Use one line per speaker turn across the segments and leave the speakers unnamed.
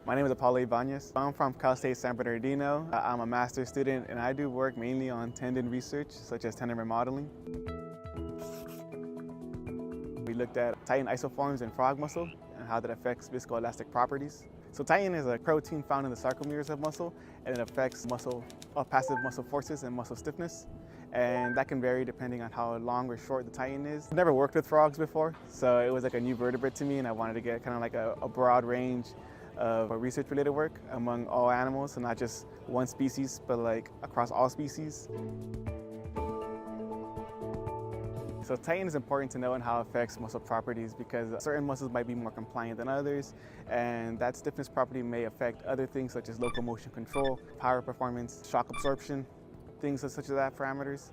My name is Apollo Ibanez. I'm from Cal State San Bernardino. I'm a master's student and I do work mainly on tendon research, such as tendon remodeling. We looked at titin isoforms in frog muscle and how that affects viscoelastic properties. So titin is a protein found in the sarcomeres of muscle, and it affects passive muscle forces and muscle stiffness. And that can vary depending on how long or short the titin is. I've never worked with frogs before, so it was like a new vertebrate to me, and I wanted to get kind of like a broad range of research-related work among all animals, so not just one species, but like across all species. So titin is important to know and how it affects muscle properties because certain muscles might be more compliant than others, and that stiffness property may affect other things such as locomotion control, power performance, shock absorption, things such as that parameters.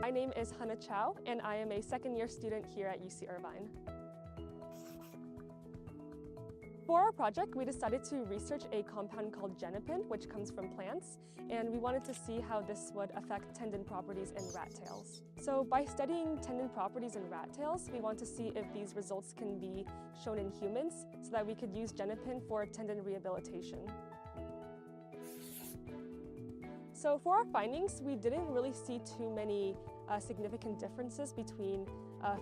My name is Hannah Chow, and I am a second-year student here at UC Irvine. For our project, we decided to research a compound called Genopin, which comes from plants, and we wanted to see how this would affect tendon properties in rat tails. So by studying tendon properties in rat tails, we want to see if these results can be shown in humans so that we could use Genopin for tendon rehabilitation. So for our findings, we didn't really see too many significant differences between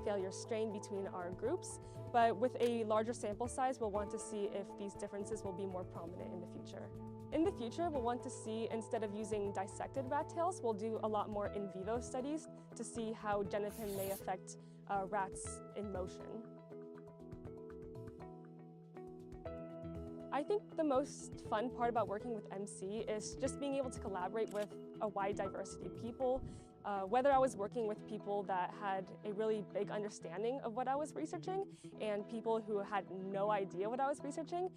failure strain between our groups, but with a larger sample size, we'll want to see if these differences will be more prominent in the future. In the future, we'll want to see, instead of using dissected rat tails, we'll do a lot more in vivo studies to see how Genopin may affect rats in motion. I think the most fun part about working with MC is just being able to collaborate with a wide diversity of people. Whether I was working with people that had a really big understanding of what I was researching and people who had no idea what I was researching,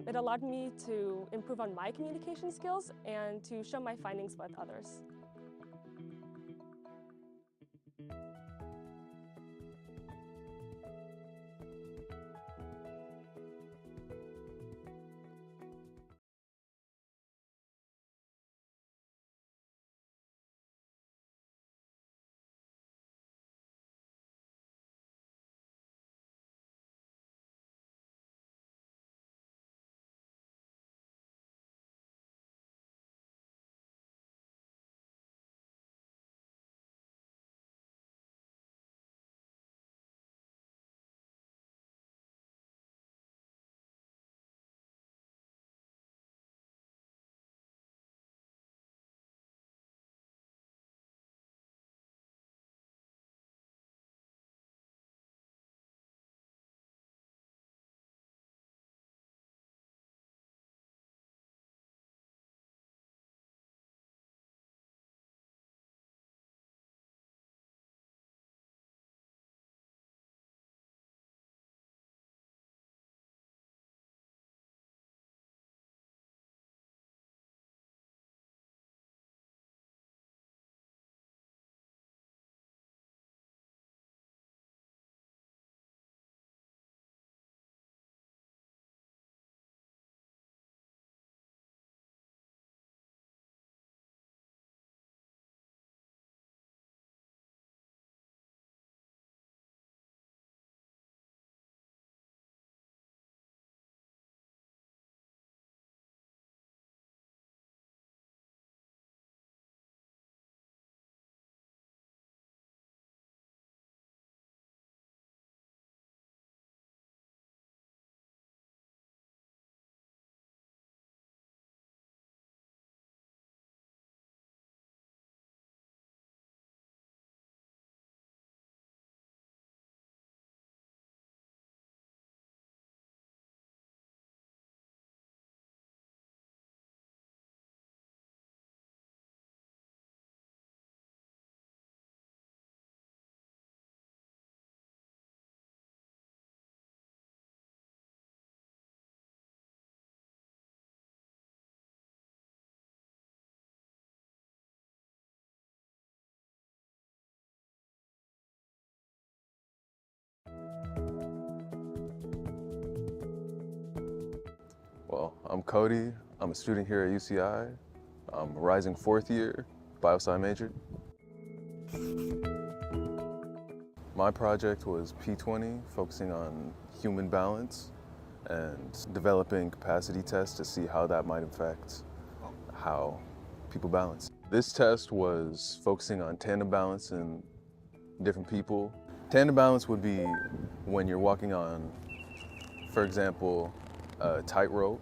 it allowed me to improve on my communication skills and to show my findings with others.
I'm Cody. I'm a student here at UCI. I'm a rising fourth year biosci major. My project was P20, focusing on human balance and developing capacity tests to see how that might affect how people balance. This test was focusing on tandem balance in different people. Tandem balance would be when you're walking on, for example, a tightrope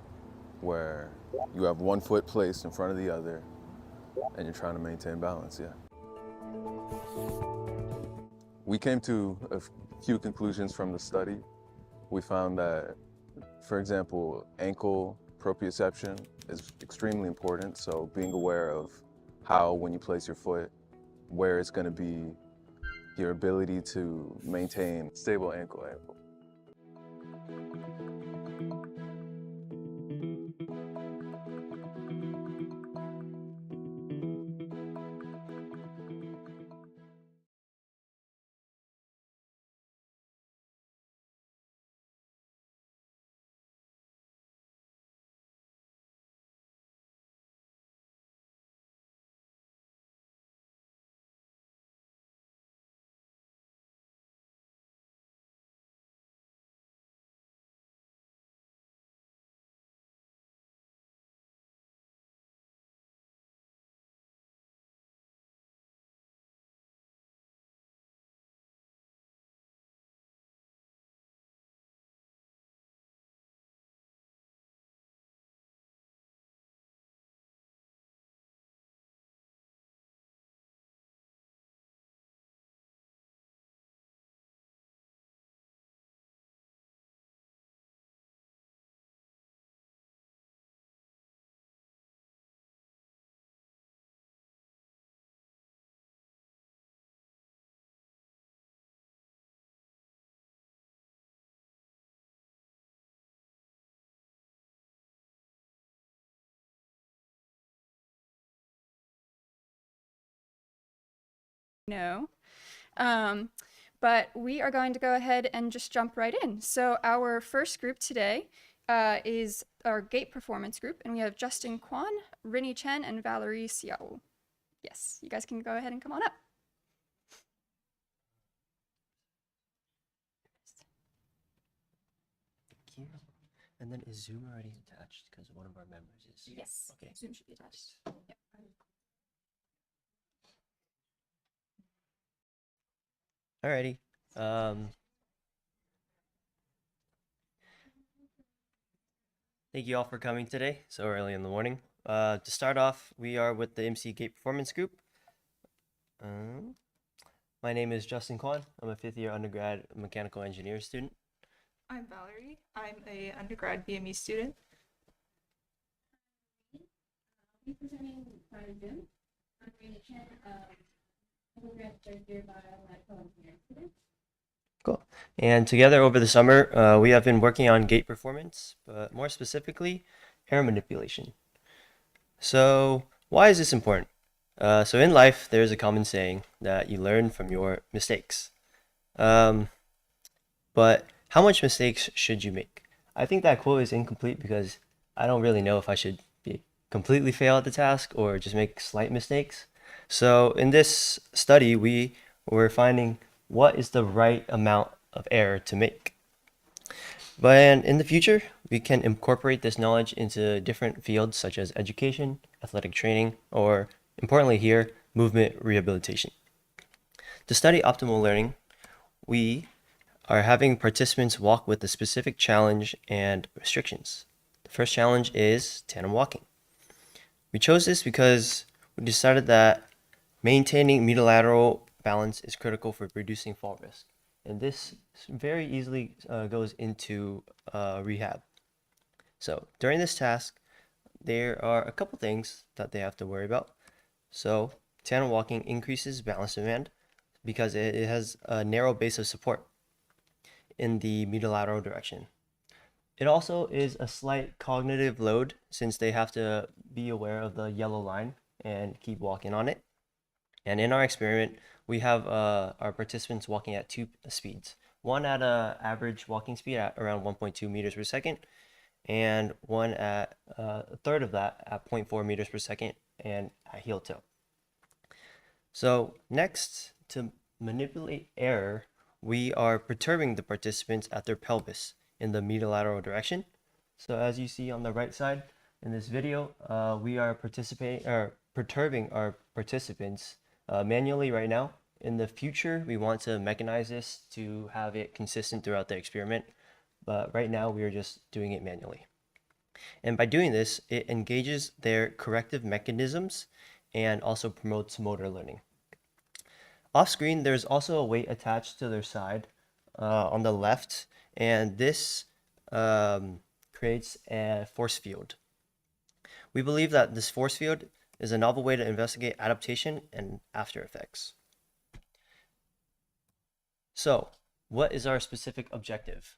where you have one foot placed in front of the other and you're trying to maintain balance, yeah. We came to a few conclusions from the study. We found that, for example, ankle proprioception is extremely important. So being aware of how, when you place your foot, where it's going to be, your ability to maintain stable ankle.
No. But we are going to go ahead and just jump right in. So our first group today is our Gait performance group, and we have Justin Kwan, Rinny Chen, and Valerie Xiao. Yes, you guys can go ahead and come on up.
Thank you. And then is Zoom already attached? Because one of our members is.
Yes.
Okay.
Zoom should be attached. Yep.
Alrighty. Thank you all for coming today, so early in the morning. To start off, we are with the IMSI Gait Performance Group. My name is Justin Kwan. I'm a fifth year undergrad mechanical engineer student.
I'm Valerie. I'm a undergrad BME student.
Representing Zoom, I'm Rinny Chen, undergrad third year biomedical engineering student.
Cool. And together over the summer, we have been working on gait performance, but more specifically, hair manipulation. So why is this important? So in life, there's a common saying that you learn from your mistakes. But how much mistakes should you make? I think that quote is incomplete because I don't really know if I should completely fail at the task or just make slight mistakes. So in this study, we were finding what is the right amount of error to make. But in the future, we can incorporate this knowledge into different fields such as education, athletic training, or importantly here, movement rehabilitation. To study optimal learning, we are having participants walk with a specific challenge and restrictions. The first challenge is tandem walking. We chose this because we decided that maintaining unilateral balance is critical for reducing fall risk. And this very easily goes into rehab. So during this task, there are a couple things that they have to worry about. So tandem walking increases balance demand because it has a narrow base of support in the unilateral direction. It also is a slight cognitive load since they have to be aware of the yellow line and keep walking on it. And in our experiment, we have our participants walking at two speeds. One at an average walking speed at around 1.2 meters per second, and one at a third of that at 0.4 meters per second and at heel tilt. So next, to manipulate air, we are perturbing the participants at their pelvis in the medial direction. So as you see on the right side in this video, we are perturbing our participants manually right now. In the future, we want to mechanize this to have it consistent throughout the experiment, but right now we are just doing it manually. And by doing this, it engages their corrective mechanisms and also promotes motor learning. Off screen, there's also a weight attached to their side on the left, and this creates a force field. We believe that this force field is a novel way to investigate adaptation and after effects. So, what is our specific objective?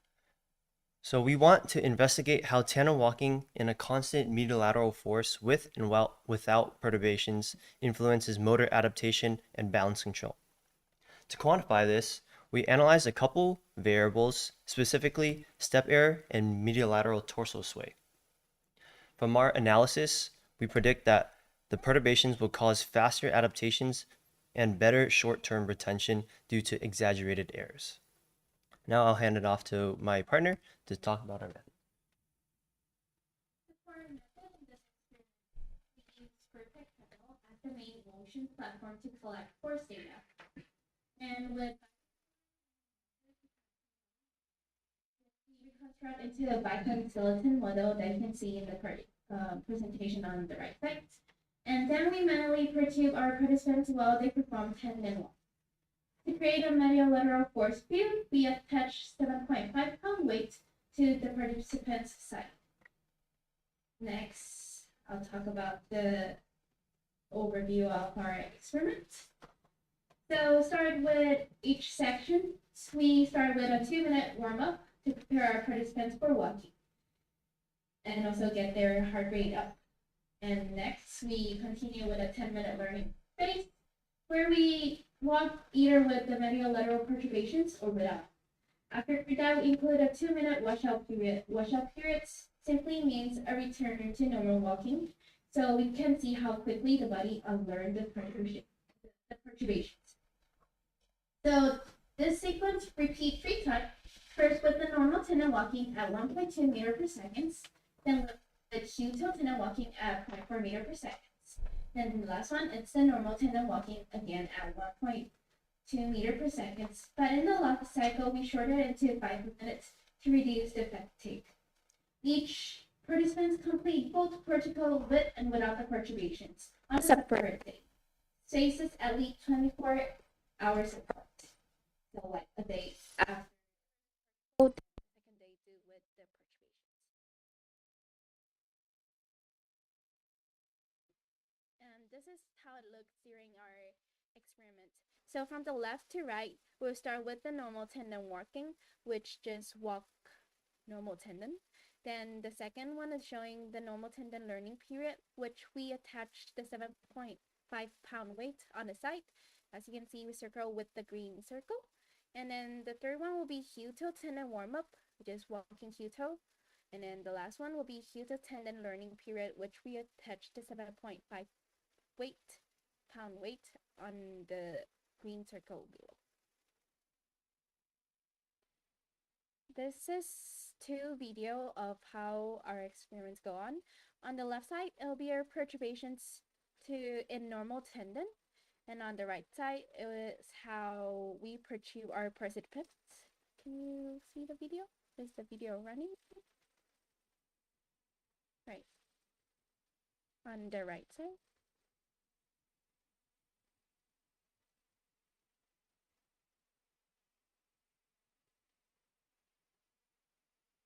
So we want to investigate how tandem walking in a constant medial force with and without perturbations influences motor adaptation and balance control. To quantify this, we analyze a couple variables, specifically step error and medial torso sway. From our analysis, we predict that the perturbations will cause faster adaptations and better short-term retention due to exaggerated errors. Now I'll hand it off to my partner to talk about our method.
For our method in this experiment, we use Perfect Pedal as the main motion platform to collect force data. And with we reconstruct into a biped skeleton model that you can see in the presentation on the right side. And then we manually perturb our participants while they perform tandem walk. To create a medial force field, we attach 7.5 pound weight to the participant's side. Next, I'll talk about the overview of our experiment. So start with each section. We start with a 2-minute warm-up to prepare our participants for walking and also get their heart rate up. And next, we continue with a 10-minute learning phase where we walk either with the medial perturbations or without. After that, we include a 2-minute washout period. Washout periods simply means a return to normal walking, so we can see how quickly the body unlearned the perturbations. So this sequence repeats 3 times, first with the normal tandem walking at 1.2 meters per second, then with the heel-tilt tandem walking at 0.4 meters per second. Then the last one, it's the normal tandem walking again at 1.2 meters per second. But in the last cycle, we shortened it to 5 minutes to reduce the fatigue. Each participants complete both protocol with and without the perturbations on a separate day. Spaces at least 24 hours apart. So like a day after the second day do with the perturbations. And this is how it looks during our experiment. So from the left to right, we'll start with the normal tandem walking, which just walk normal tandem. Then the second one is showing the normal tandem learning period, which we attached the 7.5 pound weight on the side. As you can see, we circle with the green circle. And then the third one will be heel-tilt tandem warm-up, which is walking heel-toe. And then the last one will be heel-tilt tandem learning period, which we attached the 7.5 pound weight on the green circle below. This is 2 video of how our experiments go on. On the left side, it'll be our perturbations in normal tendon. And on the right side, it is how we perturb our participants. Can you see the video? Is the video running? Right. On the right side.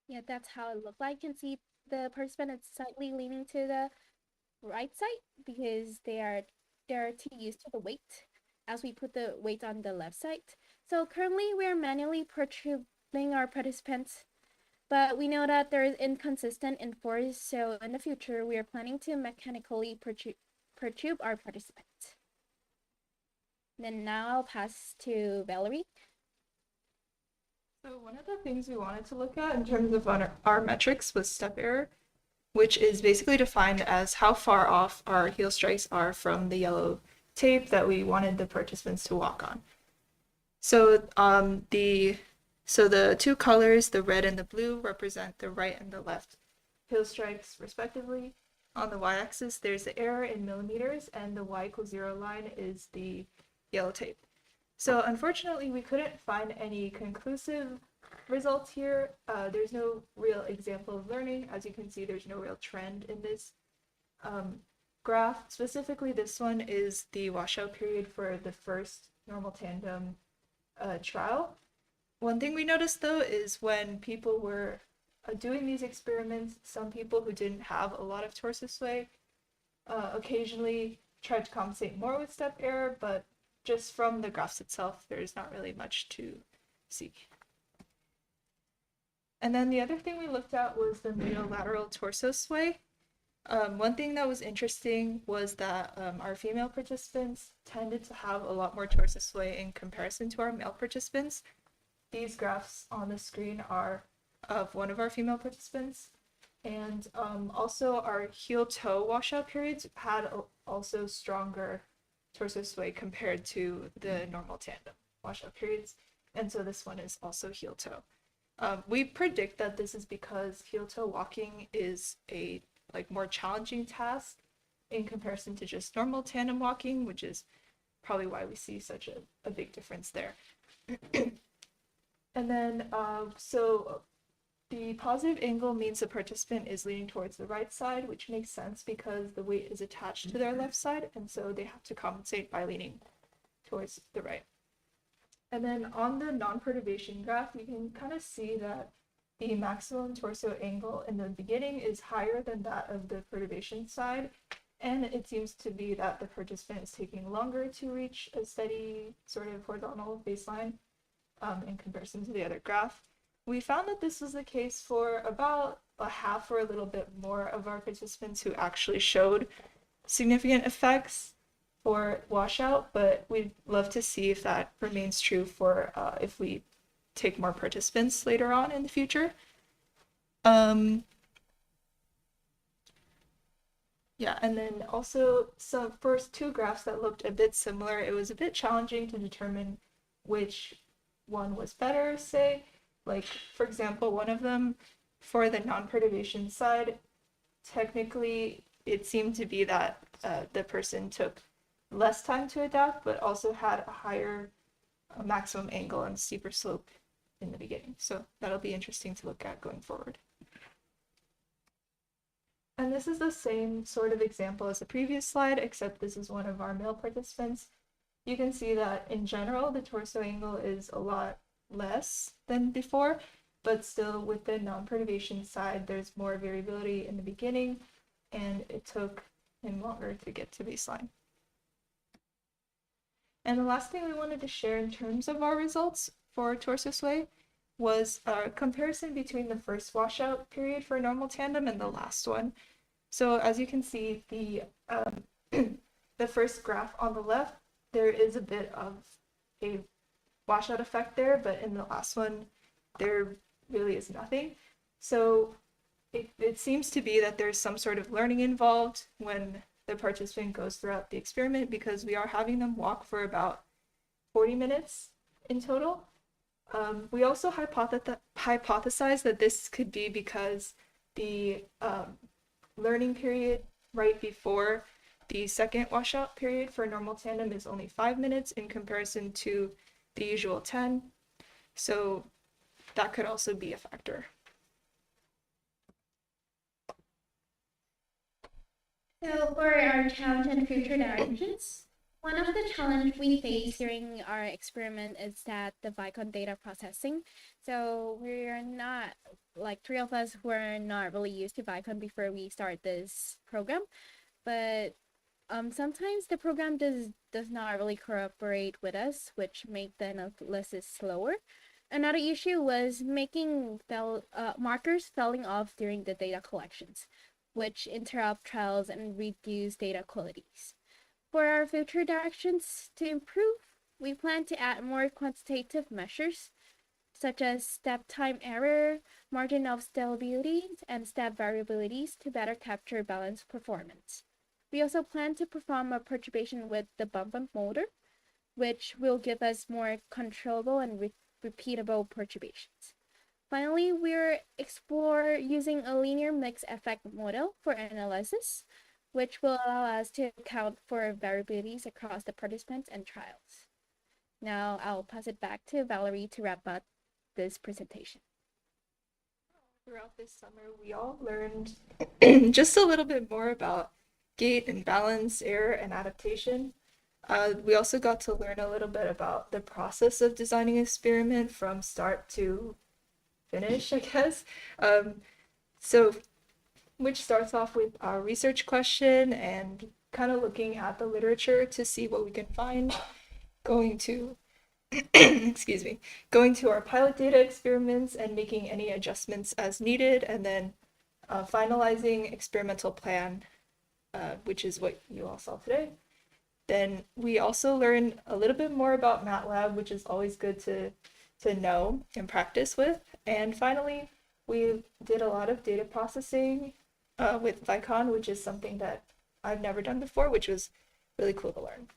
Yeah, that's how it looked like. You can see the participant is slightly leaning to the right side because they're too used to the weight as we put the weight on the left side. So currently we are manually perturbing our participants, but we know that there is inconsistent in force, so in the future we are planning to mechanically perturb our participants. Then now I'll pass to Valerie.
So one of the things we wanted to look at in terms of our metrics was step error, which is basically defined as how far off our heel strikes are from the yellow tape that we wanted the participants to walk on. So the two colors, the red and the blue, represent the right and the left heel strikes respectively. On the y-axis, there's the error in millimeters, and the y=0 line is the yellow tape. So unfortunately, we couldn't find any conclusive results here. There's no real example of learning. As you can see, there's no real trend in this graph. Specifically, this one is the washout period for the first normal tandem trial. One thing we noticed though is when people were doing these experiments, some people who didn't have a lot of torso sway occasionally tried to compensate more with step error, but just from the graphs itself, there's not really much to see. And then the other thing we looked at was the medial-lateral torso sway. One thing that was interesting was that our female participants tended to have a lot more torso sway in comparison to our male participants. These graphs on the screen are of one of our female participants, and also our heel-toe washout periods had also stronger torso sway compared to the normal tandem washout periods, and so this one is also heel-toe. We predict that this is because heel-toe walking is a more challenging task in comparison to just normal tandem walking, which is probably why we see such a big difference there. And then, so the positive angle means the participant is leaning towards the right side, which makes sense because the weight is attached to their left side, and so they have to compensate by leaning towards the right. And then on the non-perturbation graph, you can kind of see that the maximum torso angle in the beginning is higher than that of the perturbation side, and it seems to be that the participant is taking longer to reach a steady sort of horizontal baseline in comparison to the other graph. We found that this was the case for about a half or a little bit more of our participants who actually showed significant effects for washout, but we'd love to see if that remains true for if we take more participants later on in the future. Yeah, and then also some first two graphs that looked a bit similar, it was a bit challenging to determine which one was better, say. Like, for example, one of them for the non-perturbation side, technically it seemed to be that the person took less time to adapt, but also had a higher maximum angle and steeper slope in the beginning. So that'll be interesting to look at going forward. And this is the same sort of example as the previous slide, except this is one of our male participants. You can see that in general, the torso angle is a lot less than before, but still with the non-perturbation side, there's more variability in the beginning, and it took him longer to get to baseline. And the last thing we wanted to share in terms of our results for torso sway was a comparison between the first washout period for normal tandem and the last one. So as you can see, the first graph on the left, there is a bit of a washout effect there, but in the last one, there really is nothing. So it seems to be that there's some sort of learning involved when the participant goes throughout the experiment, because we are having them walk for about 40 minutes in total. We also hypothesized that this could be because the learning period right before the second washout period for normal tandem is only 5 minutes in comparison to the usual 10. So that could also be a factor.
So for our challenge and future directions, one of the challenges we face during our experiment is that the Vicon data processing. So we're not, like three of us were not really used to Vicon before we start this program, but sometimes the program does not really cooperate with us, which make the analysis slower. Another issue was making markers falling off during the data collections, which interrupt trials and reduce data qualities. For our future directions to improve, we plan to add more quantitative measures such as step time error, margin of stability, and step variabilities to better capture balance performance. We also plan to perform a perturbation with the bump motor, which will give us more controllable and repeatable perturbations. Finally, we'll explore using a linear mix effect model for analysis, which will allow us to account for variabilities across the participants and trials. Now I'll pass it back to Valerie to wrap up this presentation.
Throughout this summer, we all learned just a little bit more about gait and balance, error, and adaptation. We also got to learn a little bit about the process of designing an experiment from start to finish, I guess. Which starts off with our research question and kind of looking at the literature to see what we can find, going to excuse me, going to our pilot data experiments and making any adjustments as needed, and then finalizing experimental plan, which is what you all saw today. Then we also learned a little bit more about MATLAB, which is always good to know and practice with. And finally, we did a lot of data processing with Vicon, which is something that I've never done before, which was really cool to learn.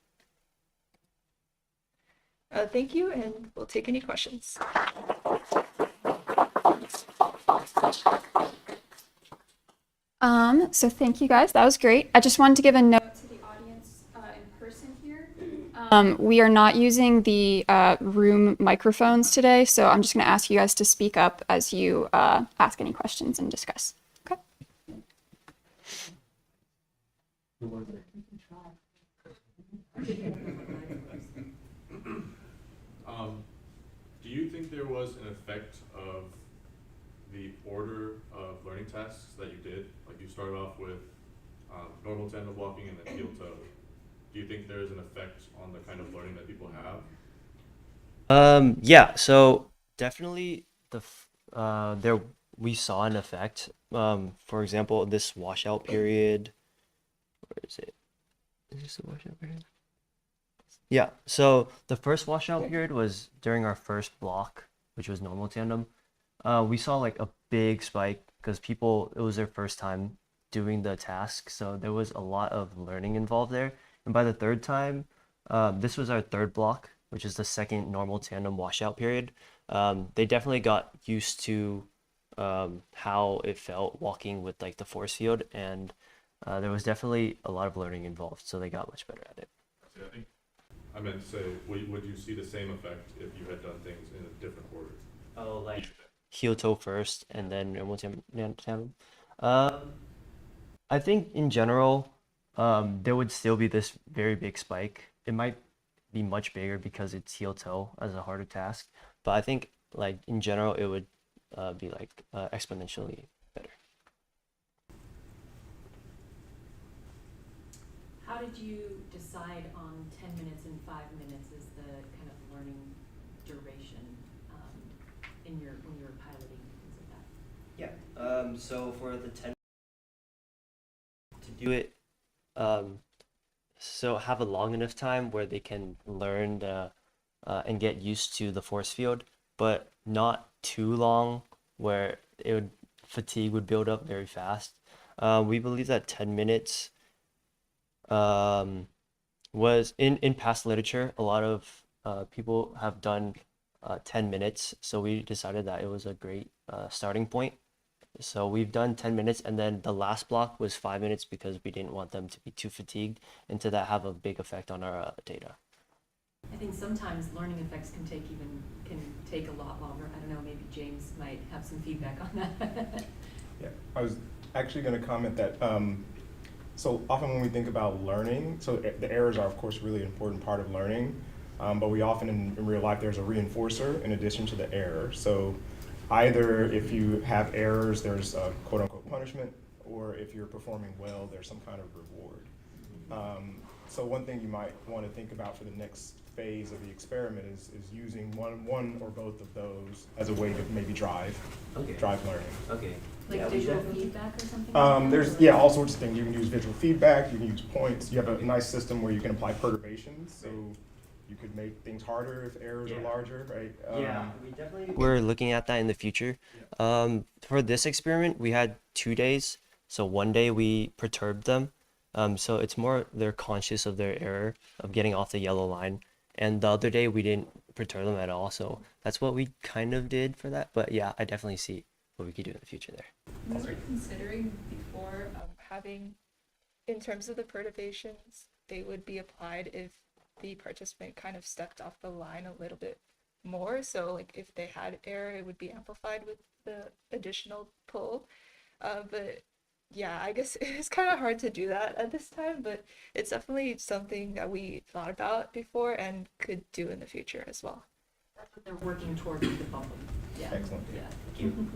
Thank you, and we'll take any questions.
So thank you guys, that was great. I just wanted to give a note to the audience in person here. We are not using the room microphones today, so I'm just going to ask you guys to speak up as you ask any questions and discuss. Okay.
Do you think there was an effect of the order of learning tasks that you did? Like you started off with normal tandem walking and then heel toe. Do you think there is an effect on the kind of learning that people have?
Yeah, so definitely there we saw an effect. For example, this washout period. Where is it? Is this the washout period? Yeah, so the first washout period was during our first block, which was normal tandem. We saw like a big spike because it was their first time doing the task, so there was a lot of learning involved there. And by the third time, this was our third block, which is the second normal tandem washout period. They definitely got used to how it felt walking with like the force field, and there was definitely a lot of learning involved, so they got much better at it.
I meant to say, would you see the same effect if you had done things in a different order?
Oh, like heel toe first and then normal tandem. I think in general, there would still be this very big spike. It might be much bigger because it's heel toe as a harder task, but I think like in general it would be like exponentially better.
How did you decide on 10 minutes and 5 minutes as the kind of learning duration when you were piloting things like that?
Yeah. So for the 10 to do it, so have a long enough time where they can learn and get used to the force field, but not too long where fatigue would build up very fast. We believe that 10 minutes was in past literature, a lot of people have done 10 minutes, so we decided that it was a great starting point. So we've done 10 minutes, and then the last block was 5 minutes because we didn't want them to be too fatigued and to that have a big effect on our data.
I think sometimes learning effects can take a lot longer. I don't know, maybe James might have some feedback on that.
Yeah, I was actually going to comment that so often when we think about learning, so the errors are of course really important part of learning, but we often in real life there's a reinforcer in addition to the error. So either if you have errors, there's a quote unquote punishment, or if you're performing well, there's some kind of reward. So one thing you might want to think about for the next phase of the experiment is using one or both of those as a way to maybe drive learning.
Okay.
Like visual feedback or something?
There's all sorts of things. You can use visual feedback, you can use points. You have a nice system where you can apply perturbations. So you could make things harder if errors are larger, right?
We definitely we're looking at that in the future. For this experiment, we had 2 days. So one day we perturbed them. So it's more they're conscious of their error of getting off the yellow line. And the other day we didn't perturb them at all. So that's what we kind of did for that. But yeah, I definitely see what we could do in the future there.
We were considering before having, in terms of the perturbations, they would be applied if the participant kind of stepped off the line a little bit more. So like if they had error, it would be amplified with the additional pull. But yeah, I guess it's kind of hard to do that at this time, but it's definitely something that we thought about before and could do in the future as well.
That's what they're working towards with the bubble. Yeah.
Excellent.
Yeah, thank you.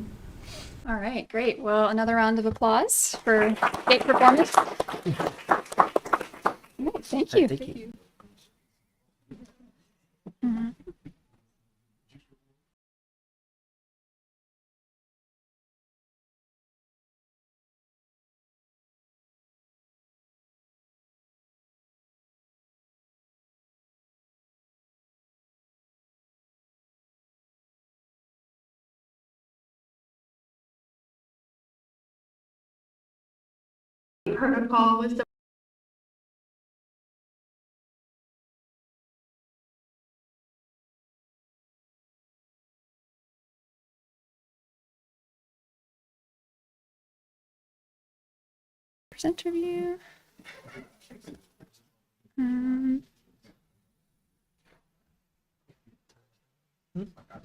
All right, great. Well, another round of applause for Gait performance. All right, thank you.
Thank you.
Mhm.
Protocol with the
Presenter view.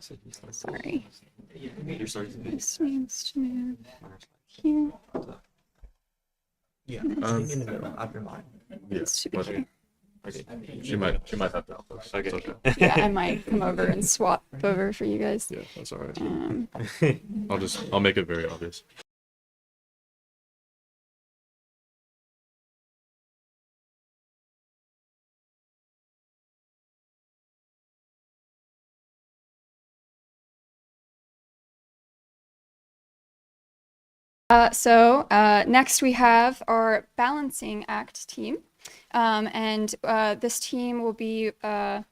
Sorry. This needs to move here.
Yeah.
In
the middle after mine.
Needs to be here.
Okay. She might have to help us. Okay.
Yeah, I might come over and swap over for you guys.
Yeah, that's all right.
Um,
I'll make it very obvious.
Next we have our balancing act team. This team will be Brian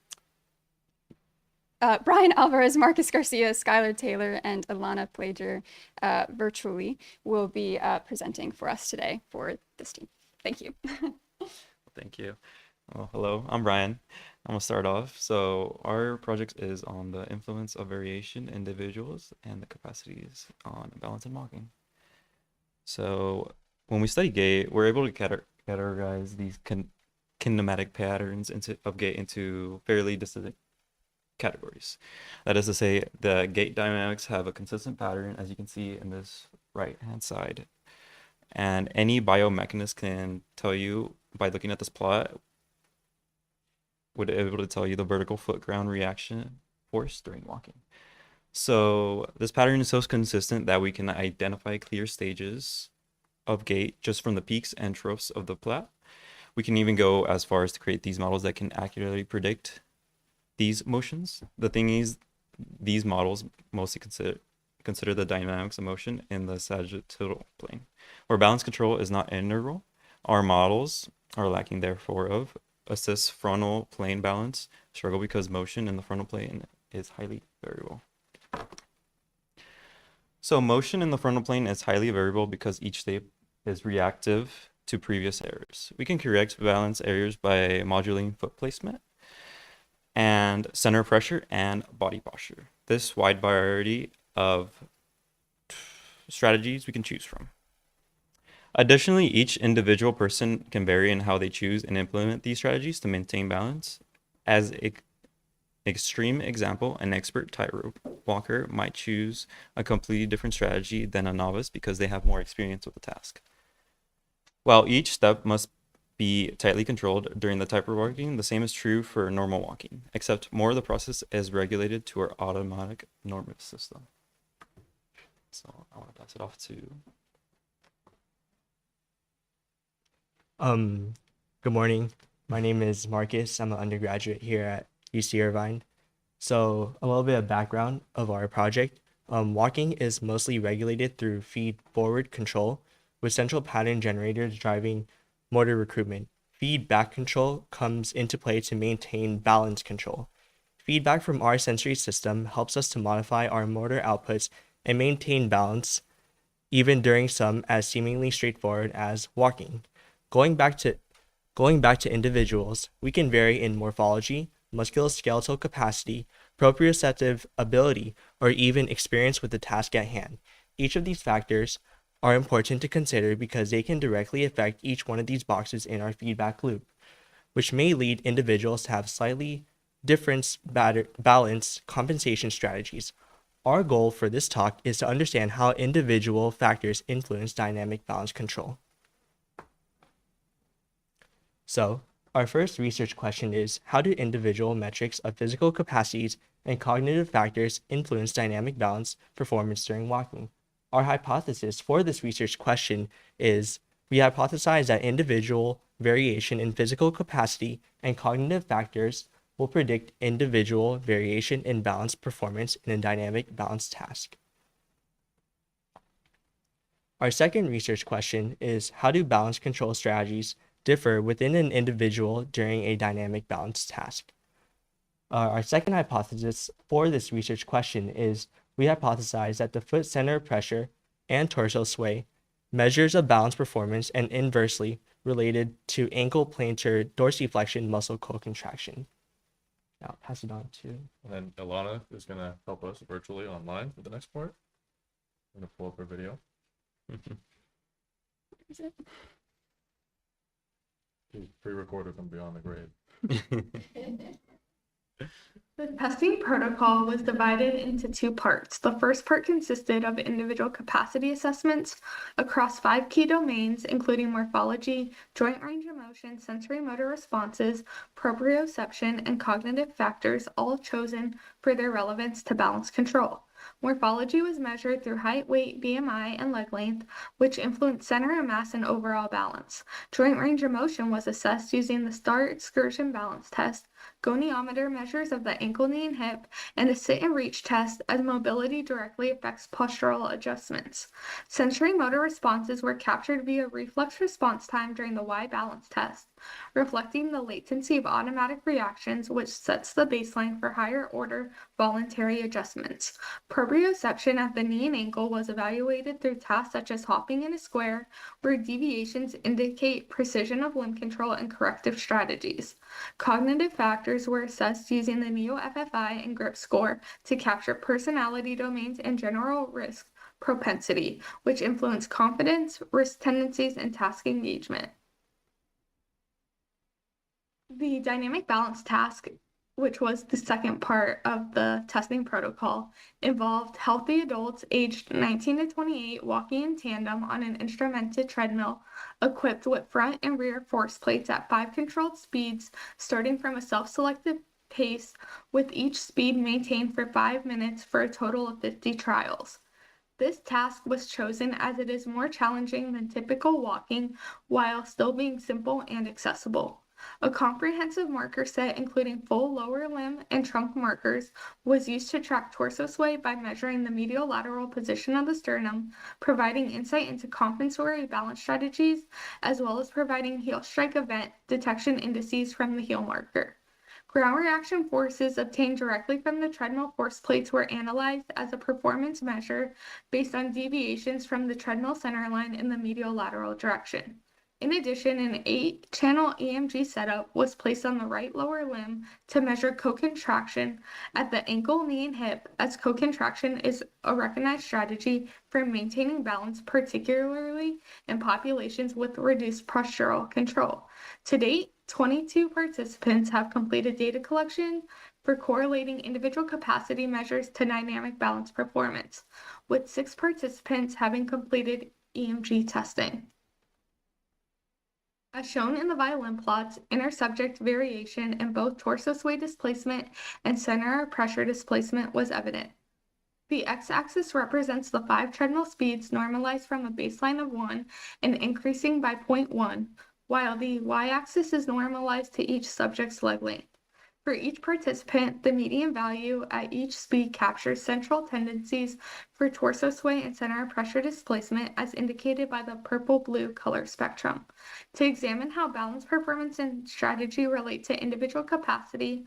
Alvarez, Marcus Garcia, Skylar Taylor, and Alana Plager virtually will be presenting for us today for this team. Thank you.
Thank you. Well, hello, I'm Brian. I'm gonna start off. So our project is on the influence of variation in individuals and the capacities on balance and walking. So when we study gait, we're able to categorize these kinematic patterns of gait into fairly distinct categories. That is to say, the gait dynamics have a consistent pattern, as you can see in this right-hand side. And any biomechanist can tell you, by looking at this plot, would be able to tell you the vertical foot ground reaction force during walking. So this pattern is so consistent that we can identify clear stages of gait just from the peaks and troughs of the plot. We can even go as far as to create these models that can accurately predict these motions. The thing is, these models mostly consider the dynamics of motion in the sagittal plane, where balance control is not integral. Our models are lacking, therefore, of assist frontal plane balance struggle because motion in the frontal plane is highly variable. So motion in the frontal plane is highly variable because each step is reactive to previous errors. We can correct balance errors by modulating foot placement and center pressure and body posture. This wide variety of strategies we can choose from. Additionally, each individual person can vary in how they choose and implement these strategies to maintain balance. As an extreme example, an expert tightrope walker might choose a completely different strategy than a novice because they have more experience with the task. While each step must be tightly controlled during the tightrope walking, the same is true for normal walking, except more of the process is regulated to our automatic normative system. So I want to pass it off to...
Good morning. My name is Marcus. I'm an undergraduate here at UC Irvine. So a little bit of background of our project. Walking is mostly regulated through feed-forward control, with central pattern generators driving motor recruitment. feedback control comes into play to maintain balance control. Feedback from our sensory system helps us to modify our motor outputs and maintain balance, even during some as seemingly straightforward as walking. Going back to individuals, we can vary in morphology, musculoskeletal capacity, proprioceptive ability, or even experience with the task at hand. Each of these factors are important to consider because they can directly affect each one of these boxes in our feedback loop, which may lead individuals to have slightly different balanced compensation strategies. Our goal for this talk is to understand how individual factors influence dynamic balance control. So, our first research question is, how do individual metrics of physical capacities and cognitive factors influence dynamic balance performance during walking? Our hypothesis for this research question is, we hypothesize that individual variation in physical capacity and cognitive factors will predict individual variation in balance performance in a dynamic balance task. Our second research question is, how do balance control strategies differ within an individual during a dynamic balance task? Our second hypothesis for this research question is, we hypothesize that the foot center of pressure and torso sway measures of balance performance and inversely related to ankle plantar dorsiflexion muscle co-contraction. Now I'll pass it on to...
And then Ilana is going to help us virtually online for the next part. I'm going to pull up her video.
Is it?
She's pre-recorded from Beyond the Grade.
The testing protocol was divided into two parts. The first part consisted of individual capacity assessments across 5 key domains, including morphology, joint range of motion, sensorimotor responses, proprioception, and cognitive factors, all chosen for their relevance to balance control. Morphology was measured through height, weight, BMI, and leg length, which influenced center of mass and overall balance. Joint range of motion was assessed using the STAR excursion balance test, goniometer measures of the ankle, knee, and hip, and a sit and reach test, as mobility directly affects postural adjustments. Sensorimotor responses were captured via reflex response time during the Y balance test, reflecting the latency of automatic reactions, which sets the baseline for higher order voluntary adjustments. Proprioception at the knee and ankle was evaluated through tasks such as hopping in a square, where deviations indicate precision of limb control and corrective strategies. Cognitive factors were assessed using the neo-FFI and grip score to capture personality domains and general risk propensity, which influence confidence, risk tendencies, and task engagement. The dynamic balance task, which was the second part of the testing protocol, involved healthy adults aged 19 to 28 walking in tandem on an instrumented treadmill equipped with front and rear force plates at 5 controlled speeds, starting from a self-selected pace, with each speed maintained for 5 minutes for a total of 50 trials. This task was chosen as it is more challenging than typical walking while still being simple and accessible. A comprehensive marker set, including full lower limb and trunk markers, was used to track torso sway by measuring the medial lateral position of the sternum, providing insight into compensatory balance strategies, as well as providing heel strike event detection indices from the heel marker. Ground reaction forces obtained directly from the treadmill force plates were analyzed as a performance measure based on deviations from the treadmill center line in the medial lateral direction. In addition, an 8-channel EMG setup was placed on the right lower limb to measure co-contraction at the ankle, knee, and hip, as co-contraction is a recognized strategy for maintaining balance, particularly in populations with reduced postural control. To date, 22 participants have completed data collection for correlating individual capacity measures to dynamic balance performance, with 6 participants having completed EMG testing. As shown in the violin plots, inter-subject variation in both torso sway displacement and center of pressure displacement was evident. The x-axis represents the 5 treadmill speeds normalized from a baseline of 1 and increasing by 0.1, while the y-axis is normalized to each subject's leg length. For each participant, the median value at each speed captures central tendencies for torso sway and center of pressure displacement as indicated by the purple-blue color spectrum. To examine how balance performance and strategy relate to individual capacity,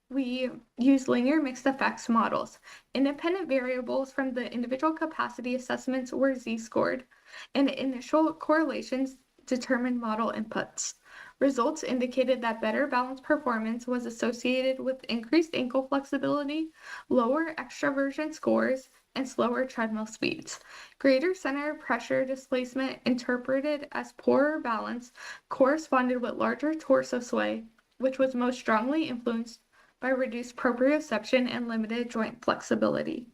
we use linear mixed effects models. Independent variables from the individual capacity assessments were z-scored, and initial correlations determined model inputs. Results indicated that better balance performance was associated with increased ankle flexibility, lower extraversion scores, and slower treadmill speeds. Greater center of pressure displacement, interpreted as poorer balance, corresponded with larger torso sway, which was most strongly influenced by reduced proprioception and limited joint flexibility.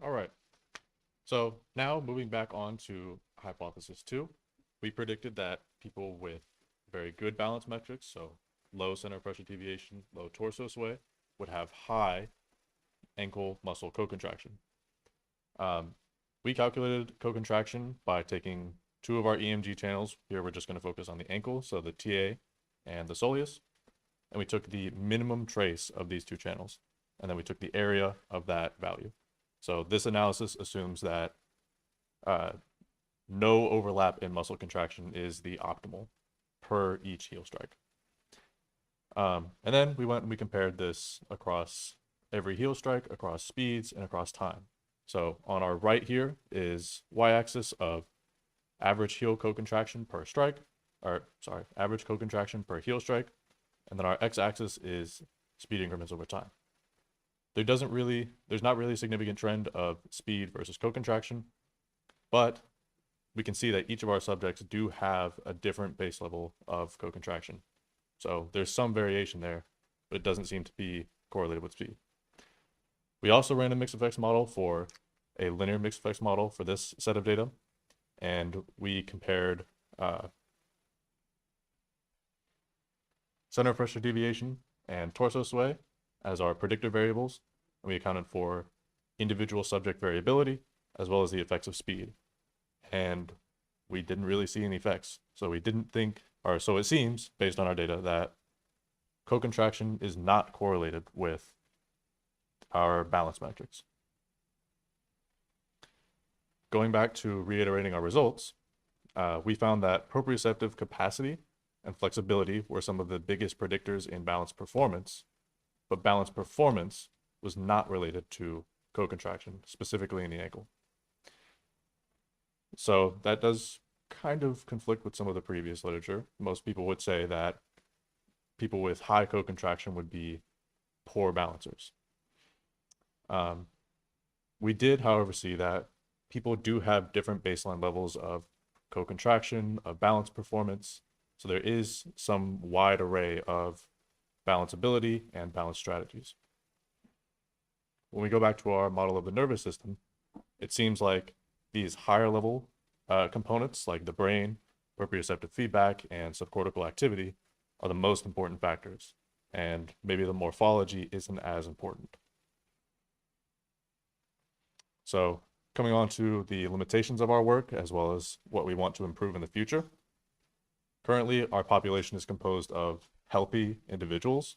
All right. So now moving back on to hypothesis 2, we predicted that people with very good balance metrics, so low center of pressure deviation, low torso sway, would have high ankle muscle co-contraction. We calculated co-contraction by taking two of our EMG channels. Here we're just going to focus on the ankle, so the TA and the soleus. And we took the minimum trace of these two channels, and then we took the area of that value. So this analysis assumes that no overlap in muscle contraction is the optimal per each heel strike. And then we went and we compared this across every heel strike, across speeds, and across time. So on our right here is y-axis of average heel co-contraction per strike, average co-contraction per heel strike, and then our x-axis is speed increments over time. There's not really a significant trend of speed versus co-contraction, but we can see that each of our subjects do have a different base level of co-contraction. So there's some variation there, but it doesn't seem to be correlated with speed. We also ran a mixed effects model for a linear mixed effects model for this set of data, and we compared center of pressure deviation and torso sway as our predictor variables, and we accounted for individual subject variability as well as the effects of speed. And we didn't really see any effects. So we didn't think, or so it seems, based on our data, that co-contraction is not correlated with our balance metrics. Going back to reiterating our results, we found that proprioceptive capacity and flexibility were some of the biggest predictors in balance performance, but balance performance was not related to co-contraction, specifically in the ankle. So that does kind of conflict with some of the previous literature. Most people would say that people with high co-contraction would be poor balancers. We did, however, see that people do have different baseline levels of co-contraction, of balance performance. So there is some wide array of balanceability and balance strategies. When we go back to our model of the nervous system, it seems like these higher level components like the brain, proprioceptive feedback, and subcortical activity are the most important factors, and maybe the morphology isn't as important. So coming on to the limitations of our work as well as what we want to improve in the future. Currently, our population is composed of healthy individuals,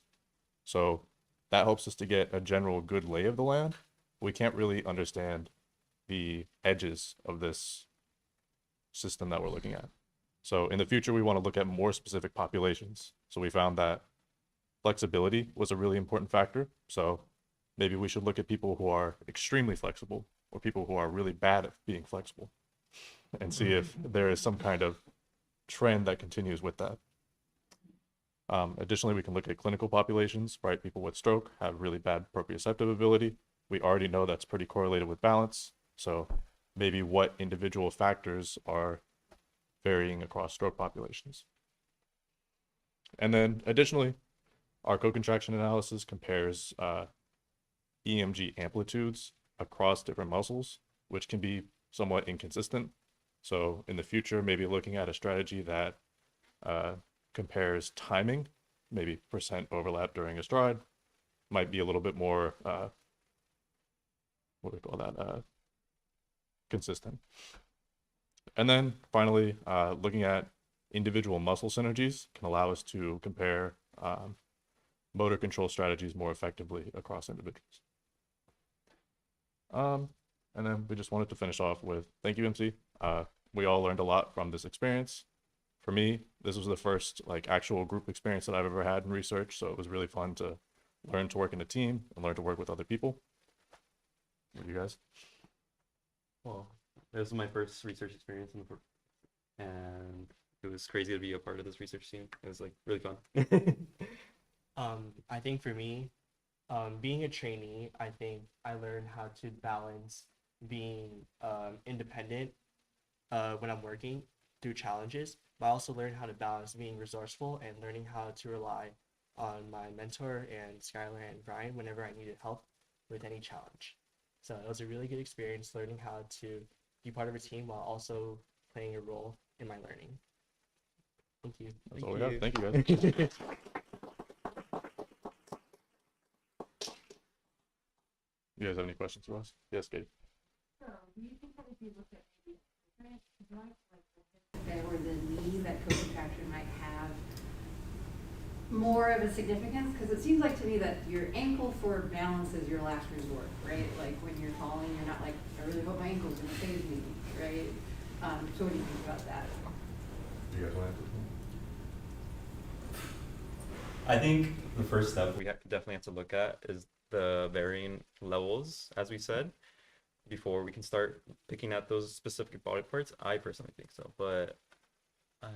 so that helps us to get a general good lay of the land. We can't really understand the edges of this system that we're looking at. So in the future, we want to look at more specific populations. So we found that flexibility was a really important factor. So maybe we should look at people who are extremely flexible or people who are really bad at being flexible and see if there is some kind of trend that continues with that. Additionally, we can look at clinical populations, right? People with stroke have really bad proprioceptive ability. We already know that's pretty correlated with balance. So maybe what individual factors are varying across stroke populations. And then additionally, our co-contraction analysis compares EMG amplitudes across different muscles, which can be somewhat inconsistent. So in the future, maybe looking at a strategy that compares timing, maybe percent overlap during a stride, might be a little bit more, what do we call that? consistent. And then finally, looking at individual muscle synergies can allow us to compare motor control strategies more effectively across individuals. And then we just wanted to finish off with thank you, MC. We all learned a lot from this experience. For me, this was the first like actual group experience that I've ever had in research, so it was really fun to learn to work in a team and learn to work with other people. What do you guys?
Well, this was my first research experience and it was crazy to be a part of this research team. It was like really fun.
I think for me, being a trainee, I think I learned how to balance being independent when I'm working through challenges, but I also learned how to balance being resourceful and learning how to rely on my mentor and Skylar and Brian whenever I needed help with any challenge. So it was a really good experience learning how to be part of a team while also playing a role in my learning. Thank you.
That's all we have. Thank you guys. You guys have any questions for us? Yes, Gait.
So, do you think that if you look at maybe or the knee, that co-contraction might have more of a significance? Because it seems like to me that your ankle for balance is your last resort, right? Like when you're falling, you're not like, I really hope my ankle's going to save me, right? So what do you think about that?
Do you guys want to answer?
I think the first step we definitely have to look at is the varying levels, as we said, before we can start picking at those specific body parts. I personally think so, but I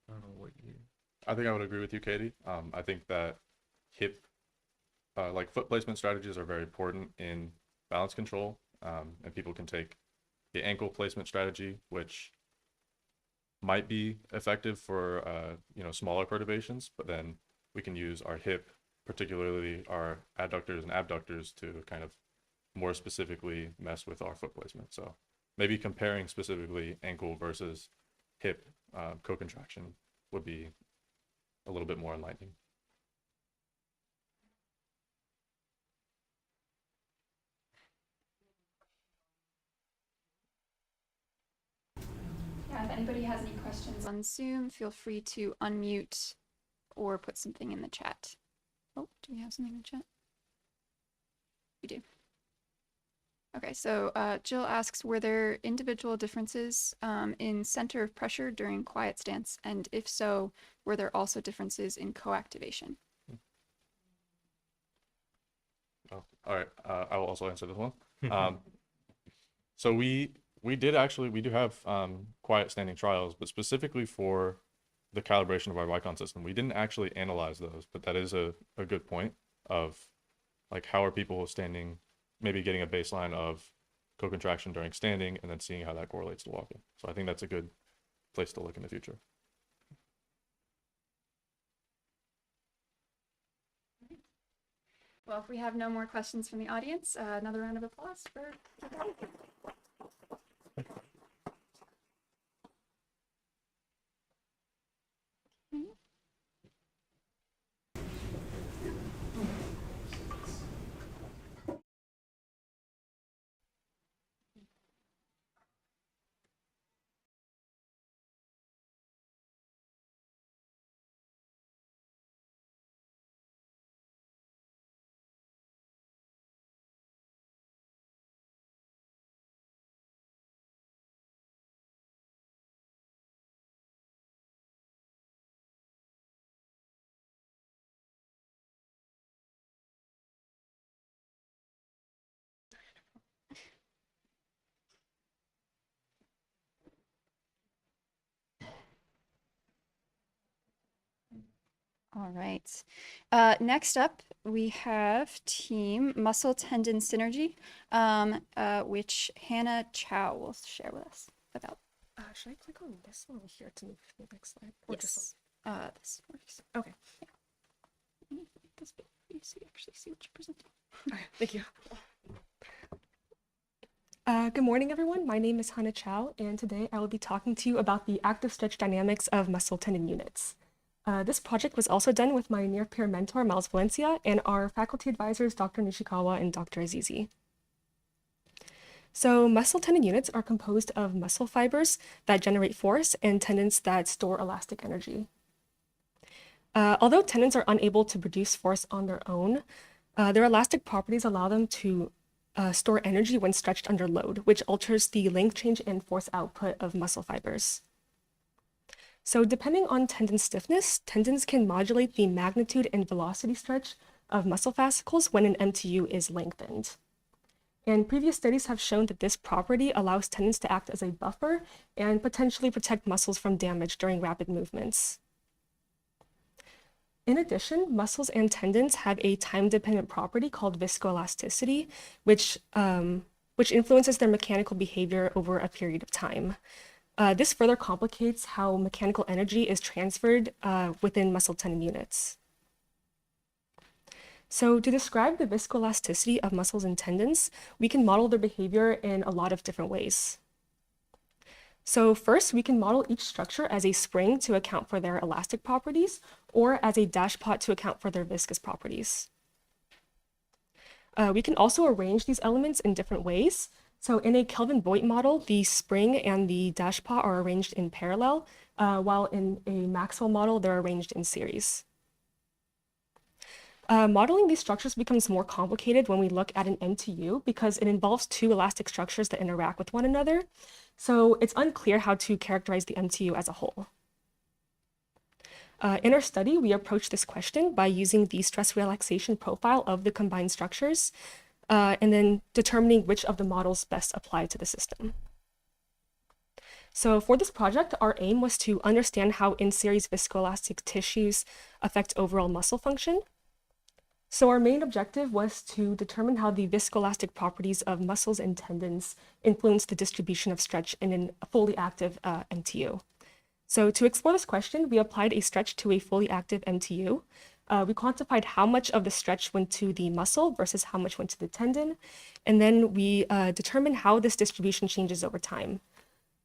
don't know what you...
I think I would agree with you, Katie. I think that hip, like foot placement strategies are very important in balance control, and people can take the ankle placement strategy, which might be effective for smaller perturbations, but then we can use our hip, particularly our adductors and abductors, to kind of more specifically mess with our foot placement. So maybe comparing specifically ankle versus hip co-contraction would be a little bit more enlightening.
Yeah, if anybody has any questions on Zoom, feel free to unmute or put something in the chat. Oh, do we have something in the chat? We do. Okay, so Jill asks, were there individual differences in center of pressure during quiet stance? And if so, were there also differences in co-activation?
Oh, all right, I will also answer this one. So we do have quiet standing trials, but specifically for the calibration of our Vicon system, we didn't actually analyze those, but that is a good point of like how are people standing, maybe getting a baseline of co-contraction during standing and then seeing how that correlates to walking. So I think that's a good place to look in the future.
Well, if we have no more questions from the audience, another round of applause for All right. Next up, we have Team Muscle-tendon Synergy, which Hannah Chow will share with us about.
Should I click on this one here to move to the next slide? Or
Yes.
just
This works.
Okay.
Yeah. This bit, you actually see what you're presenting.
Okay, thank you. Good morning, everyone. My name is Hannah Chow, and today I will be talking to you about the active stretch dynamics of muscle tendon units. This project was also done with my near-peer mentor, Miles Valencia, and our faculty advisors, Dr. Nishikawa and Dr. Azizi. So muscle tendon units are composed of muscle fibers that generate force and tendons that store elastic energy. Although tendons are unable to produce force on their own, their elastic properties allow them to store energy when stretched under load, which alters the length change and force output of muscle fibers. So depending on tendon stiffness, tendons can modulate the magnitude and velocity stretch of muscle fascicles when an MTU is lengthened. And previous studies have shown that this property allows tendons to act as a buffer and potentially protect muscles from damage during rapid movements. In addition, muscles and tendons have a time-dependent property called viscoelasticity, which influences their mechanical behavior over a period of time. This further complicates how mechanical energy is transferred within muscle tendon units. So to describe the viscoelasticity of muscles and tendons, we can model their behavior in a lot of different ways. So first, we can model each structure as a spring to account for their elastic properties, or as a dashpot to account for their viscous properties. We can also arrange these elements in different ways. So in a Kelvin-Voigt model, the spring and the dashpot are arranged in parallel, while in a Maxwell model, they're arranged in series. Modeling these structures becomes more complicated when we look at an MTU because it involves two elastic structures that interact with one another. So it's unclear how to characterize the MTU as a whole. In our study, we approached this question by using the stress relaxation profile of the combined structures, and then determining which of the models best apply to the system. So for this project, our aim was to understand how in-series viscoelastic tissues affect overall muscle function. So our main objective was to determine how the viscoelastic properties of muscles and tendons influence the distribution of stretch in a fully active MTU. So to explore this question, we applied a stretch to a fully active MTU. We quantified how much of the stretch went to the muscle versus how much went to the tendon. And then we determined how this distribution changes over time.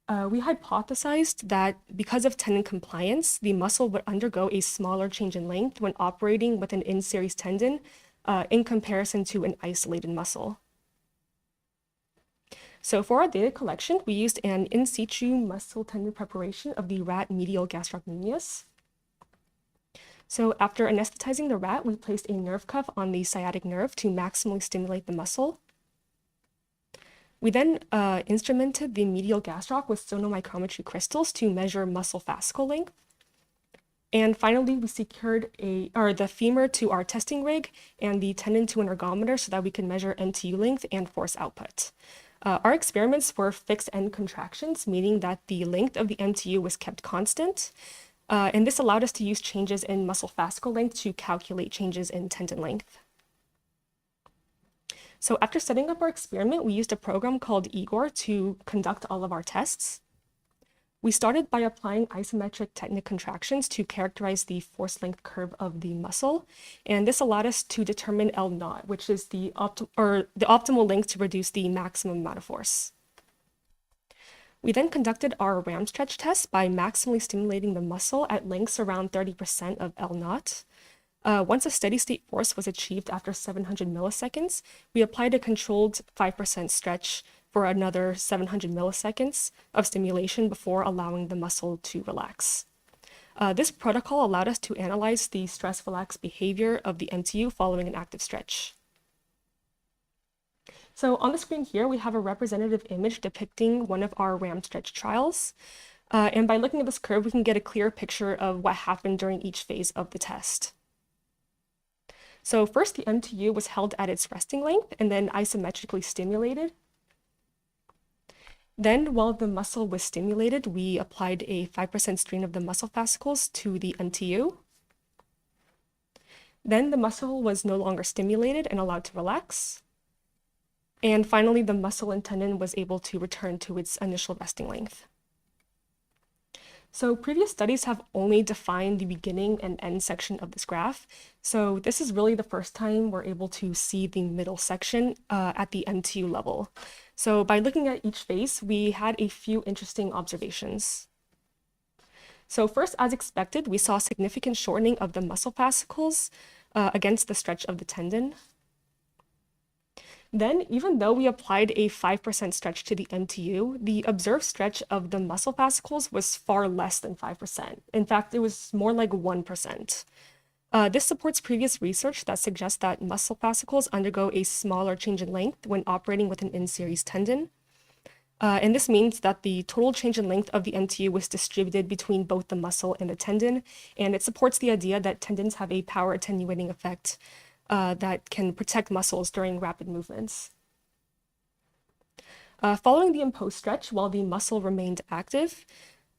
We hypothesized that because of tendon compliance, the muscle would undergo a smaller change in length when operating with an in-series tendon in comparison to an isolated muscle. So for our data collection, we used an in-situ muscle tendon preparation of the rat medial gastrocnemius. So after anesthetizing the rat, we placed a nerve cuff on the sciatic nerve to maximally stimulate the muscle. We then instrumented the medial gastroc with sonomicrometry crystals to measure muscle fascicle length. And finally, we secured the femur to our testing rig and the tendon to an ergometer so that we could measure MTU length and force output. Our experiments were fixed end contractions, meaning that the length of the MTU was kept constant. And this allowed us to use changes in muscle fascicle length to calculate changes in tendon length. So after setting up our experiment, we used a program called Igor to conduct all of our tests. We started by applying isometric technic contractions to characterize the force length curve of the muscle. And this allowed us to determine L0, which is the optimal length to produce the maximum amount of force. We then conducted our ram stretch test by maximally stimulating the muscle at lengths around 30% of L0. Once a steady state force was achieved after 700 milliseconds, we applied a controlled 5% stretch for another 700 milliseconds of stimulation before allowing the muscle to relax. This protocol allowed us to analyze the stress-relax behavior of the MTU following an active stretch. So on the screen here, we have a representative image depicting one of our ram stretch trials. And by looking at this curve, we can get a clear picture of what happened during each phase of the test. So first, the MTU was held at its resting length and then isometrically stimulated. Then, while the muscle was stimulated, we applied a 5% strain of the muscle fascicles to the MTU. Then the muscle was no longer stimulated and allowed to relax. And finally, the muscle and tendon was able to return to its initial resting length. So previous studies have only defined the beginning and end section of this graph. So this is really the first time we're able to see the middle section at the MTU level. So by looking at each phase, we had a few interesting observations. So first, as expected, we saw significant shortening of the muscle fascicles against the stretch of the tendon. Then, even though we applied a 5% stretch to the MTU, the observed stretch of the muscle fascicles was far less than 5%. In fact, it was more like 1%. This supports previous research that suggests that muscle fascicles undergo a smaller change in length when operating with an in-series tendon. And this means that the total change in length of the MTU was distributed between both the muscle and the tendon, and it supports the idea that tendons have a power attenuating effect that can protect muscles during rapid movements. Following the imposed stretch, while the muscle remained active,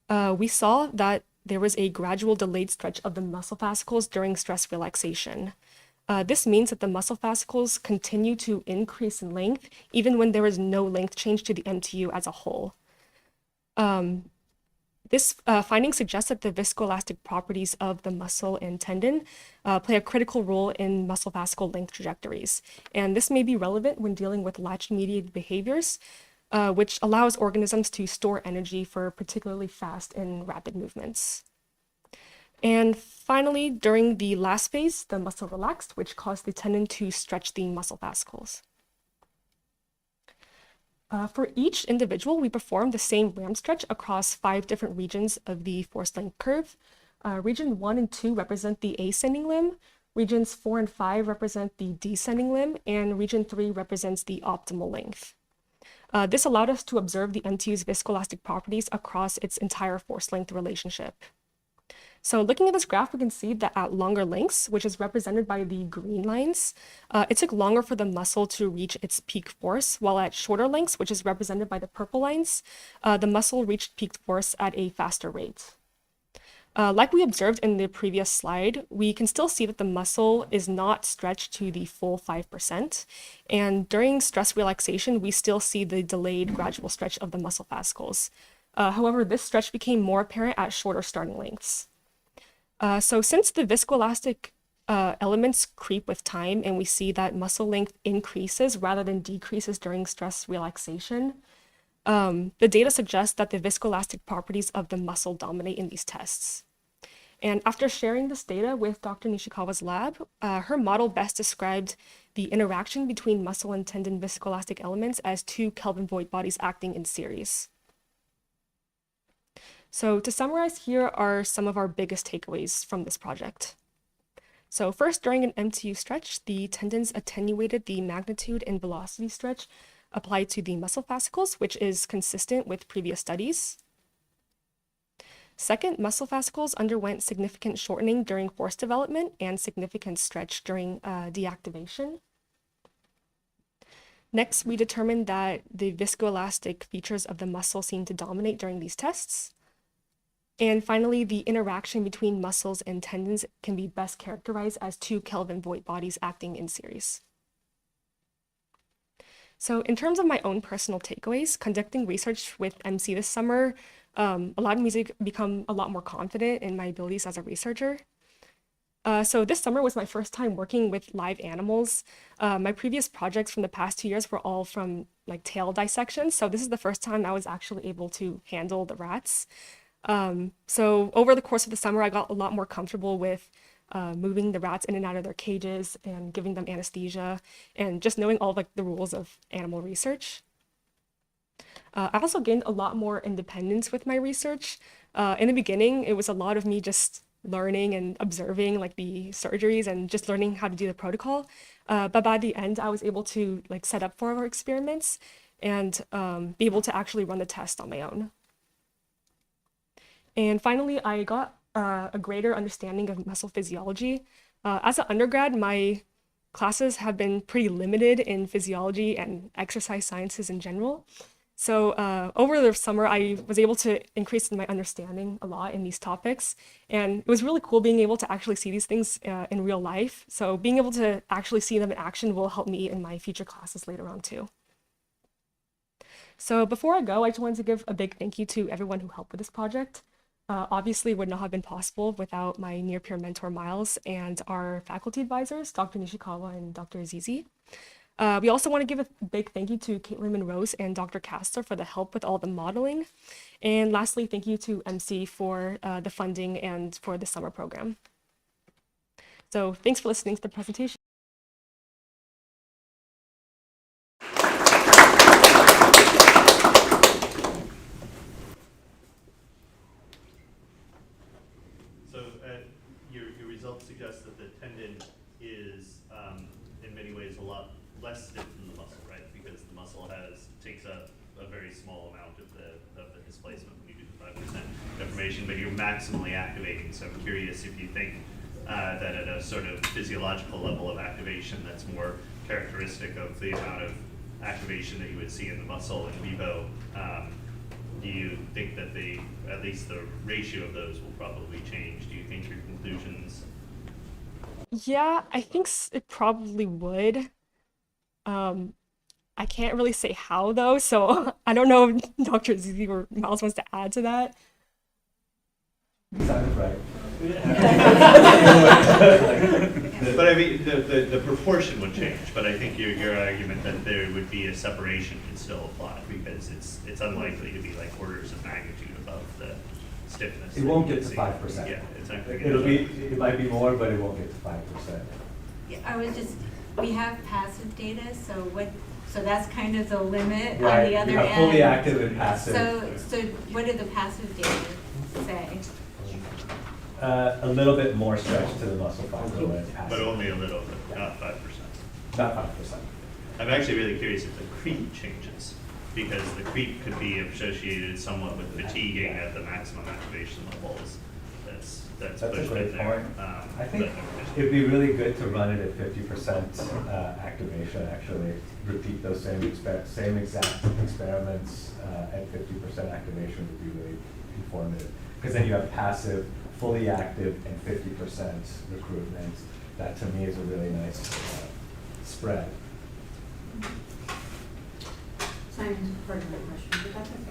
we saw that there was a gradual delayed stretch of the muscle fascicles during stress relaxation. This means that the muscle fascicles continue to increase in length even when there is no length change to the MTU as a whole. This finding suggests that the viscoelastic properties of the muscle and tendon play a critical role in muscle fascicle length trajectories. And this may be relevant when dealing with latch-mediated behaviors, which allows organisms to store energy for particularly fast and rapid movements. And finally, during the last phase, the muscle relaxed, which caused the tendon to stretch the muscle fascicles. For each individual, we performed the same ram stretch across 5 different regions of the force length curve. Region 1 and 2 represent the ascending limb, regions 4 and 5 represent the descending limb, and region 3 represents the optimal length. This allowed us to observe the MTU's viscoelastic properties across its entire force length relationship. So looking at this graph, we can see that at longer lengths, which is represented by the green lines, it took longer for the muscle to reach its peak force, while at shorter lengths, which is represented by the purple lines, the muscle reached peak force at a faster rate. Like we observed in the previous slide, we can still see that the muscle is not stretched to the full 5%, and during stress relaxation, we still see the delayed gradual stretch of the muscle fascicles. However, this stretch became more apparent at shorter starting lengths. So since the viscoelastic elements creep with time and we see that muscle length increases rather than decreases during stress relaxation, the data suggests that the viscoelastic properties of the muscle dominate in these tests. And after sharing this data with Dr. Nishikawa's lab, her model best described the interaction between muscle and tendon viscoelastic elements as 2 Kelvin void bodies acting in series. So to summarize, here are some of our biggest takeaways from this project. So first, during an MTU stretch, the tendons attenuated the magnitude and velocity stretch applied to the muscle fascicles, which is consistent with previous studies. Second, muscle fascicles underwent significant shortening during force development and significant stretch during deactivation. Next, we determined that the viscoelastic features of the muscle seemed to dominate during these tests. And finally, the interaction between muscles and tendons can be best characterized as 2 Kelvin void bodies acting in series. So in terms of my own personal takeaways, conducting research with MC this summer allowed me to become a lot more confident in my abilities as a researcher. So this summer was my first time working with live animals. My previous projects from the past 2 years were all from like tail dissection. So this is the first time I was actually able to handle the rats. So over the course of the summer, I got a lot more comfortable with moving the rats in and out of their cages and giving them anesthesia and just knowing all like the rules of animal research. I also gained a lot more independence with my research. In the beginning, it was a lot of me just learning and observing like the surgeries and just learning how to do the protocol. But by the end, I was able to like set up for our experiments and be able to actually run the test on my own. And finally, I got a greater understanding of muscle physiology. As an undergrad, my classes have been pretty limited in physiology and exercise sciences in general. So over the summer, I was able to increase my understanding a lot in these topics. And it was really cool being able to actually see these things in real life. So being able to actually see them in action will help me in my future classes later on too. So before I go, I just wanted to give a big thank you to everyone who helped with this project. Obviously, it would not have been possible without my near-peer mentor, Miles, and our faculty advisors, Dr. Nishikawa and Dr. Azizi. We also want to give a big thank you to Caitlin Monrose and Dr. Castor for the help with all the modeling. And lastly, thank you to MC for the funding and for the summer program. So thanks for listening to the presentation.
less stiff than the muscle, right? Because the muscle takes up a very small amount of the displacement when you do the 5% deformation, but you're maximally activating. So I'm curious if you think that at a sort of physiological level of activation that's more characteristic of the amount of activation that you would see in the muscle in vivo, do you think that at least the ratio of those will probably change? Do you think your conclusions?
Yeah, I think it probably would. I can't really say how though, so I don't know if Dr. Zizi or Miles wants to add to that.
Sounds right.
But I mean, the proportion would change. But I think your argument that there would be a separation can still apply because it's unlikely to be like orders of magnitude above the stiffness.
It won't get to 5%.
Yeah, it's not going to get.
It might be more, but it won't get to 5%.
Yeah, we have passive data, so that's kind of the limit
Right.
on the other
You have
end.
fully active and passive.
So what do the passive data say?
A little bit more stretch to the muscle fiber when it's passive.
But only a little bit, not 5%.
Not 5%.
I'm actually really curious if the creep changes, because the creep could be associated somewhat with fatiguing at the maximum activation levels. That's
a
pushed
great
in there.
point. I think it'd be really good to run it at 50% activation, actually. Repeat those same exact experiments at 50% activation would be really informative. Because then you have passive, fully active, and 50% recruitment. That to me is a really nice spread.
Simon's part of my question, but that's okay.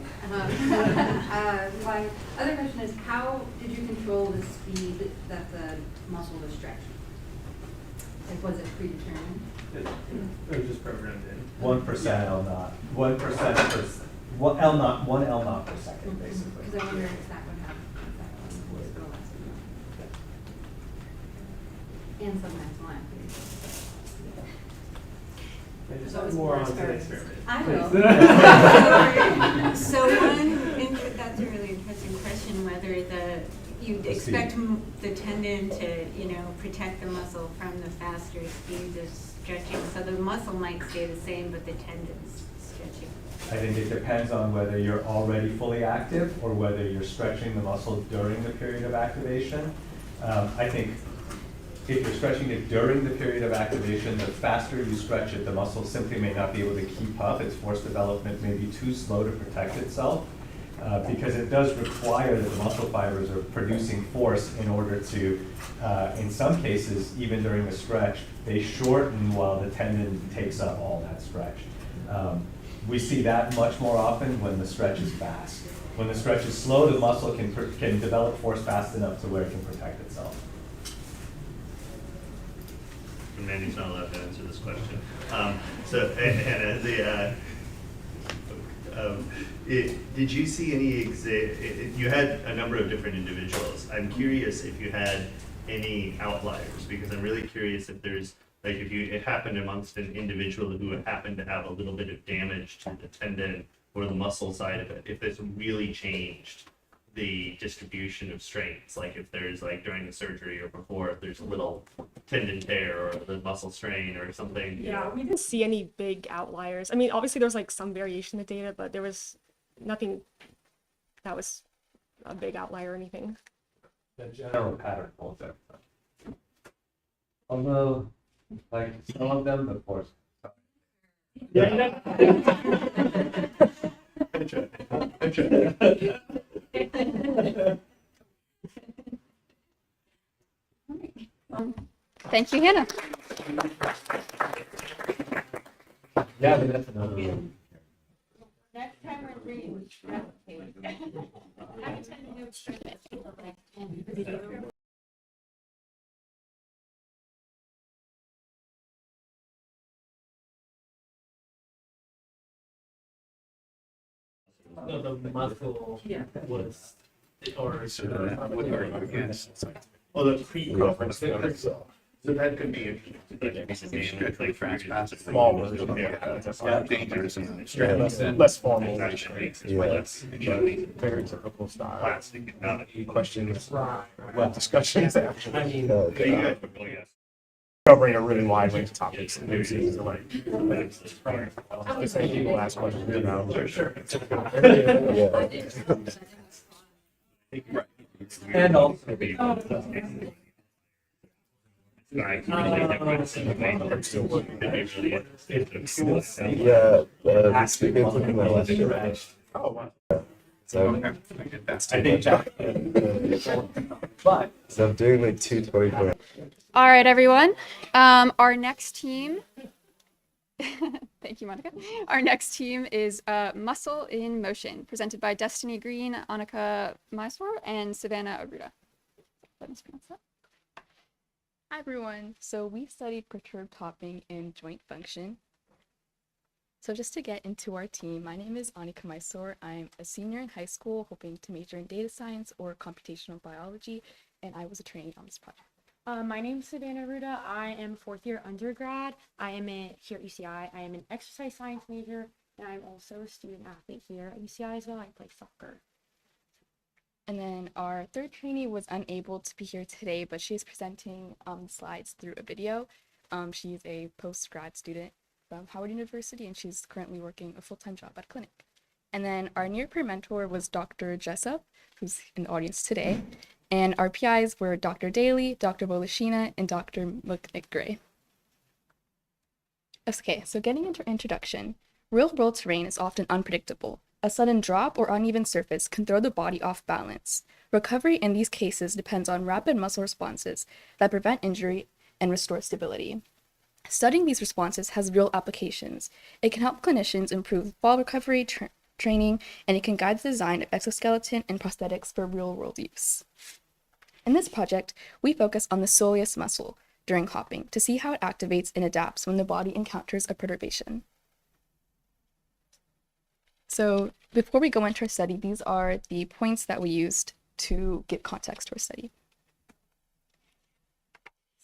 My other question is, how did you control the speed that the muscle was stretching? Like, was it predetermined?
It was just programmed in. 1% L naught. 1% per, one L naught per second, basically.
Because I wonder if that would happen. And some maximal activation.
There's
always
more
more
on today's
experiments.
experiment.
I will. So that's a really interesting question, whether you'd expect the tendon to, protect the muscle from the faster speeds of stretching. So the muscle might stay the same, but the tendon's stretching.
I think it depends on whether you're already fully active or whether you're stretching the muscle during the period of activation. I think if you're stretching it during the period of activation, the faster you stretch it, the muscle simply may not be able to keep up. Its force development may be too slow to protect itself because it does require that the muscle fibers are producing force in order to, in some cases, even during the stretch, they shorten while the tendon takes up all that stretch. We see that much more often when the stretch is fast. When the stretch is slow, the muscle can develop force fast enough to where it can protect itself.
Mandy's not allowed to answer this question. Did you see any you had a number of different individuals. I'm curious if you had any outliers, because I'm really curious if there's, like, if it happened amongst an individual who happened to have a little bit of damage to the tendon or the muscle side of it, if this really changed the distribution of strains, like if there's, like, during the surgery or before, if there's a little tendon tear or the muscle strain or something.
Yeah, we didn't see any big outliers. I mean, obviously there was like some variation in the data, but there was nothing that was a big outlier or anything.
The general pattern holds everything. Although, like, some of them, of course. Yeah.
Thank you, Hannah.
Yeah, but that's another one.
Next time we're bringing
No, the muscle was, or
Well, the pre-conference, so that could be strictly small version, dangerous and less formal, less very typical style. Plastic, questions, discussions.
I mean,
covering a really wide range of topics. And maybe it's like the same people ask questions about. Sure.
And also,
this weekend's looking my last year.
Oh, wow.
So
That's too much.
but
so I'm doing like 224.
All right, everyone. Our next team. Thank you, Monica. Our next team is Muscle in Motion, presented by Destiny Green, Annika Mysore, and Savannah Aruda. Let me pronounce that.
Hi everyone. So we studied perturbed hopping and joint function. So just to get into our team, my name is Annika Mysore. I'm a senior in high school, hoping to major in data science or computational biology, and I was a trainee on this project.
My name is Savannah Ruda. I am fourth year undergrad. I am here at UCI. I am an exercise science major, and I'm also a student athlete here at UCI as well. I play soccer.
And then our third trainee was unable to be here today, but she's presenting slides through a video. She's a post-grad student from Howard University, and she's currently working a full-time job at a clinic. And then our near-peer mentor was Dr. Jessup, who's in the audience today. And our PIs were Dr. Daly, Dr. Bolashina, and Dr. McGray. Okay, so getting into introduction, real-world terrain is often unpredictable. A sudden drop or uneven surface can throw the body off balance. Recovery in these cases depends on rapid muscle responses that prevent injury and restore stability. Studying these responses has real applications. It can help clinicians improve fall recovery training, and it can guide the design of exoskeleton and prosthetics for real-world use. In this project, we focus on the soleus muscle during hopping to see how it activates and adapts when the body encounters a perturbation. So before we go into our study, these are the points that we used to give context to our study.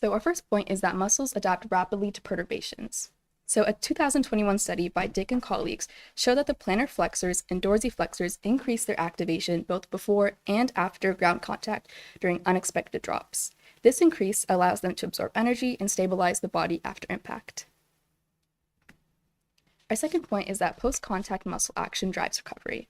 So our first point is that muscles adapt rapidly to perturbations. So a 2021 study by Dick and colleagues showed that the plantar flexors and dorsiflexors increase their activation both before and after ground contact during unexpected drops. This increase allows them to absorb energy and stabilize the body after impact. Our second point is that post-contact muscle action drives recovery.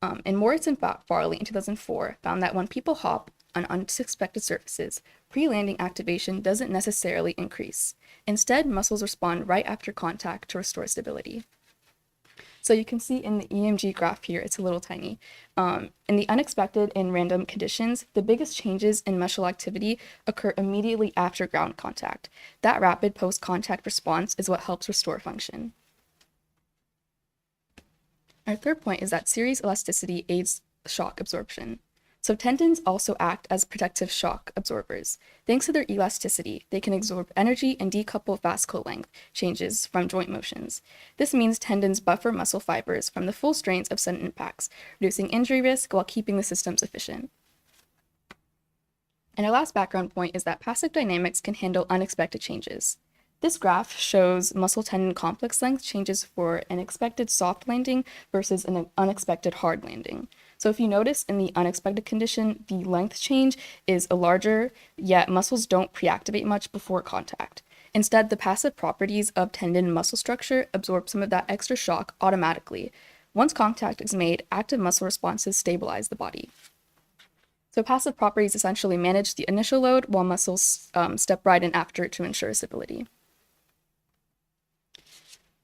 And Moritz and Farley in 2004 found that when people hop on unsuspected surfaces, pre-landing activation doesn't necessarily increase. Instead, muscles respond right after contact to restore stability. So you can see in the EMG graph here, it's a little tiny. In the unexpected and random conditions, the biggest changes in muscle activity occur immediately after ground contact. That rapid post-contact response is what helps restore function. Our third point is that series elasticity aids shock absorption. So tendons also act as protective shock absorbers. Thanks to their elasticity, they can absorb energy and decouple vascular length changes from joint motions. This means tendons buffer muscle fibers from the full strains of sudden impacts, reducing injury risk while keeping the systems efficient. And our last background point is that passive dynamics can handle unexpected changes. This graph shows muscle-tendon complex length changes for an expected soft landing versus an unexpected hard landing. So if you notice in the unexpected condition, the length change is larger, yet muscles don't pre-activate much before contact. Instead, the passive properties of tendon and muscle structure absorb some of that extra shock automatically. Once contact is made, active muscle responses stabilize the body. So passive properties essentially manage the initial load while muscles step right in after to ensure stability.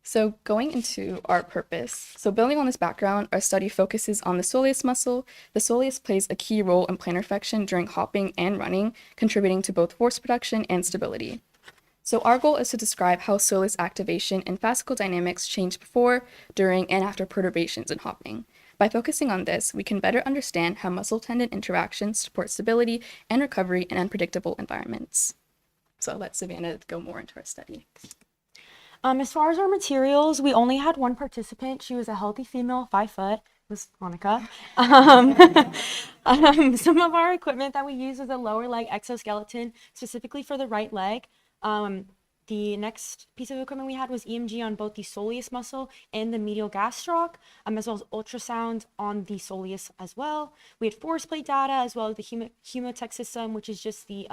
So going into our purpose, so building on this background, our study focuses on the soleus muscle. The soleus plays a key role in plantar flexion during hopping and running, contributing to both force production and stability. So our goal is to describe how soleus activation and fascicle dynamics change before, during, and after perturbations in hopping. By focusing on this, we can better understand how muscle-tendon interactions support stability and recovery in unpredictable environments. So I'll let Savannah go more into our study.
As far as our materials, we only had one participant. She was a healthy female, 5 foot. It was Monica. Some of our equipment that we used was a lower leg exoskeleton, specifically for the right leg. The next piece of equipment we had was EMG on both the soleus muscle and the medial gastroc, as well as ultrasound on the soleus as well. We had force plate data as well as the Hemotech system, which is just the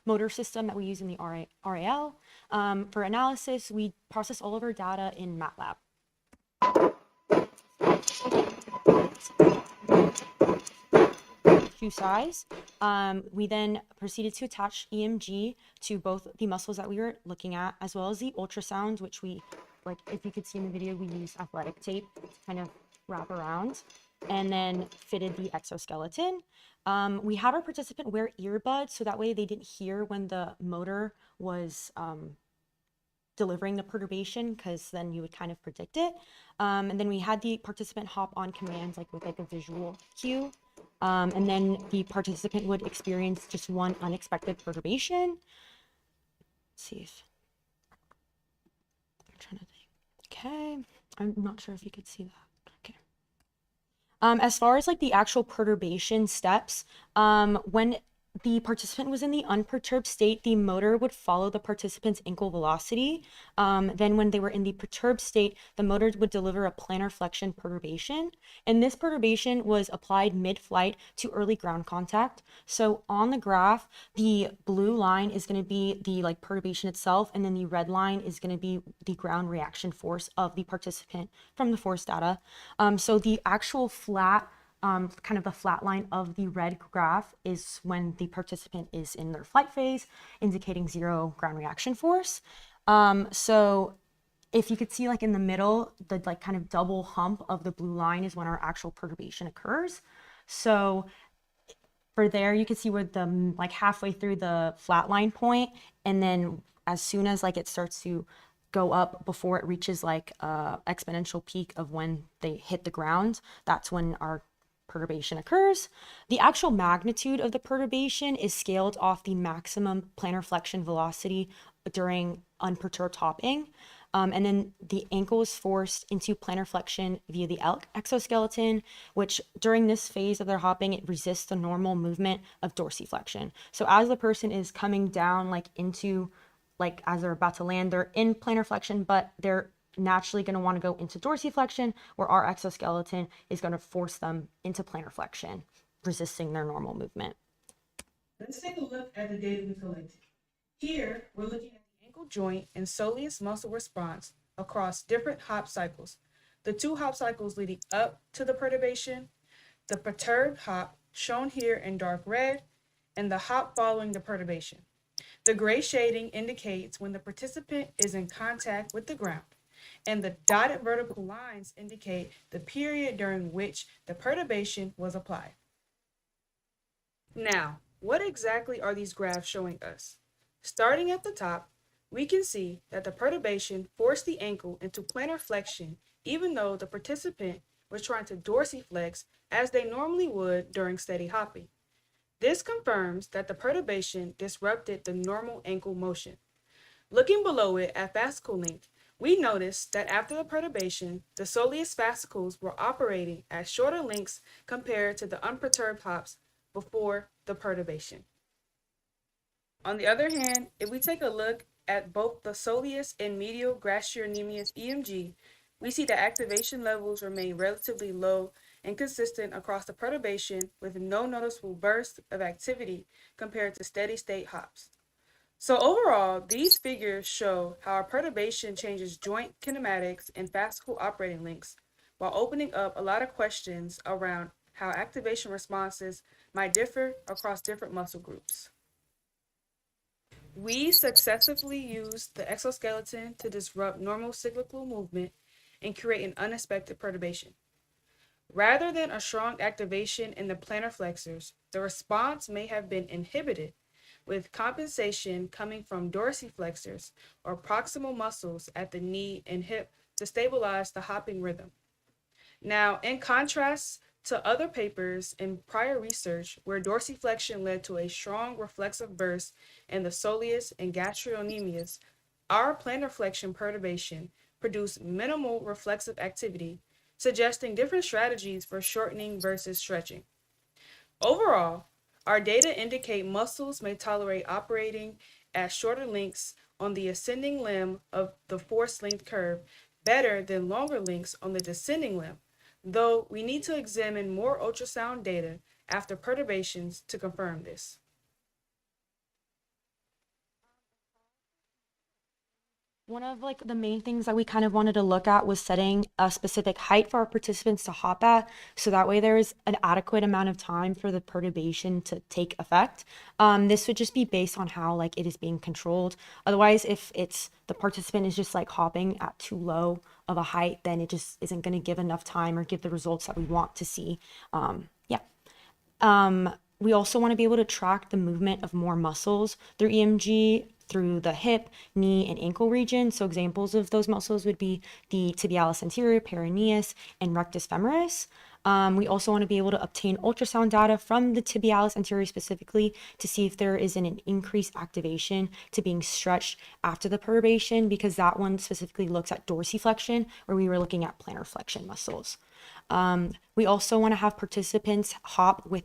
motor system that we use in the RAL. For analysis, we process all of our data in MATLAB. Shoe size. We then proceeded to attach EMG to both the muscles that we were looking at, as well as the ultrasound, which we, like if you could see in the video, we used athletic tape to kind of wrap around, and then fitted the exoskeleton. We had our participant wear earbuds, so that way they didn't hear when the motor was delivering the perturbation, because then you would kind of predict it. And then we had the participant hop on commands, like with like a visual cue. And then the participant would experience just one unexpected perturbation. Let's see if I'm trying to think. Okay, I'm not sure if you could see that. Okay. As far as like the actual perturbation steps, when the participant was in the unperturbed state, the motor would follow the participant's ankle velocity. Then when they were in the perturbed state, the motor would deliver a plantar flexion perturbation. And this perturbation was applied mid-flight to early ground contact. So on the graph, the blue line is going to be the like perturbation itself, and then the red line is going to be the ground reaction force of the participant from the force data. So the actual flat kind of the flat line of the red graph is when the participant is in their flight phase, indicating 0 ground reaction force. So if you could see like in the middle, the like kind of double hump of the blue line is when our actual perturbation occurs. So for there, you can see where the like halfway through the flat line point, and then as soon as like it starts to go up before it reaches like exponential peak of when they hit the ground, that's when our perturbation occurs. The actual magnitude of the perturbation is scaled off the maximum plantar flexion velocity during unperturbed hopping. And then the ankle is forced into plantar flexion via the exoskeleton, which during this phase of their hopping, it resists the normal movement of dorsiflexion. So as the person is coming down like into, like as they're about to land, they're in plantar flexion, but they're naturally going to want to go into dorsiflexion, where our exoskeleton is going to force them into plantar flexion, resisting their normal movement.
Let's take a look at the data we collected. Here, we're looking at the ankle joint and soleus muscle response across different hop cycles. The 2 hop cycles leading up to the perturbation, the perturbed hop, shown here in dark red, and the hop following the perturbation. The gray shading indicates when the participant is in contact with the ground, and the dotted vertical lines indicate the period during which the perturbation was applied. Now, what exactly are these graphs showing us? Starting at the top, we can see that the perturbation forced the ankle into plantar flexion, even though the participant was trying to dorsiflex as they normally would during steady hopping. This confirms that the perturbation disrupted the normal ankle motion. Looking below it at fascicle length, we noticed that after the perturbation, the soleus fascicles were operating at shorter lengths compared to the unperturbed hops before the perturbation. On the other hand, if we take a look at both the soleus and medial gastrocnemius EMG, we see that activation levels remain relatively low and consistent across the perturbation, with no noticeable burst of activity compared to steady state hops. So overall, these figures show how a perturbation changes joint kinematics and fascicle operating lengths, while opening up a lot of questions around how activation responses might differ across different muscle groups. We successfully used the exoskeleton to disrupt normal cyclical movement and create an unexpected perturbation. Rather than a strong activation in the plantar flexors, the response may have been inhibited, with compensation coming from dorsiflexors or proximal muscles at the knee and hip to stabilize the hopping rhythm. Now, in contrast to other papers in prior research where dorsiflexion led to a strong reflexive burst in the soleus and gastrocnemius, our plantar flexion perturbation produced minimal reflexive activity, suggesting different strategies for shortening versus stretching. Overall, our data indicate muscles may tolerate operating at shorter lengths on the ascending limb of the force length curve better than longer lengths on the descending limb, though we need to examine more ultrasound data after perturbations to confirm this.
One of like the main things that we kind of wanted to look at was setting a specific height for our participants to hop at, so that way there is an adequate amount of time for the perturbation to take effect. This would just be based on how like it is being controlled. Otherwise, if it's the participant is just like hopping at too low of a height, then it just isn't going to give enough time or give the results that we want to see. We also want to be able to track the movement of more muscles through EMG, through the hip, knee, and ankle region. So examples of those muscles would be the tibialis anterior, peroneus, and rectus femoris. We also want to be able to obtain ultrasound data from the tibialis anterior specifically to see if there is an increased activation to being stretched after the perturbation, because that one specifically looks at dorsiflexion, where we were looking at plantar flexion muscles. We also want to have participants hop with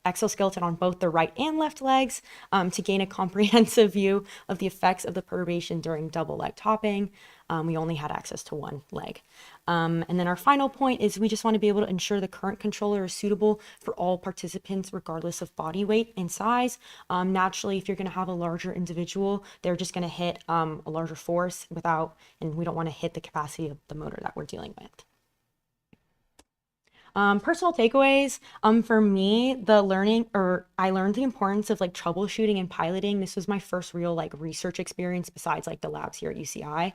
exoskeleton on both the right and left legs to gain a comprehensive view of the effects of the perturbation during double leg hopping. We only had access to one leg. And then our final point is we just want to be able to ensure the current controller is suitable for all participants regardless of body weight and size. Naturally, if you're going to have a larger individual, they're just going to hit a larger force and we don't want to hit the capacity of the motor that we're dealing with. Personal takeaways, for me, I learned the importance of like troubleshooting and piloting. This was my first real like research experience besides like the labs here at UCI.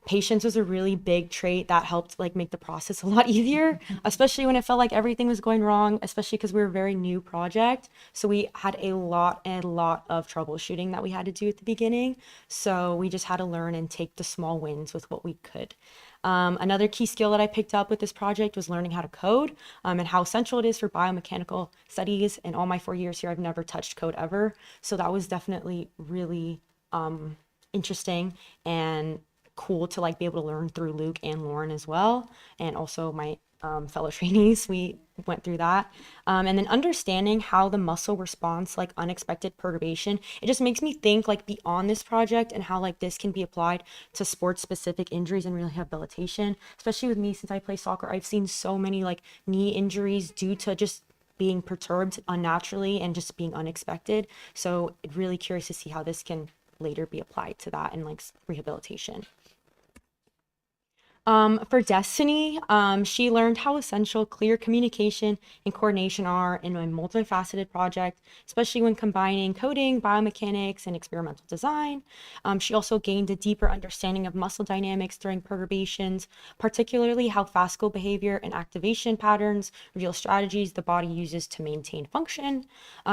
Patience was a really big trait that helped like make the process a lot easier, especially when it felt like everything was going wrong, especially because we were a very new project. So we had a lot of troubleshooting that we had to do at the beginning. So we just had to learn and take the small wins with what we could. Another key skill that I picked up with this project was learning how to code and how central it is for biomechanical studies. In all my 4 years here, I've never touched code ever. So that was definitely really interesting and cool to like be able to learn through Luke and Lauren as well. And also my fellow trainees, we went through that. And then understanding how the muscle responds to like unexpected perturbation. It just makes me think like beyond this project and how like this can be applied to sports specific injuries and rehabilitation, especially with me since I play soccer. I've seen so many like knee injuries due to just being perturbed unnaturally and just being unexpected. So really curious to see how this can later be applied to that and like rehabilitation. For Destiny, she learned how essential clear communication and coordination are in a multifaceted project, especially when combining coding, biomechanics, and experimental design. She also gained a deeper understanding of muscle dynamics during perturbations, particularly how fascial behavior and activation patterns reveal strategies the body uses to maintain function.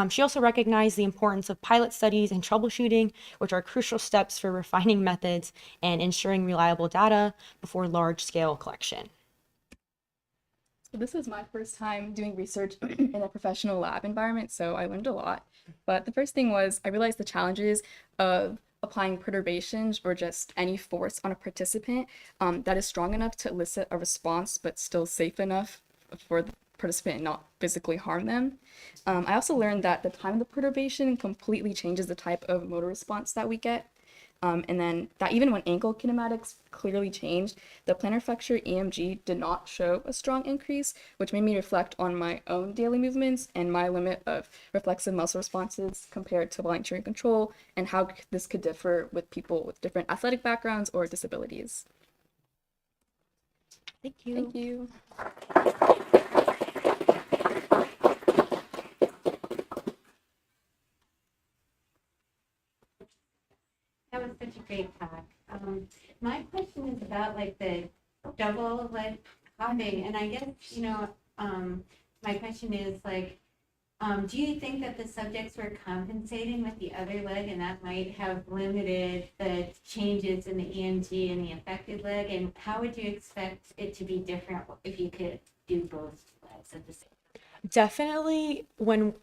She also recognized the importance of pilot studies and troubleshooting, which are crucial steps for refining methods and ensuring reliable data before large-scale collection.
So this is my first time doing research in a professional lab environment, so I learned a lot. But the first thing was I realized the challenges of applying perturbations or just any force on a participant that is strong enough to elicit a response but still safe enough for the participant and not physically harm them. I also learned that the time of the perturbation completely changes the type of motor response that we get. And then that even when ankle kinematics clearly changed, the plantar flexure EMG did not show a strong increase, which made me reflect on my own daily movements and my limit of reflexive muscle responses compared to voluntary control, and how this could differ with people with different athletic backgrounds or disabilities.
Thank you.
Thank you.
That was such a great talk. My question is about like the double leg hopping, and I guess, my question is like, do you think that the subjects were compensating with the other leg, and that might have limited the changes in the EMG and the affected leg? And how would you expect it to be different if you could do both legs at the same time?
Definitely when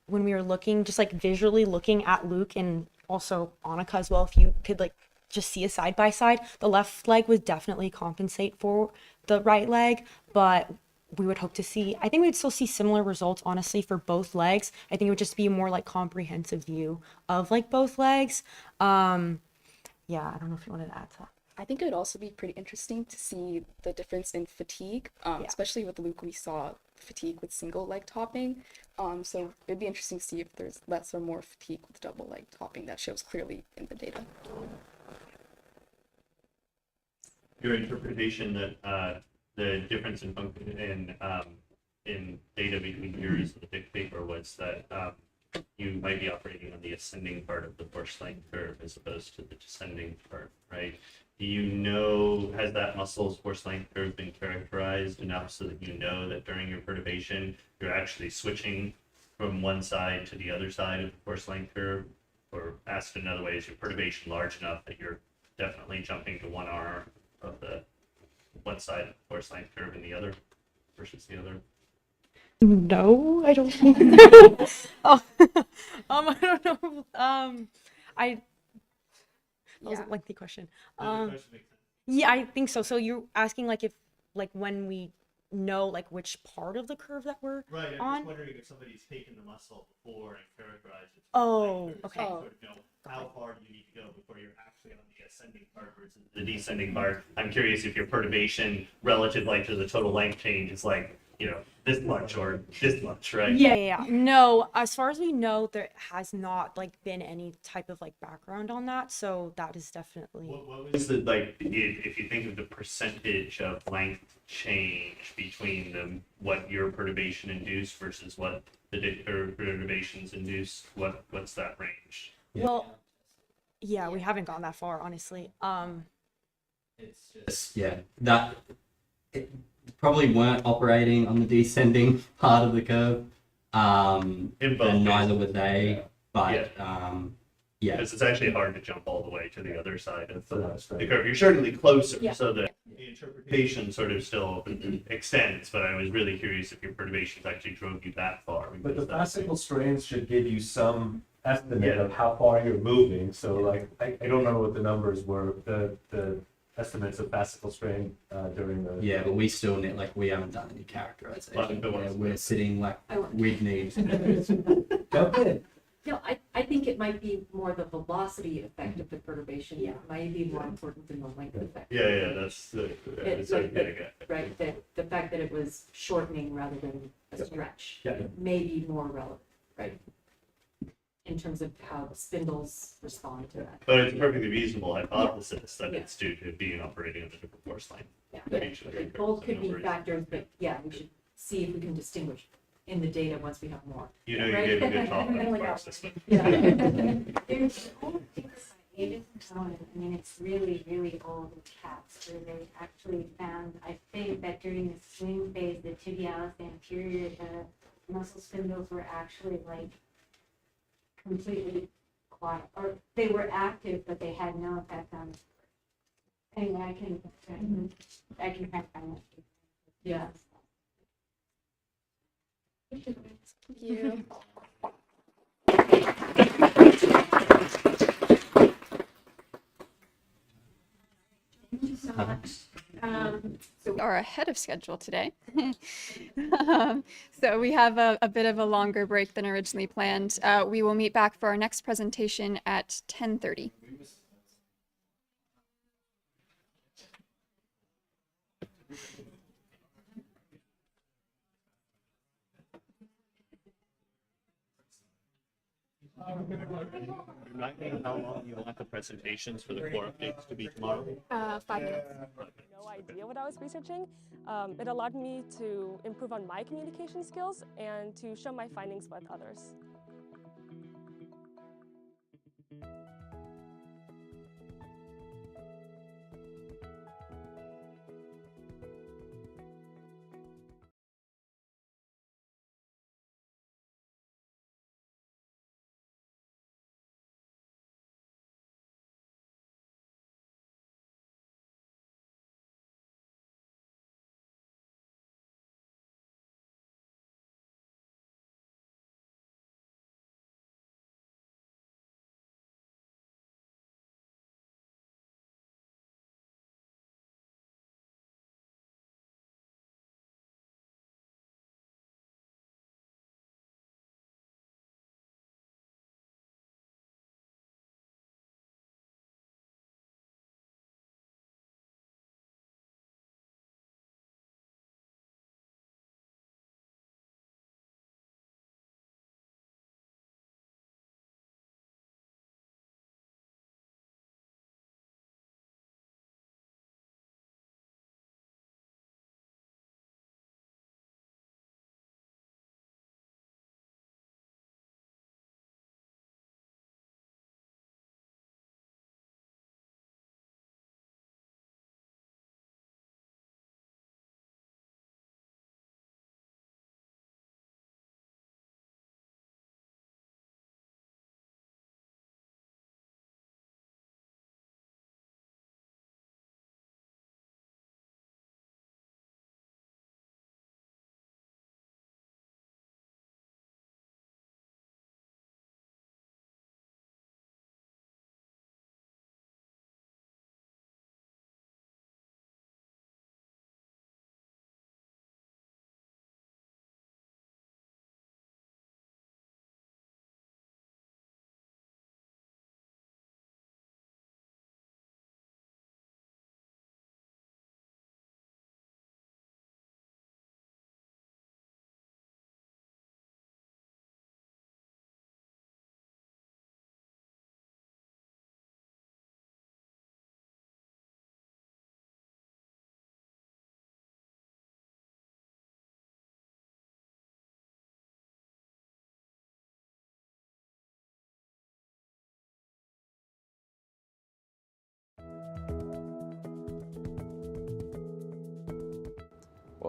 we were looking, just like visually looking at Luke and also Annika as well, if you could like just see a side by side, the left leg would definitely compensate for the right leg, but we would hope to see. I think we'd still see similar results, honestly, for both legs. I think it would just be a more like comprehensive view of like both legs. Yeah, I don't know if you wanted to add to that.
I think it would also be pretty interesting to see the difference in fatigue, especially with Luke. We saw fatigue with single leg topping, so it'd be interesting to see if there's less or more fatigue with double leg topping. That shows clearly in the data.
Your interpretation that the difference in data between yours and the big paper was that you might be operating on the ascending part of the force length curve as opposed to the descending part, right? Do you know, has that muscle's force length curve been characterized enough so that you know that during your perturbation, you're actually switching from one side to the other side of the force length curve? Or asked another way, is your perturbation large enough that you're definitely jumping to one arm of the one side of the force length curve and the other versus the other?
No, I don't. Oh, I don't know. That was a lengthy question. Yeah, I think so. So you're asking like if like when we know like which part of the curve that we're
right, I'm
on?
just wondering if somebody's taken the muscle before and characterized it.
Oh,
like,
okay.
Sort of know how far do you need to go before you're actually on the ascending part versus the descending part. I'm curious if your perturbation relative like to the total length change is like, you know, this much or this much, right?
Yeah. No, as far as we know, there has not like been any type of like background on that. So that is definitely.
What was the like if you think of the percentage of length change between what your perturbation induced versus what the perturbations induced? What's that range?
Well, yeah, we haven't gone that far, honestly.
It's just that it probably weren't operating on the descending part of the curve. And neither were they. But
because it's actually hard to jump all the way to the other side of the curve. You're certainly closer, so that the interpretation sort of still extends. But I was really curious if your perturbations actually drove you that far.
But the fascicle strains should give you some estimate of how far you're moving. So like, I don't remember what the numbers were, the estimates of fascicle strain during the...
Yeah, but we still need, like, we haven't done any characterization. We're sitting like we'd need.
Jump in.
No, I think it might be more the velocity effect of the perturbation. Yeah, might be more important than the length effect.
Yeah, that's
right. The fact that it was shortening rather than a stretch may be more relevant, right? In terms of how the spindles respond to that.
But it's a perfectly reasonable hypothesis that it's due to being operating on a different force line.
Both could be factors, but we should see if we can distinguish in the data once we have more.
You know, you gave a good talk on the force system.
There's old things by Edith Cohen. I mean, it's really, really old in cats where they actually found, I think that during the swing phase, the tibialis anterior, the muscle spindles were actually like completely quiet, or they were active, but they had no effect on. Anyway, I can try to find it.
Yeah.
Thank you.
Thank you so much.
So we are ahead of schedule today. So we have a bit of a longer break than originally planned. We will meet back for our next presentation at 10:30.
Remind me how long you want the presentations for the core updates to be tomorrow?
5 minutes. No idea what I was researching. It allowed me to improve on my communication skills and to show my findings with others.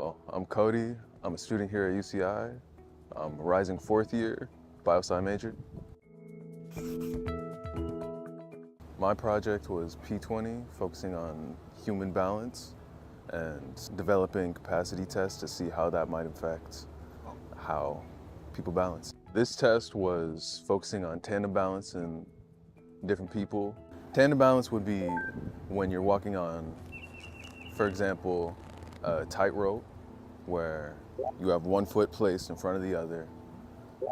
Well, I'm Cody. I'm a student here at UCI. I'm a rising fourth year biosci major. My project was P20, focusing on human balance and developing capacity tests to see how that might affect how people balance. This test was focusing on tandem balance in different people. Tandem balance would be when you're walking on, for example, a tightrope where you have one foot placed in front of the other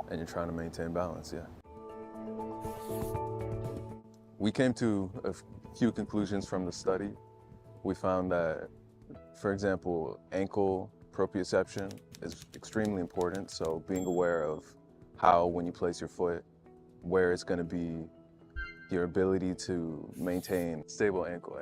and you're trying to maintain balance, yeah. We came to a few conclusions from the study. We found that, for example, ankle proprioception is extremely important, so being aware of how, when you place your foot, where it's going to be, your ability to maintain stable ankle.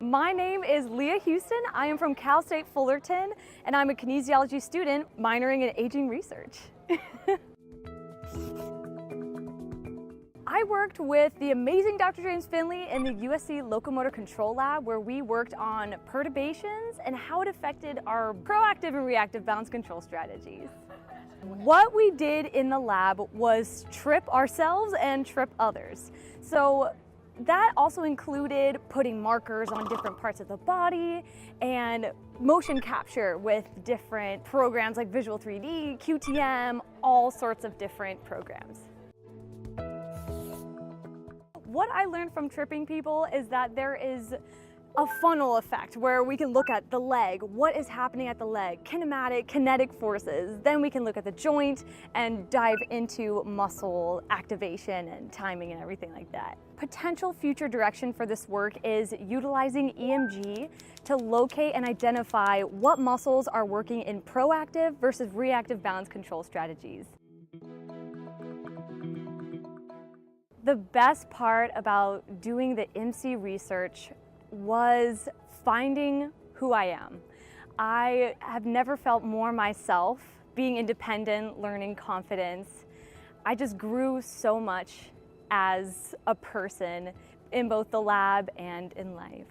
My name is Leah Houston. I am from Cal State Fullerton, and I'm a kinesiology student minoring in aging research. I worked with the amazing Dr. James Finley in the USC Locomotor Control Lab, where we worked on perturbations and how it affected our proactive and reactive balance control strategies. What we did in the lab was trip ourselves and trip others. So that also included putting markers on different parts of the body and motion capture with different programs like Visual 3D, QTM, all sorts of different programs. What I learned from tripping people is that there is a funnel effect where we can look at the leg, what is happening at the leg, kinematic, kinetic forces. Then we can look at the joint and dive into muscle activation and timing and everything like that. Potential future direction for this work is utilizing EMG to locate and identify what muscles are working in proactive versus reactive balance control strategies. The best part about doing the IMSI research was finding who I am. I have never felt more myself, being independent, learning confidence. I just grew so much as a person in both the lab and in life.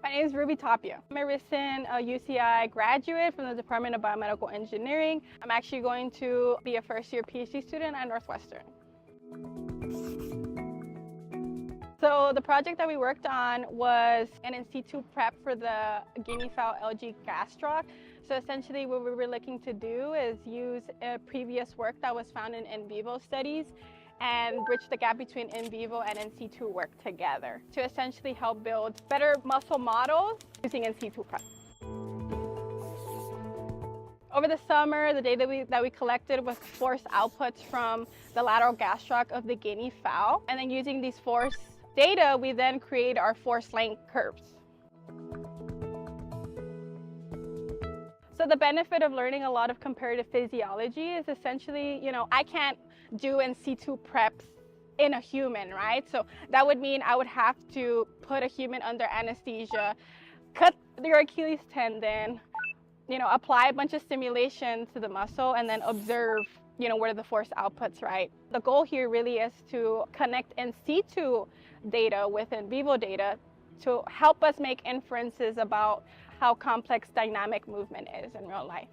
My name is Ruby Tapia. I'm a recent UCI graduate from the Department of Biomedical Engineering. I'm actually going to be a first-year PhD student at Northwestern. So the project that we worked on was an in-situ prep for the guinea fowl algae gastroc. So essentially what we were looking to do is use previous work that was found in in-vivo studies and bridge the gap between in-vivo and in-situ work together to essentially help build better muscle models using in-situ prep. Over the summer, the data that we collected was force outputs from the lateral gastroc of the guinea fowl. And then using these force data, we then create our force length curves. So the benefit of learning a lot of comparative physiology is essentially, I can't do in-situ preps in a human, right? So that would mean I would have to put a human under anesthesia, cut their Achilles tendon, apply a bunch of stimulation to the muscle and then observe, what are the force outputs, right? The goal here really is to connect in-situ data with in-vivo data to help us make inferences about how complex dynamic movement is in real life.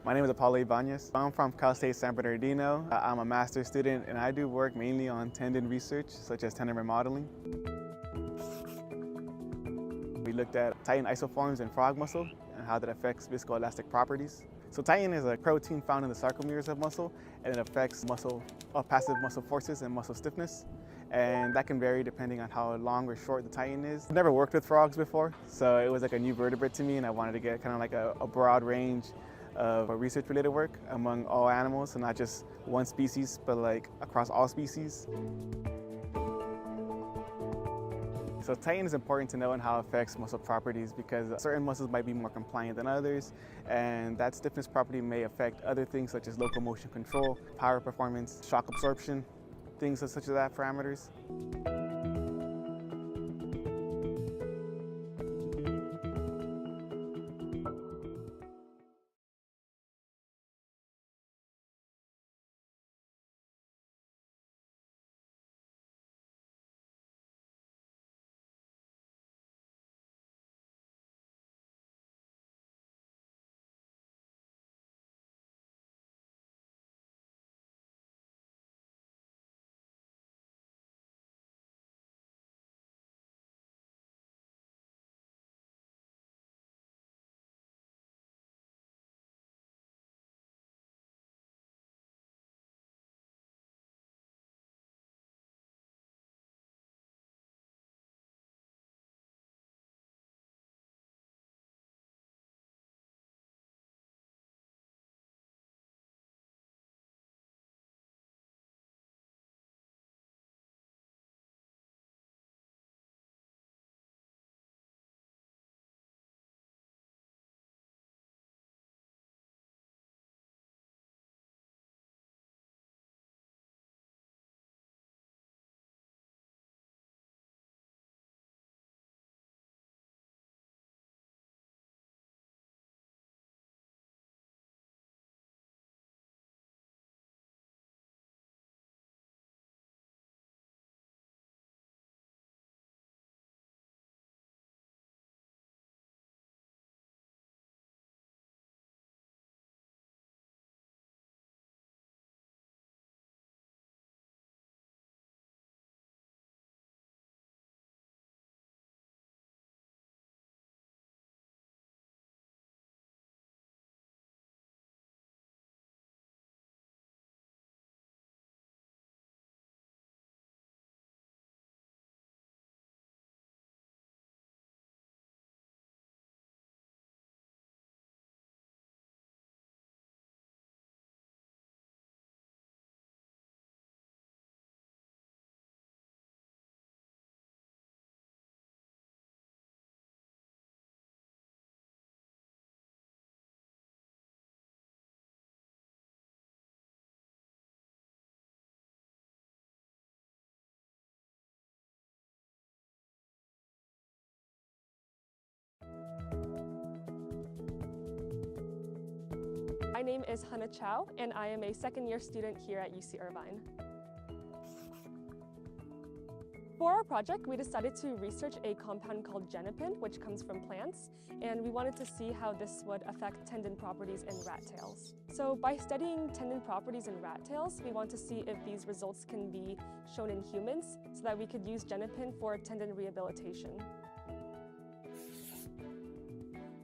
My name is Apollo Ibanez. I'm from Cal State San Bernardino. I'm a master's student and I do work mainly on tendon research, such as tendon remodeling. We looked at titin isoforms in frog muscle and how that affects viscoelastic properties. So titin is a protein found in the sarcomeres of muscle, and it affects passive muscle forces and muscle stiffness. And that can vary depending on how long or short the titin is. I've never worked with frogs before, so it was like a new vertebrate to me, and I wanted to get kind of like a broad range of research-related work among all animals, and not just one species, but like across all species. So titin is important to know and how it affects muscle properties because certain muscles might be more compliant than others, and that stiffness property may affect other things such as locomotion control, power performance, shock absorption, things such as that parameters.
My name is Hannah Chow, and I am a second-year student here at UC Irvine. For our project, we decided to research a compound called Genopin, which comes from plants, and we wanted to see how this would affect tendon properties in rat tails. So by studying tendon properties in rat tails, we want to see if these results can be shown in humans so that we could use Genopin for tendon rehabilitation.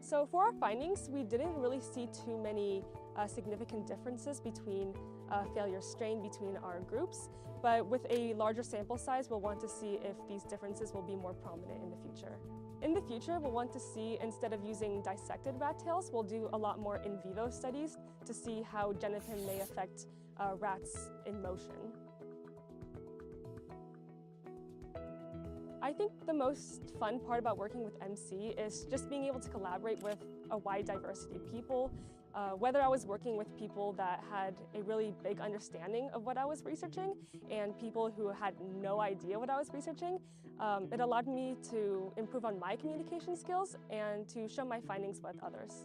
So for our findings, we didn't really see too many significant differences between failure strain between our groups, but with a larger sample size, we'll want to see if these differences will be more prominent in the future. In the future, we'll want to see, instead of using dissected rat tails, we'll do a lot more in vivo studies to see how Genopin may affect rats in motion. I think the most fun part about working with MC is just being able to collaborate with a wide diversity of people. Whether I was working with people that had a really big understanding of what I was researching and people who had no idea what I was researching, it allowed me to improve on my communication skills and to show my findings with others.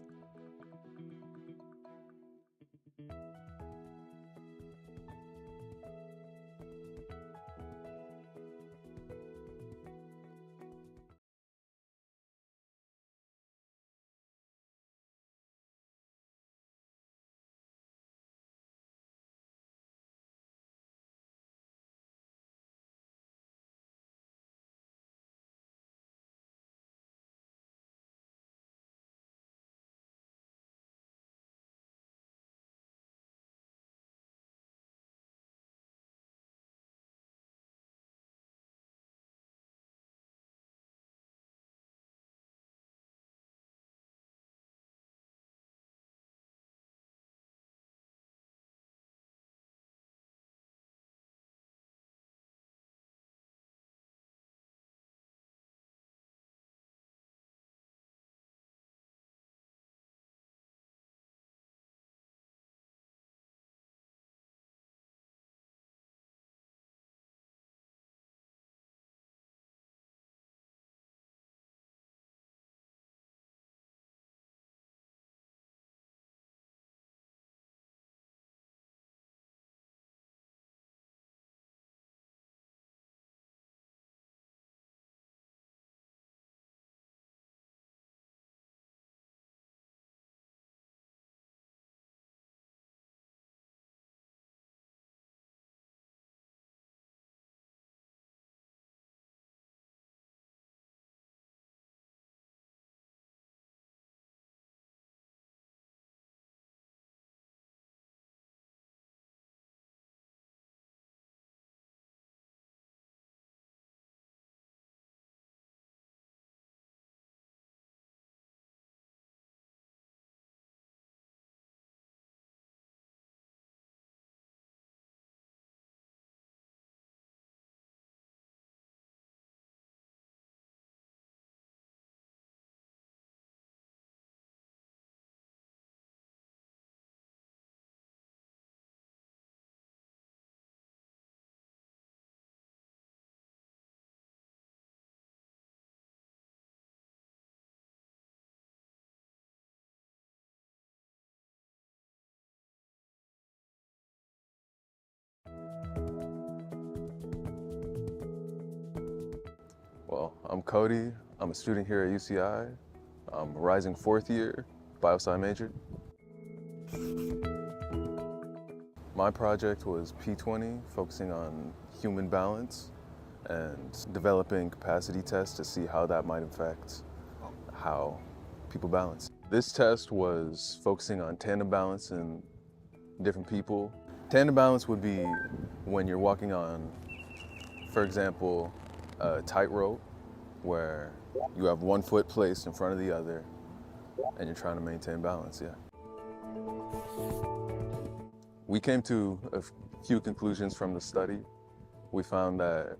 I'm Cody. I'm a student here at UCI. I'm a rising fourth year, biosci major. My project was P20, focusing on human balance and developing capacity tests to see how that might affect how people balance. This test was focusing on tandem balance in different people. Tandem balance would be when you're walking on, for example, a tightrope where you have one foot placed in front of the other and you're trying to maintain balance, yeah. We came to a few conclusions from the study. We found that,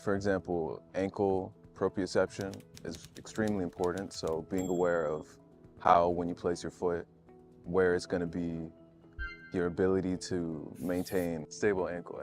for example, ankle proprioception is extremely important, so being aware of how, when you place your foot, where it's going to be your ability to maintain stable ankle.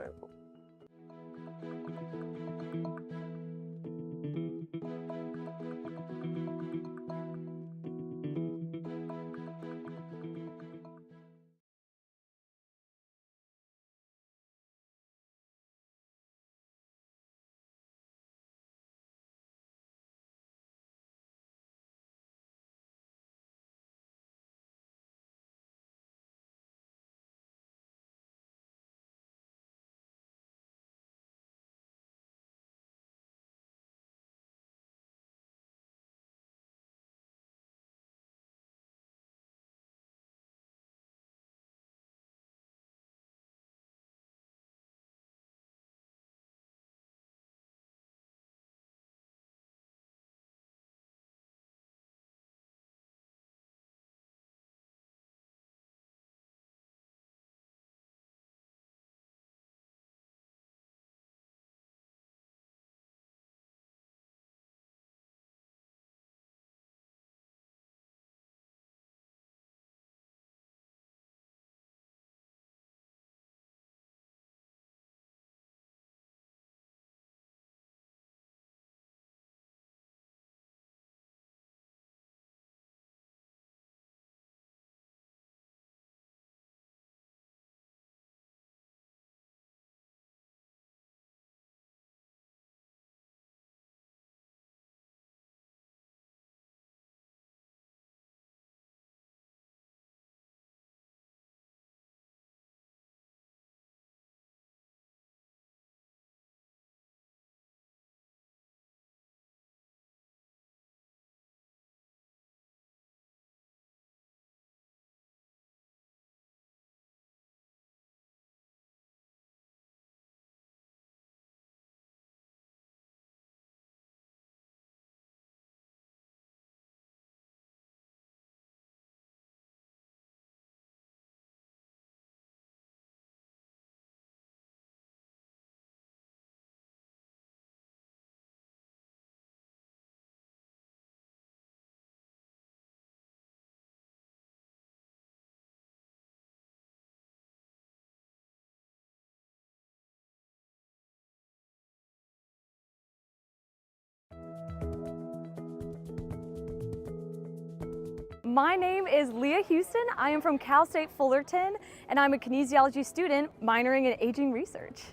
My name is Leah Houston. I am from Cal State Fullerton, and I'm a kinesiology student minoring in aging research.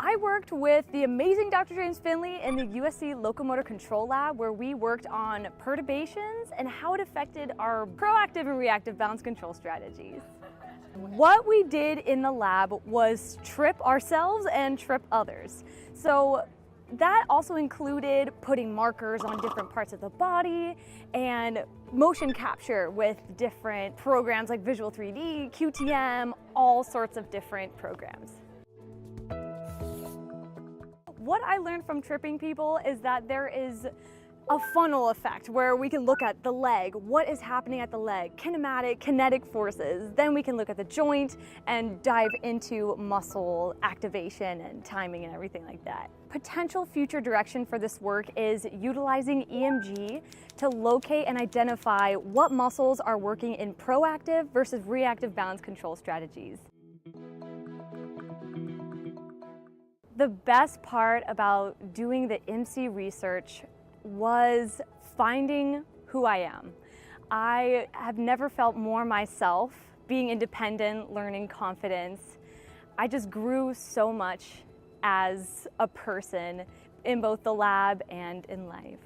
I worked with the amazing Dr. James Finley in the USC Locomotor Control Lab, where we worked on perturbations and how it affected our proactive and reactive balance control strategies. What we did in the lab was trip ourselves and trip others. So that also included putting markers on different parts of the body and motion capture with different programs like Visual 3D, QTM, all sorts of different programs. What I learned from tripping people is that there is a funnel effect where we can look at the leg, what is happening at the leg, kinematic, kinetic forces. Then we can look at the joint and dive into muscle activation and timing and everything like that. Potential future direction for this work is utilizing EMG to locate and identify what muscles are working in proactive versus reactive balance control strategies. The best part about doing the IMSI research was finding who I am. I have never felt more myself, being independent, learning confidence. I just grew so much as a person in both the lab and in life.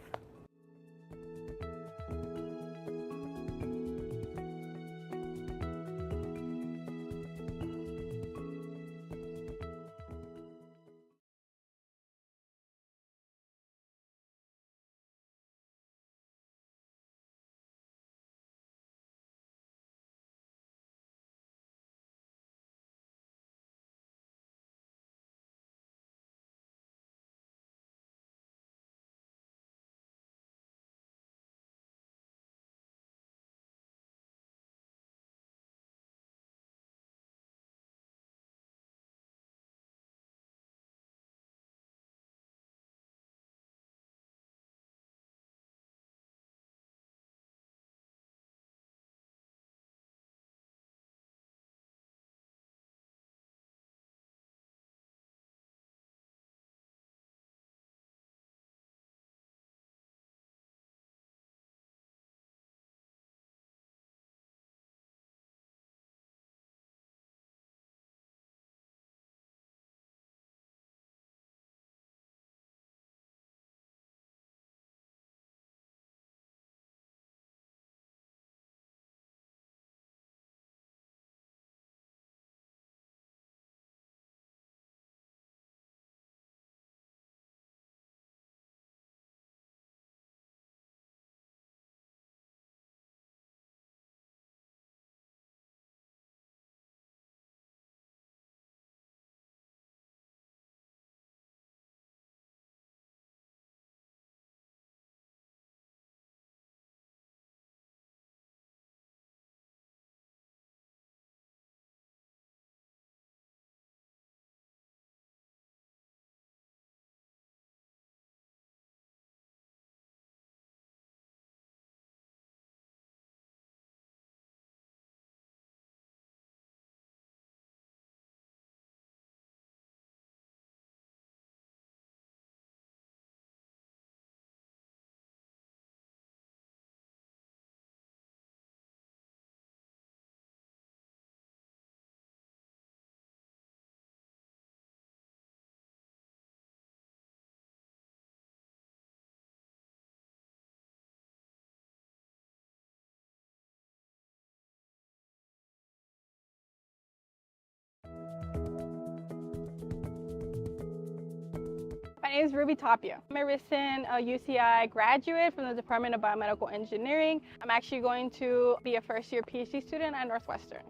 My name is Ruby Tapia. I'm a recent UCI graduate from the Department of Biomedical Engineering. I'm actually going to be a first-year PhD student at Northwestern.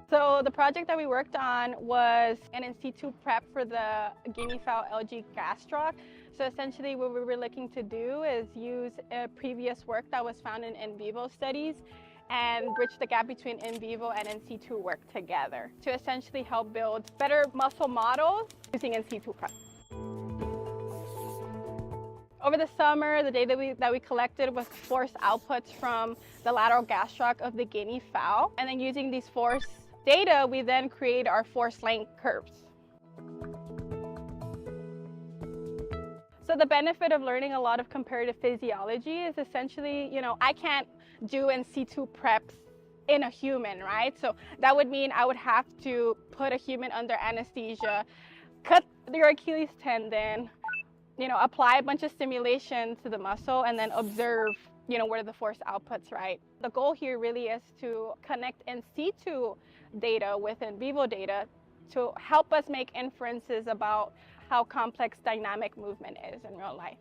So the project that we worked on was an in-situ prep for the guinea fowl LG gastroc. So essentially what we were looking to do is use previous work that was found in in-vivo studies and bridge the gap between in-vivo and in-situ work together to essentially help build better muscle models using in-situ prep. Over the summer, the data that we collected was force outputs from the lateral gastroc of the guinea fowl. And then using these force data, we then create our force length curves. So the benefit of learning a lot of comparative physiology is essentially, I can't do in-situ preps in a human, right? So that would mean I would have to put a human under anesthesia, cut their Achilles tendon, apply a bunch of stimulation to the muscle and then observe, what are the force outputs, right? The goal here really is to connect in-situ data with in-vivo data to help us make inferences about how complex dynamic movement is in real life.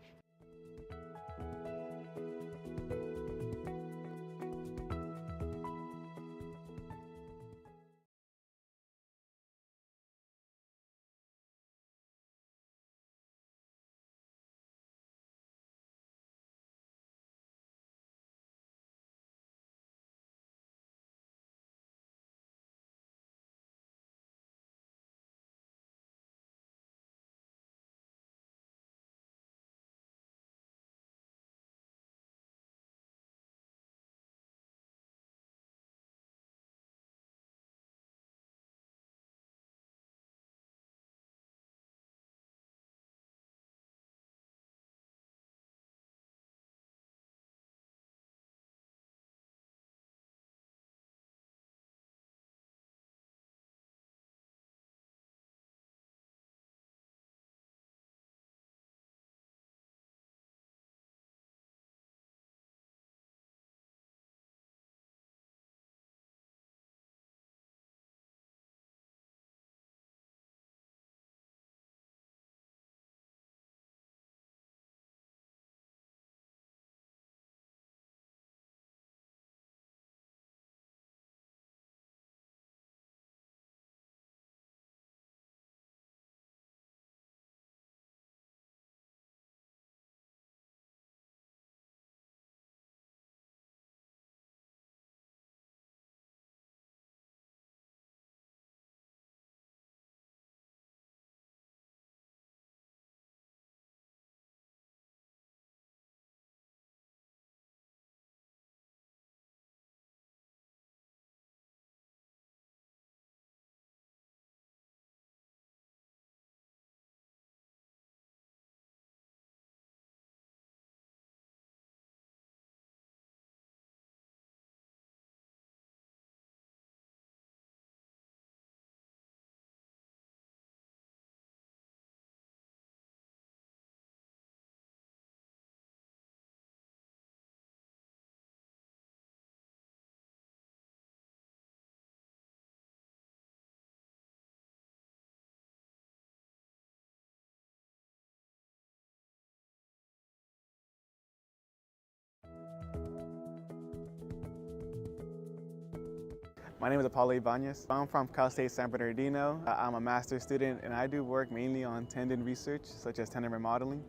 My name is Paulo Ibanez. I'm from Cal State San Bernardino. I'm a master's student and I do work mainly on tendon research, such as tendon remodeling.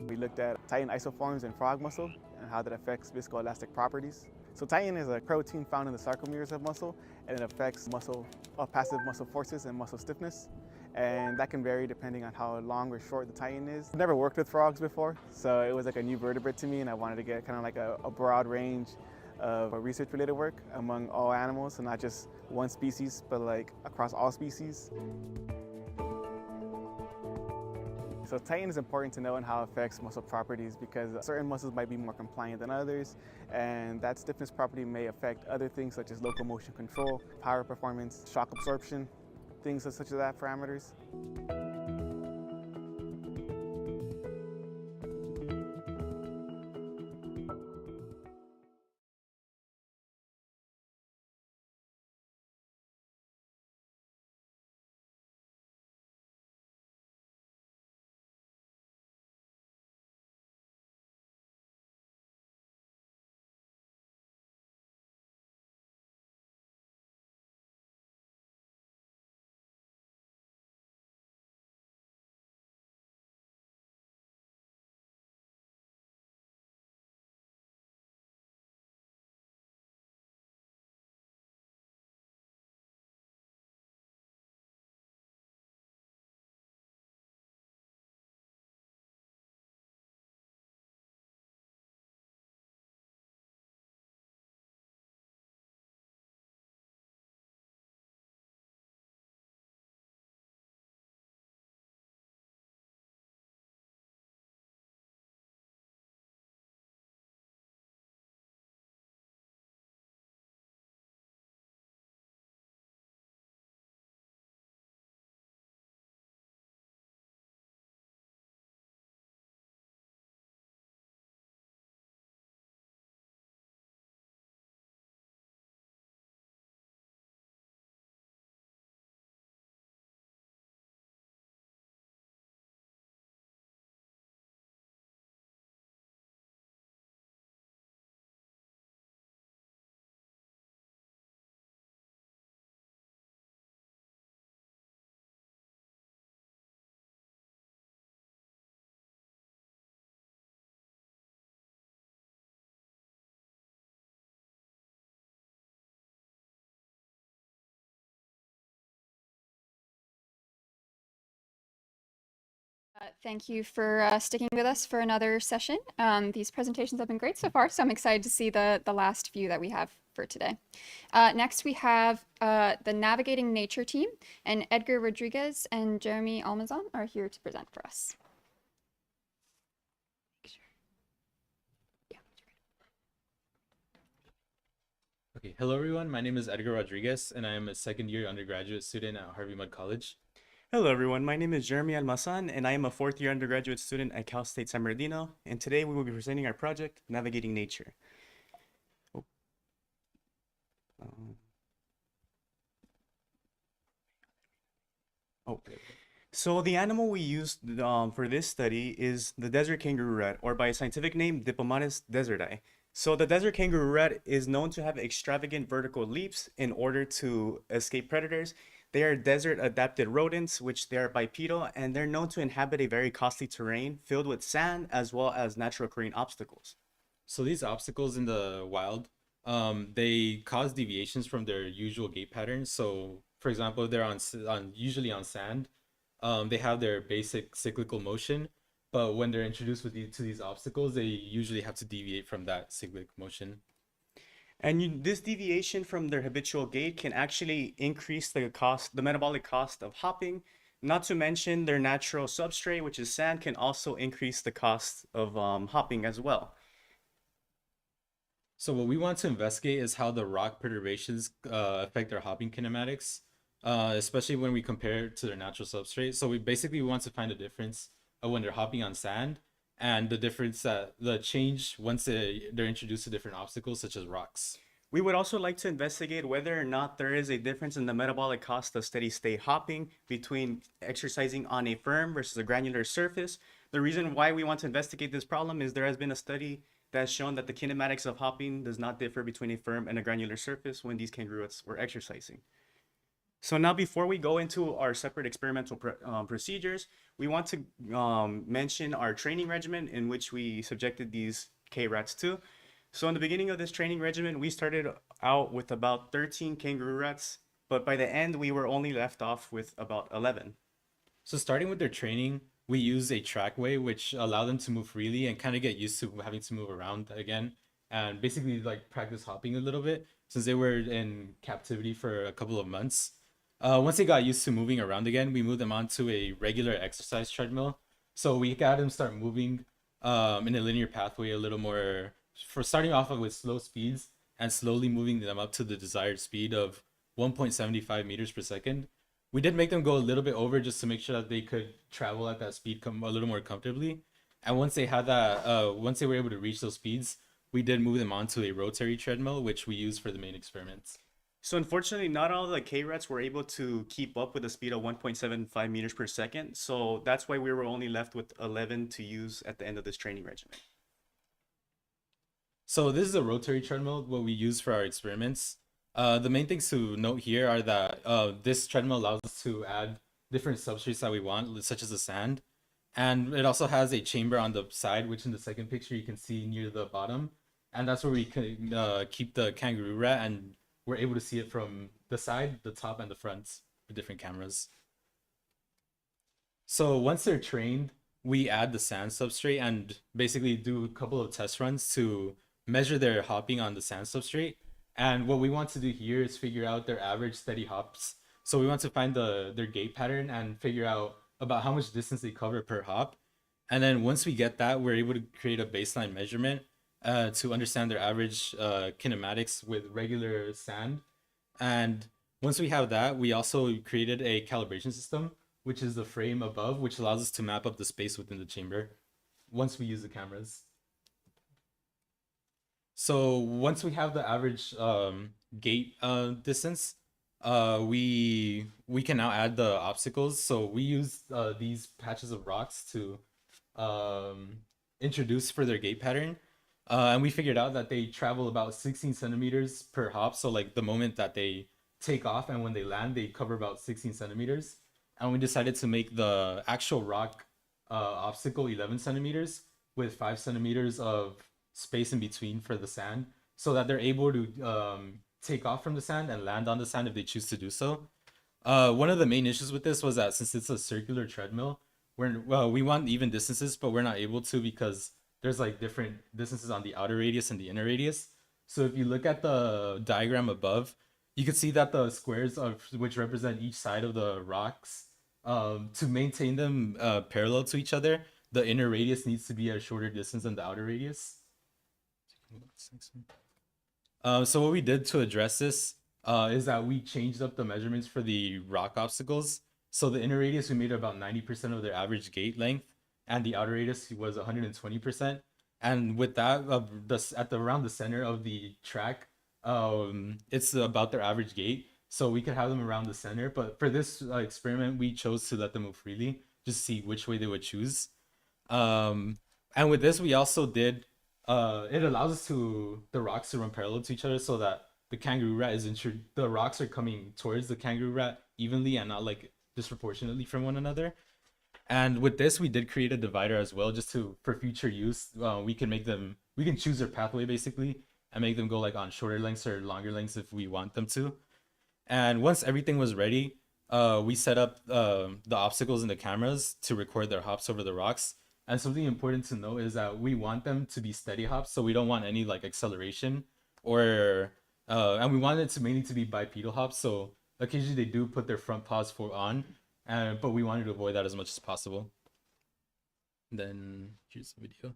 We looked at tighten isoforms in frog muscle and how that affects viscoelastic properties. So tighten is a protein found in the sarcomeres of muscle, and it affects passive muscle forces and muscle stiffness. And that can vary depending on how long or short the tighten is. I've never worked with frogs before, so it was like a new vertebrate to me, and I wanted to get kind of like a broad range of research-related work among all animals, and not just one species, but like across all species. So tighten is important to know and how it affects muscle properties, because certain muscles might be more compliant than others, and that stiffness property may affect other things such as locomotion control, power performance, shock absorption, things such as that parameters.
Thank you for sticking with us for another session. These presentations have been great so far, so I'm excited to see the last few that we have for today. Next, we have the Navigating Nature team, and Edgar Rodriguez and Jeremy Almazan are here to present for us.
Okay, hello everyone. My name is Edgar Rodriguez, and I am a second-year undergraduate student at Harvey Mudd College.
Hello everyone, my name is Jeremy Almazan and I am a fourth-year undergraduate student at Cal State San Bernardino, and today we will be presenting our project, Navigating Nature. So the animal we used for this study is the desert kangaroo rat, or by scientific name, Diplomatus deserti. So the desert kangaroo rat is known to have extravagant vertical leaps in order to escape predators. They are desert-adapted rodents, which they are bipedal, and they're known to inhabit a very costly terrain filled with sand as well as natural occurring obstacles.
So these obstacles in the wild, they cause deviations from their usual gait patterns. So, for example, if they're usually on sand, they have their basic cyclical motion, but when they're introduced to these obstacles, they usually have to deviate from that cyclic motion.
And this deviation from their habitual gait can actually increase the metabolic cost of hopping. Not to mention their natural substrate, which is sand, can also increase the cost of hopping as well.
So what we want to investigate is how the rock perturbations affect their hopping kinematics, especially when we compare it to their natural substrate. So we want to find a difference of when they're hopping on sand, and the change once they're introduced to different obstacles such as rocks.
We would also like to investigate whether or not there is a difference in the metabolic cost of steady state hopping between exercising on a firm versus a granular surface. The reason why we want to investigate this problem is there has been a study that's shown that the kinematics of hopping does not differ between a firm and a granular surface when these kangaroos were exercising. So now before we go into our separate experimental procedures, we want to mention our training regimen in which we subjected these K-rats to. So in the beginning of this training regimen, we started out with about 13 kangaroo rats, but by the end, we were only left off with about 11.
So starting with their training, we use a trackway, which allowed them to move freely and kind of get used to having to move around again, and basically like practice hopping a little bit since they were in captivity for a couple of months. Once they got used to moving around again, we moved them onto a regular exercise treadmill. So we got them start moving in a linear pathway a little more, for starting off with slow speeds and slowly moving them up to the desired speed of 1.75 meters per second. We did make them go a little bit over just to make sure that they could travel at that speed a little more comfortably. And once they had that, once they were able to reach those speeds, we did move them onto a rotary treadmill, which we use for the main experiments.
So unfortunately, not all the K-rats were able to keep up with a speed of 1.75 meters per second. So that's why we were only left with 11 to use at the end of this training regimen.
So this is a rotary treadmill, what we use for our experiments. The main things to note here are that this treadmill allows us to add different substrates that we want, such as the sand. And it also has a chamber on the side, which in the second picture you can see near the bottom. And that's where we can keep the kangaroo rat, and we're able to see it from the side, the top, and the front with different cameras. So once they're trained, we add the sand substrate and basically do a couple of test runs to measure their hopping on the sand substrate. And what we want to do here is figure out their average steady hops. So we want to find their gait pattern and figure out about how much distance they cover per hop. And then once we get that, we're able to create a baseline measurement to understand their average kinematics with regular sand. And once we have that, we also created a calibration system, which is the frame above, which allows us to map up the space within the chamber once we use the cameras. So once we have the average gait distance, we can now add the obstacles. So we use these patches of rocks to introduce for their gait pattern. And we figured out that they travel about 16 centimeters per hop. So like the moment that they take off and when they land, they cover about 16 centimeters. And we decided to make the actual rock obstacle 11 centimeters with 5 centimeters of space in between for the sand, so that they're able to take off from the sand and land on the sand if they choose to do so. One of the main issues with this was that since it's a circular treadmill, we want even distances, but we're not able to because there's like different distances on the outer radius and the inner radius. So if you look at the diagram above, you can see that the squares which represent each side of the rocks, to maintain them parallel to each other, the inner radius needs to be a shorter distance than the outer radius. So what we did to address this is that we changed up the measurements for the rock obstacles. So the inner radius, we made about 90% of their average gait length, and the outer radius was 120%. And with that, around the center of the track, it's about their average gait. So we could have them around the center. But for this experiment, we chose to let them move freely, just see which way they would choose. And with this, we also did, it allows us the rocks to run parallel to each other so that the kangaroo rat the rocks are coming towards the kangaroo rat evenly and not like disproportionately from one another. And with this, we did create a divider as well, just for future use. We can choose their pathway basically and make them go like on shorter lengths or longer lengths if we want them to. And once everything was ready, we set up the obstacles in the cameras to record their hops over the rocks. And something important to note is that we want them to be steady hops, so we don't want any like acceleration or and we want it to mainly to be bipedal hops. So occasionally they do put their front paws on, but we wanted to avoid that as much as possible. And then here's the video.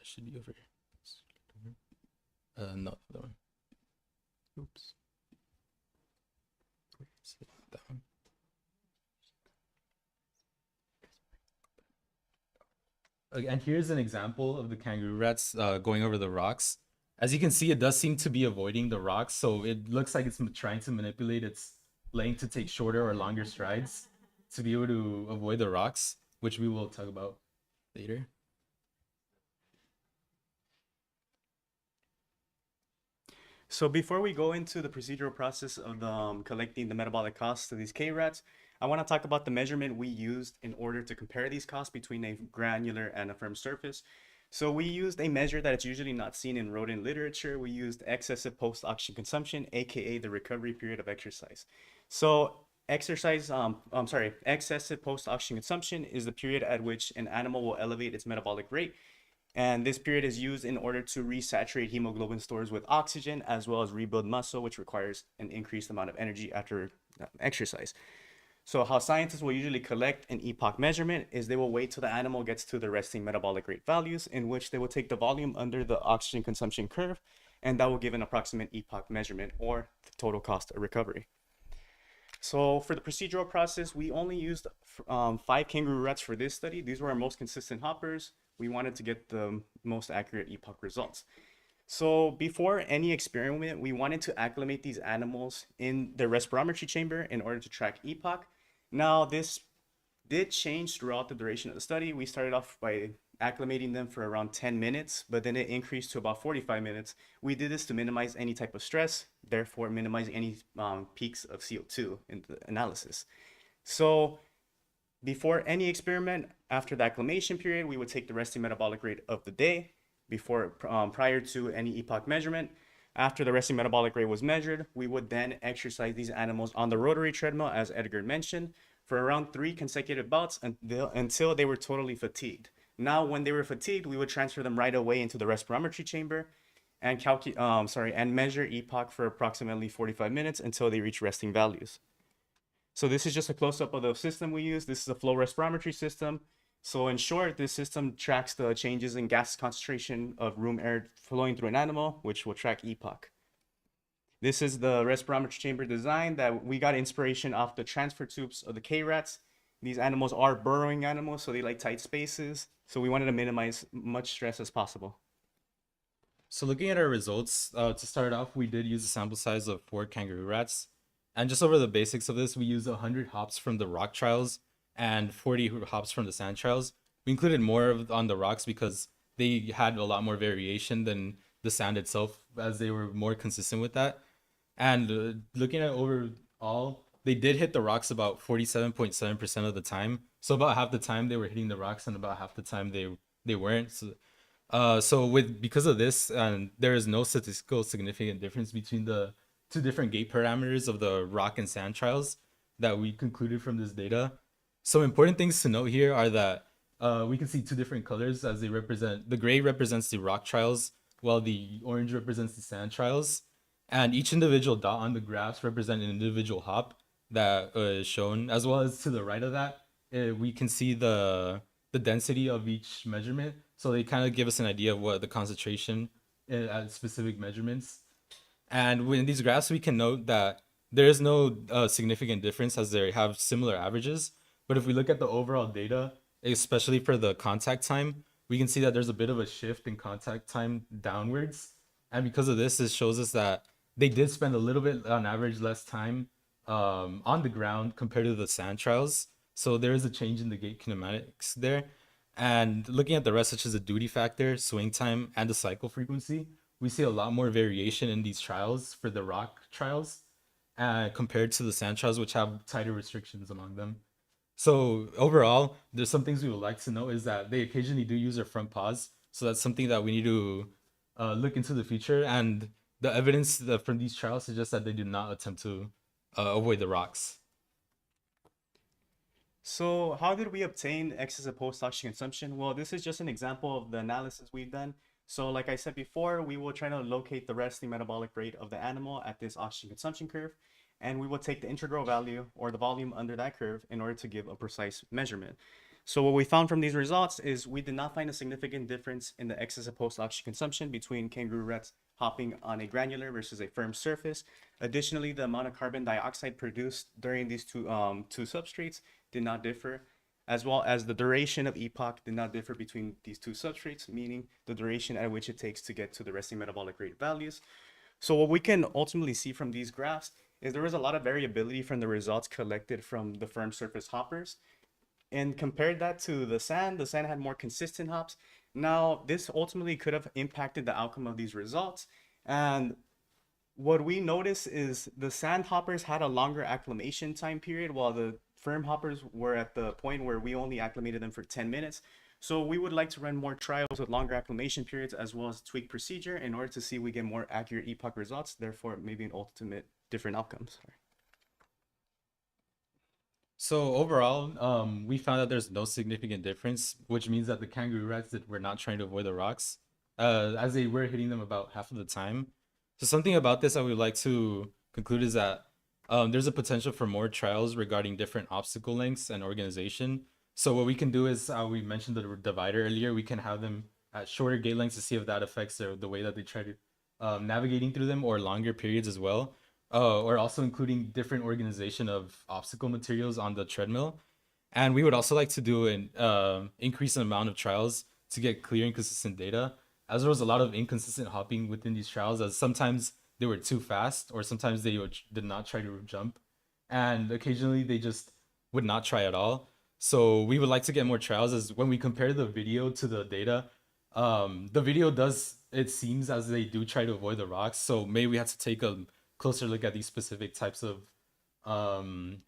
It should be over here. No, that one. Oops. That one. And here's an example of the kangaroo rats going over the rocks. As you can see, it does seem to be avoiding the rocks, so it looks like it's trying to manipulate its length to take shorter or longer strides to be able to avoid the rocks, which we will talk about later.
So before we go into the procedural process of collecting the metabolic costs of these K-rats, I want to talk about the measurement we used in order to compare these costs between a granular and a firm surface. So we used a measure that is usually not seen in rodent literature. We used excessive post-oxygen consumption, aka the recovery period of exercise. So excessive post-oxygen consumption is the period at which an animal will elevate its metabolic rate. And this period is used in order to resaturate hemoglobin stores with oxygen, as well as rebuild muscle, which requires an increased amount of energy after exercise. So how scientists will usually collect an epoch measurement is they will wait till the animal gets to the resting metabolic rate values, in which they will take the volume under the oxygen consumption curve, and that will give an approximate epoch measurement or the total cost of recovery. So for the procedural process, we only used 5 kangaroo rats for this study. These were our most consistent hoppers. We wanted to get the most accurate epoch results. So before any experiment, we wanted to acclimate these animals in the respirometry chamber in order to track epoch. Now, this did change throughout the duration of the study. We started off by acclimating them for around 10 minutes, but then it increased to about 45 minutes. We did this to minimize any type of stress, therefore minimize any peaks of CO2 in the analysis. So before any experiment, after the acclimation period, we would take the resting metabolic rate of the day prior to any epoch measurement. After the resting metabolic rate was measured, we would then exercise these animals on the rotary treadmill, as Edgar mentioned, for around 3 consecutive bouts until they were totally fatigued. Now, when they were fatigued, we would transfer them right away into the respirometry chamber and measure epoch for approximately 45 minutes until they reach resting values. So this is just a close-up of the system we use. This is a flow respirometry system. So in short, this system tracks the changes in gas concentration of room air flowing through an animal, which will track epoch. This is the respirometry chamber design that we got inspiration off the transfer tubes of the K-rats. These animals are burrowing animals, so they like tight spaces. So we wanted to minimize much stress as possible.
So looking at our results, to start off, we did use a sample size of 4 kangaroo rats. And just over the basics of this, we used 100 hops from the rock trials and 40 hops from the sand trials. We included more on the rocks because they had a lot more variation than the sand itself, as they were more consistent with that. And looking at overall, they did hit the rocks about 47.7% of the time. So about half the time they were hitting the rocks, and about half the time they weren't. Because of this, there is no statistical significant difference between the 2 different gait parameters of the rock and sand trials that we concluded from this data. Some important things to note here are that we can see 2 different colors as they represent. The gray represents the rock trials, while the orange represents the sand trials. And each individual dot on the graphs represent an individual hop that is shown, as well as to the right of that, we can see the density of each measurement. So they kind of give us an idea of what the concentration at specific measurements. And in these graphs, we can note that there is no significant difference as they have similar averages. But if we look at the overall data, especially for the contact time, we can see that there's a bit of a shift in contact time downwards. And because of this, it shows us that they did spend a little bit on average less time on the ground compared to the sand trials. So there is a change in the gait kinematics there. And looking at the rest, such as the duty factor, swing time, and the cycle frequency, we see a lot more variation in these trials for the rock trials compared to the sand trials, which have tighter restrictions among them. So overall, there's some things we would like to know is that they occasionally do use their front paws. So that's something that we need to look into the future. And the evidence from these trials suggests that they did not attempt to avoid the rocks.
So how did we obtain excessive post-oxygen consumption? Well, this is just an example of the analysis we've done. So like I said before, we will try to locate the resting metabolic rate of the animal at this oxygen consumption curve. And we will take the integral value or the volume under that curve in order to give a precise measurement. So what we found from these results is we did not find a significant difference in the excessive post-oxygen consumption between kangaroo rats hopping on a granular versus a firm surface. Additionally, the amount of carbon dioxide produced during these two substrates did not differ, as well as the duration of epoch did not differ between these 2 substrates, meaning the duration at which it takes to get to the resting metabolic rate values. So what we can ultimately see from these graphs is there was a lot of variability from the results collected from the firm surface hoppers. And compared that to the sand had more consistent hops. Now, this ultimately could have impacted the outcome of these results. And what we noticed is the sandhoppers had a longer acclimation time period, while the firm hoppers were at the point where we only acclimated them for 10 minutes. So we would like to run more trials with longer acclimation periods as well as tweak procedure in order to see if we get more accurate epoch results, therefore maybe an ultimate different outcomes.
So overall, we found that there's no significant difference, which means that the kangaroo rats that were not trying to avoid the rocks, as they were hitting them about half of the time. So something about this I would like to conclude is that there's a potential for more trials regarding different obstacle lengths and organization. So what we can do is, we mentioned the divider earlier, we can have them at shorter gait lengths to see if that affects the way that they try to navigating through them, or longer periods as well. Or also including different organization of obstacle materials on the treadmill. And we would also like to do an increase in amount of trials to get clear and consistent data, as there was a lot of inconsistent hopping within these trials, as sometimes they were too fast, or sometimes they did not try to jump, and occasionally they just would not try at all. So we would like to get more trials, as when we compare the video to the data, the video does, it seems as they do try to avoid the rocks. So maybe we have to take a closer look at these specific types of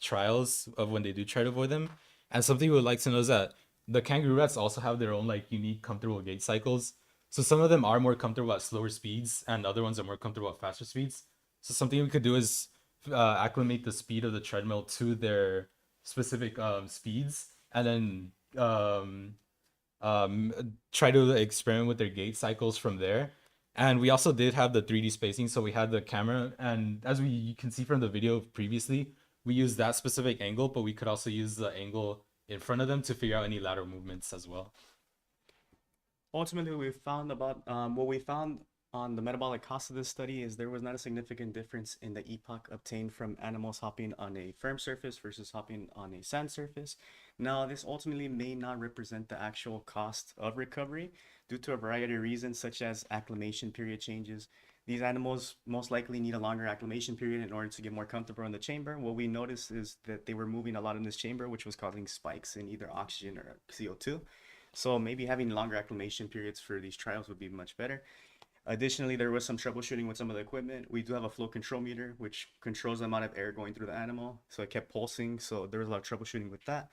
trials of when they do try to avoid them. And something we would like to know is that the kangaroo rats also have their own like unique comfortable gait cycles. So some of them are more comfortable at slower speeds, and other ones are more comfortable at faster speeds. So something we could do is acclimate the speed of the treadmill to their specific speeds, and then try to experiment with their gait cycles from there. And we also did have the 3D spacing, so we had the camera, and as you can see from the video previously, we used that specific angle, but we could also use the angle in front of them to figure out any lateral movements as well.
Ultimately, we found about what we found on the metabolic cost of this study is there was not a significant difference in the epoch obtained from animals hopping on a firm surface versus hopping on a sand surface. Now, this ultimately may not represent the actual cost of recovery due to a variety of reasons, such as acclimation period changes. These animals most likely need a longer acclimation period in order to get more comfortable in the chamber. What we noticed is that they were moving a lot in this chamber, which was causing spikes in either oxygen or CO2. So maybe having longer acclimation periods for these trials would be much better. Additionally, there was some troubleshooting with some of the equipment. We do have a flow control meter, which controls the amount of air going through the animal. So it kept pulsing. So there was a lot of troubleshooting with that.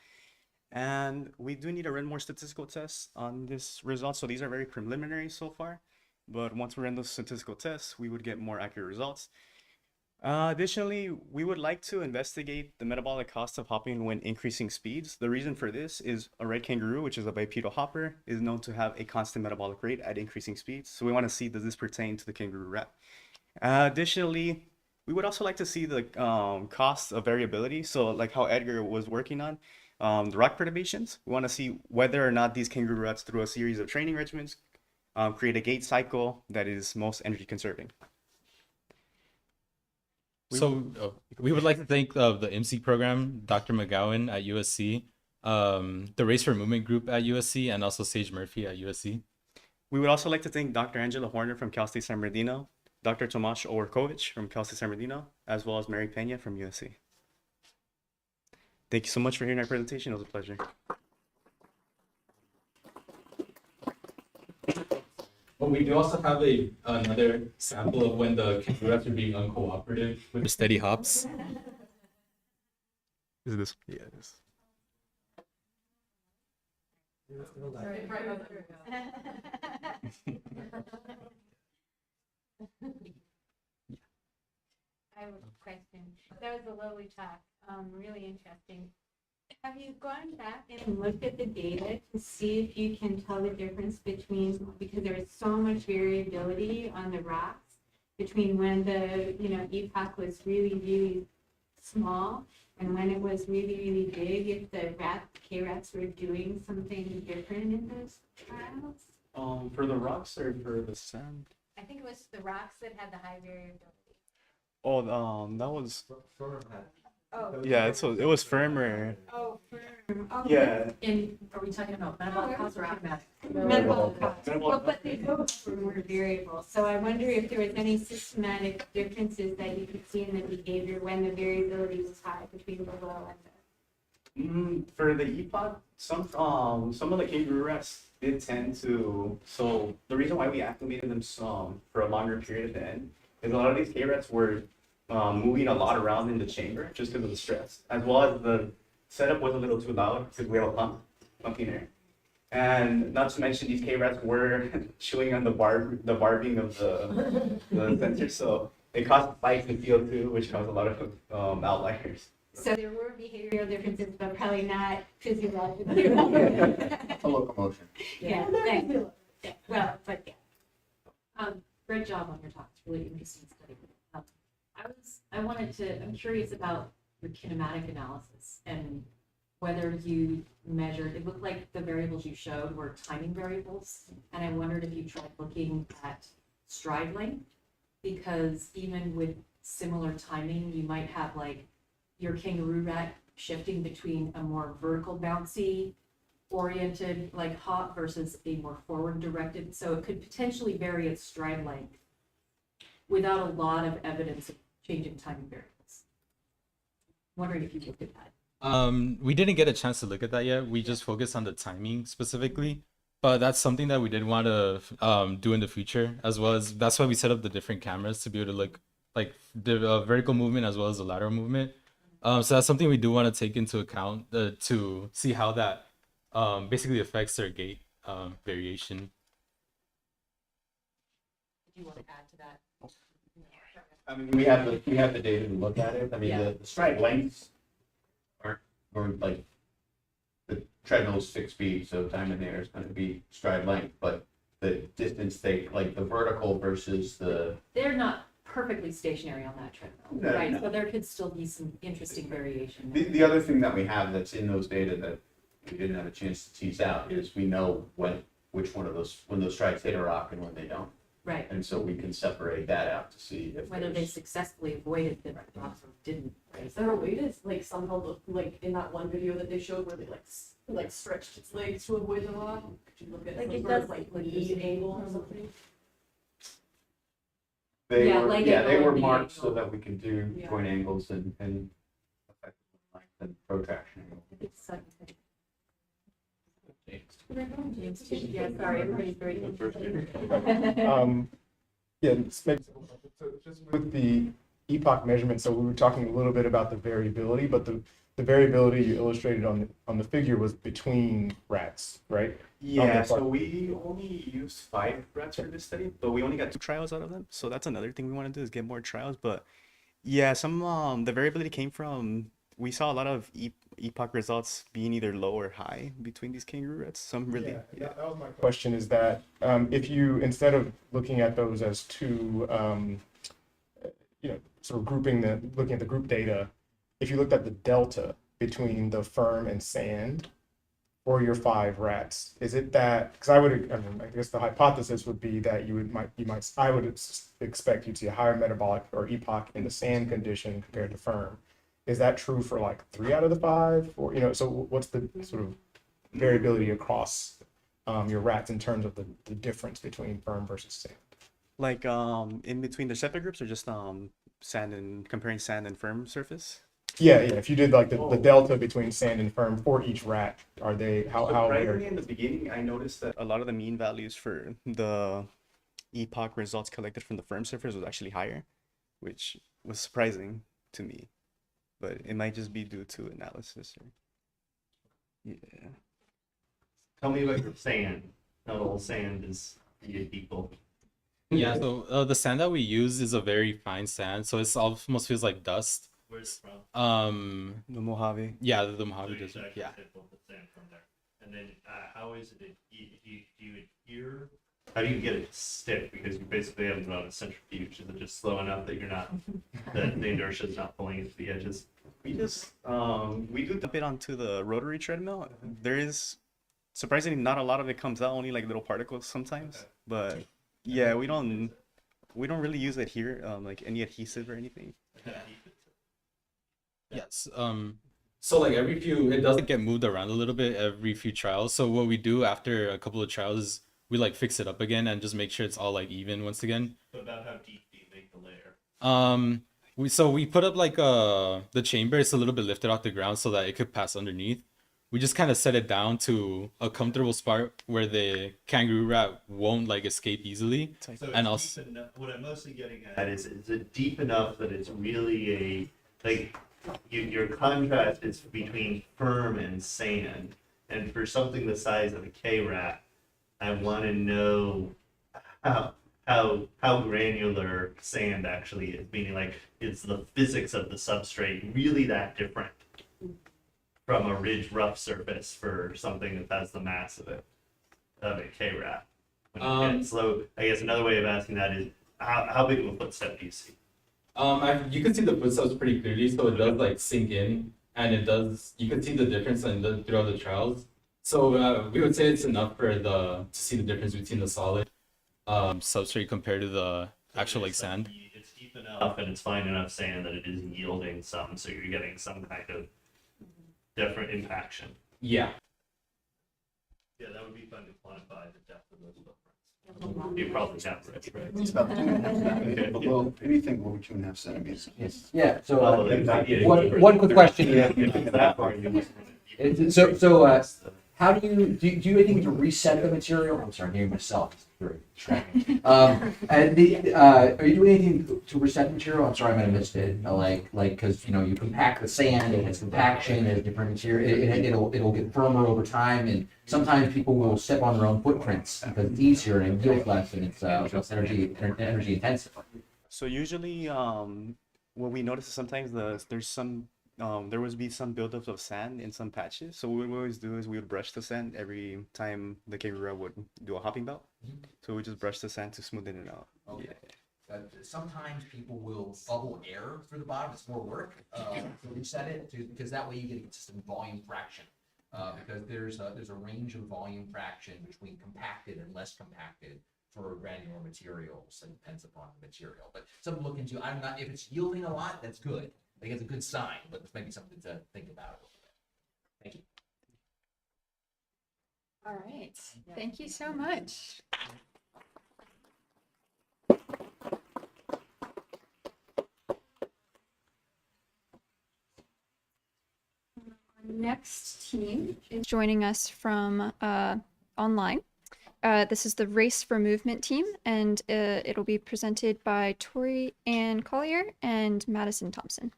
And we do need to run more statistical tests on this result. So these are very preliminary so far. But once we run those statistical tests, we would get more accurate results. Additionally, we would like to investigate the metabolic cost of hopping when increasing speeds. The reason for this is a red kangaroo, which is a bipedal hopper, is known to have a constant metabolic rate at increasing speeds. So we want to see, does this pertain to the kangaroo rat? Additionally, we would also like to see the cost of variability. So like how Edgar was working on the rock perturbations, we want to see whether or not these kangaroo rats, through a series of training regimens, create a gait cycle that is most energy conserving.
So we would like to thank the IMSI program, Dr. McGowan at USC, the Race for Movement group at USC, and also Sage Murphy at USC.
We would also like to thank Dr. Angela Horner from Cal State San Bernardino, Dr. Tomasz Orkowicz from Cal State San Bernardino, as well as Mary Pena from USC. Thank you so much for hearing our presentation. It was a pleasure.
But we do also have another sample of when the kangaroo rats are being uncooperative with steady hops.
Is this? Yeah, it is.
I have a question. That was a lovely talk. Really interesting. Have you gone back and looked at the data to see if you can tell the difference between, because there is so much variability on the rocks, between when the epoch was really small and when it was really big, if the K-rats were doing something different in those trials?
For the rocks or for the sand?
I think it was the rocks that had the high variability.
Oh, that was.
Oh.
Yeah, it was firmer.
Oh, firm. Oh,
Yeah.
Are we talking about metabolic costs or automatic? Metabolic costs. Well, but they both were more variable. So I wonder if there was any systematic differences that you could see in the behavior when the variability was high between the low and the.
For the epoch, some of the kangaroo rats did tend to. So the reason why we acclimated them for a longer period at the end is a lot of these K-rats were moving a lot around in the chamber just because of the stress, as well as the setup was a little too loud because we have a pump pumping air. And not to mention these K-rats were chewing on the barbing of the sensor, so it caused spikes in CO2, which caused a lot of outliers.
So there were behavioral differences, but probably not physiological.
A locomotion.
Yeah, thanks. Yeah, well, but yeah. Great job on your talk. It's really interesting study. I'm curious about your kinematic analysis and whether you measured, it looked like the variables you showed were timing variables. And I wondered if you tried looking at stride length, because even with similar timing, you might have like your kangaroo rat shifting between a more vertical bouncy oriented like hop versus a more forward directed. So it could potentially vary its stride length without a lot of evidence of changing timing variables. Wondering if you looked at that.
We didn't get a chance to look at that yet. We just focused on the timing specifically, but that's something that we did want to do in the future, as well as that's why we set up the different cameras to be able to look like the vertical movement as well as the lateral movement. So that's something we do want to take into account to see how that basically affects their gait variation.
Do you want to add to that?
I mean, we have the data to look at it. I mean,
Yeah.
the stride lengths or like the treadmill is 6 feet, so time in there is going to be stride length, but the distance like the vertical versus the.
They're not perfectly stationary on that treadmill,
No,
right?
no.
So there could still be some interesting variation.
The other thing that we have that's in those data that we didn't have a chance to tease out is we know which one of those, when those strides hit a rock and when they don't.
Right.
And so we can separate that out to see if
Whether they successfully avoided the rocks or didn't.
Is there a way to like somehow look like in that one video that they showed where they like stretched its legs to avoid the rock? Could you look at
Like it
sort of
does
like knee angle or something?
They
Yeah,
were,
like
yeah,
it
they
will
were
be
marked so
angled.
that we can do
Yeah.
joint angles and length and protraction.
Yeah, sorry, everybody's very interested.
Yeah, so just with the epoch measurement, so we were talking a little bit about the variability, but the variability you illustrated on the figure was between rats, right?
Yeah, so we only used 5 rats for this study, but we only got 2 trials out of them. So that's another thing we want to do is get more trials. But yeah, some the variability came from, we saw a lot of epoch results being either low or high between these kangaroo rats. Some really.
Yeah. That was my question, is that if you, instead of looking at those as two, sort of looking at the group data, if you looked at the delta between the firm and sand for your 5 rats, is it that, because I guess the hypothesis would be that I would expect you'd see a higher metabolic or epoch in the sand condition compared to firm. Is that true for like 3 out of the 5? Or, so what's the sort of variability across your rats in terms of the difference between firm versus sand?
Like in between the separate groups, or just comparing sand and firm surface?
Yeah. If you did like the delta between sand and firm for each rat, are they how
Right in the beginning, I noticed that a lot of the mean values for the epoch results collected from the firm surface was actually higher, which was surprising to me. But it might just be due to analysis. Yeah.
Tell me about your sand. Not all sand is equal.
Yeah, so the sand that we use is a very fine sand, so it almost feels like dust.
Where's it from?
The Mojave.
Yeah, the Mojave
So you
Desert.
actually
Yeah.
did pull the sand from there. And then how is it? Do you adhere? How do you get it to stick? Because you basically have it on a centrifuge. Is it just slow enough that you're not, that the inertia is not pulling it to the edges?
We just we do dump it onto the rotary treadmill. There is surprisingly not a lot of it comes out, only like little particles sometimes.
Okay.
But yeah, we don't really use it here, like any adhesive or anything.
Yes. So like it doesn't get moved around a little bit every few trials. So what we do after a couple of trials is we like fix it up again and just make sure it's all like even once again.
So about how deep do you make the layer?
We put up like the chamber. It's a little bit lifted off the ground so that it could pass underneath. we just kind of set it down to a comfortable spot where the kangaroo rat won't like escape easily.
So
And
it's
also,
deep enough, what I'm mostly getting at is it deep enough that it's really like your contrast is between firm and sand, and for something the size of a K-rat, I want to know how granular sand actually is, meaning like is the physics of the substrate really that different from a ridge rough surface for something that has the mass of a K-rat? So I guess another way of asking that is how big of a footstep do you see?
you can see the footsteps pretty clearly, so it does like sink in, and you can see the difference throughout the trials. So we would say it's enough to see the difference between the solid substrate compared to the actual like sand.
It's deep enough and it's fine enough sand that it is yielding some, so you're getting some kind of different impaction.
Yeah.
Yeah, that would be fun to quantify the depth of those footprints. You probably have, right?
It's about 2.5. Below anything over 2.5 centimeters.
Yes. Yeah. So
one
quick question here. How do you anything to reset the material? I'm sorry, I'm hearing myself. It's very distracting. Are you doing anything to reset the material? I'm sorry, I might have missed it. Like because you compact the sand, it has compaction, it has different material. It'll get firmer over time, and sometimes people will step on their own footprints because it's easier and it yields less, and it's less energy intensive.
So usually, what we notice is sometimes there would be some buildup of sand in some patches. So what we always do is we would brush the sand every time the kangaroo would do a hopping belt. So we just brush the sand to smoothen it out.
Okay. Yeah. Sometimes people will bubble air through the bottom. It's more work to reset it because that way you get a consistent volume fraction. Because there's a range of volume fraction between compacted and less compacted for granular materials, and depends upon the material. But something to look into. If it's yielding a lot, that's good. I think it's a good sign, but this may be something to think about a little bit. Thank you.
All right. Thank you so much. Next team is joining us from online. This is the Race for Movement team, and it'll be presented by Tori Ann Collier and Madison Thompson.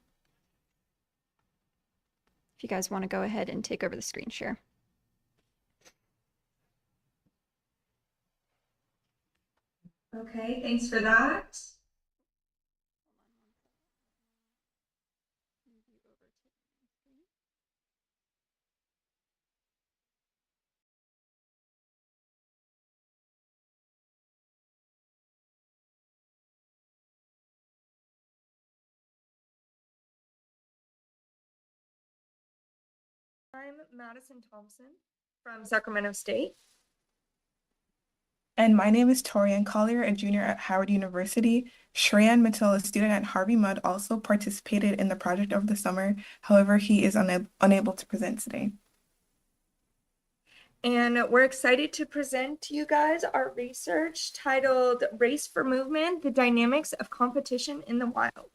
If you guys want to go ahead and take over the screen share.
Okay, thanks for that. I'm Madison Thompson from Sacramento State.
And my name is Torian Collier, a junior at Howard University. Shreyan Mittal, a student at Harvey Mudd, also participated in the project over the summer. However, he is unable to present today.
And we're excited to present to you guys our research titled Race for Movement, the Dynamics of Competition in the Wild.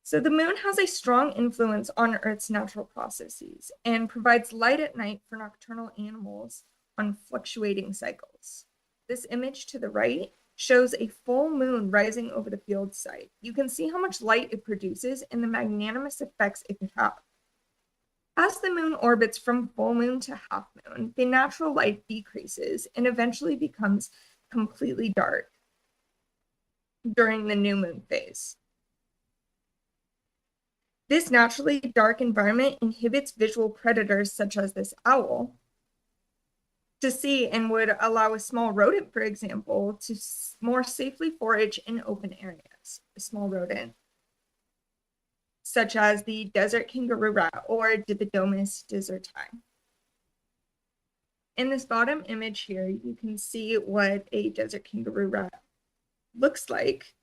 So the moon has a strong influence on Earth's natural processes and provides light at night for nocturnal animals on fluctuating cycles. This image to the right shows a full moon rising over the field site. You can see how much light it produces and the magnanimous effects it can have. As the moon orbits from full moon to half moon, the natural light decreases and eventually becomes completely dark during the new moon phase. This naturally dark environment inhibits visual predators such as this owl to see and would allow a small rodent, for example, to more safely forage in open areas. A small rodent, such as the desert kangaroo rat or Dipidomus deserti. In this bottom image here, you can see what a desert kangaroo rat looks like.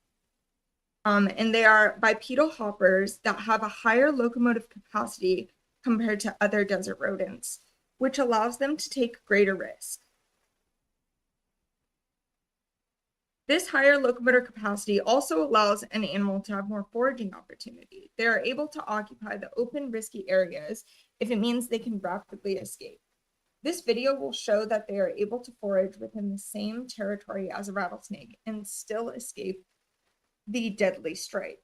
And they are bipedal hoppers that have a higher locomotive capacity compared to other desert rodents, which allows them to take greater risk. This higher locomotor capacity also allows an animal to have more foraging opportunity. They are able to occupy the open, risky areas if it means they can rapidly escape. This video will show that they are able to forage within the same territory as a rattlesnake and still escape the deadly strike.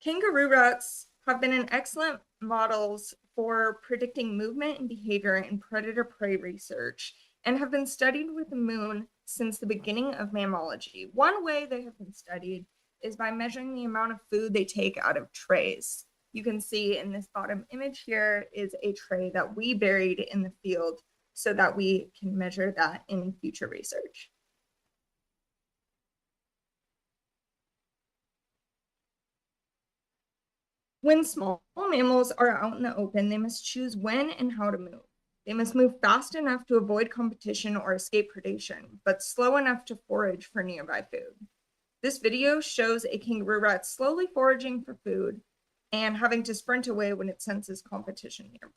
Kangaroo rats have been an excellent models for predicting movement and behavior in predator-prey research and have been studied with the moon since the beginning of mammalogy. One way they have been studied is by measuring the amount of food they take out of trays. You can see in this bottom image here is a tray that we buried in the field so that we can measure that in future research. When small mammals are out in the open, they must choose when and how to move. They must move fast enough to avoid competition or escape predation, but slow enough to forage for nearby food. This video shows a kangaroo rat slowly foraging for food and having to sprint away when it senses competition nearby.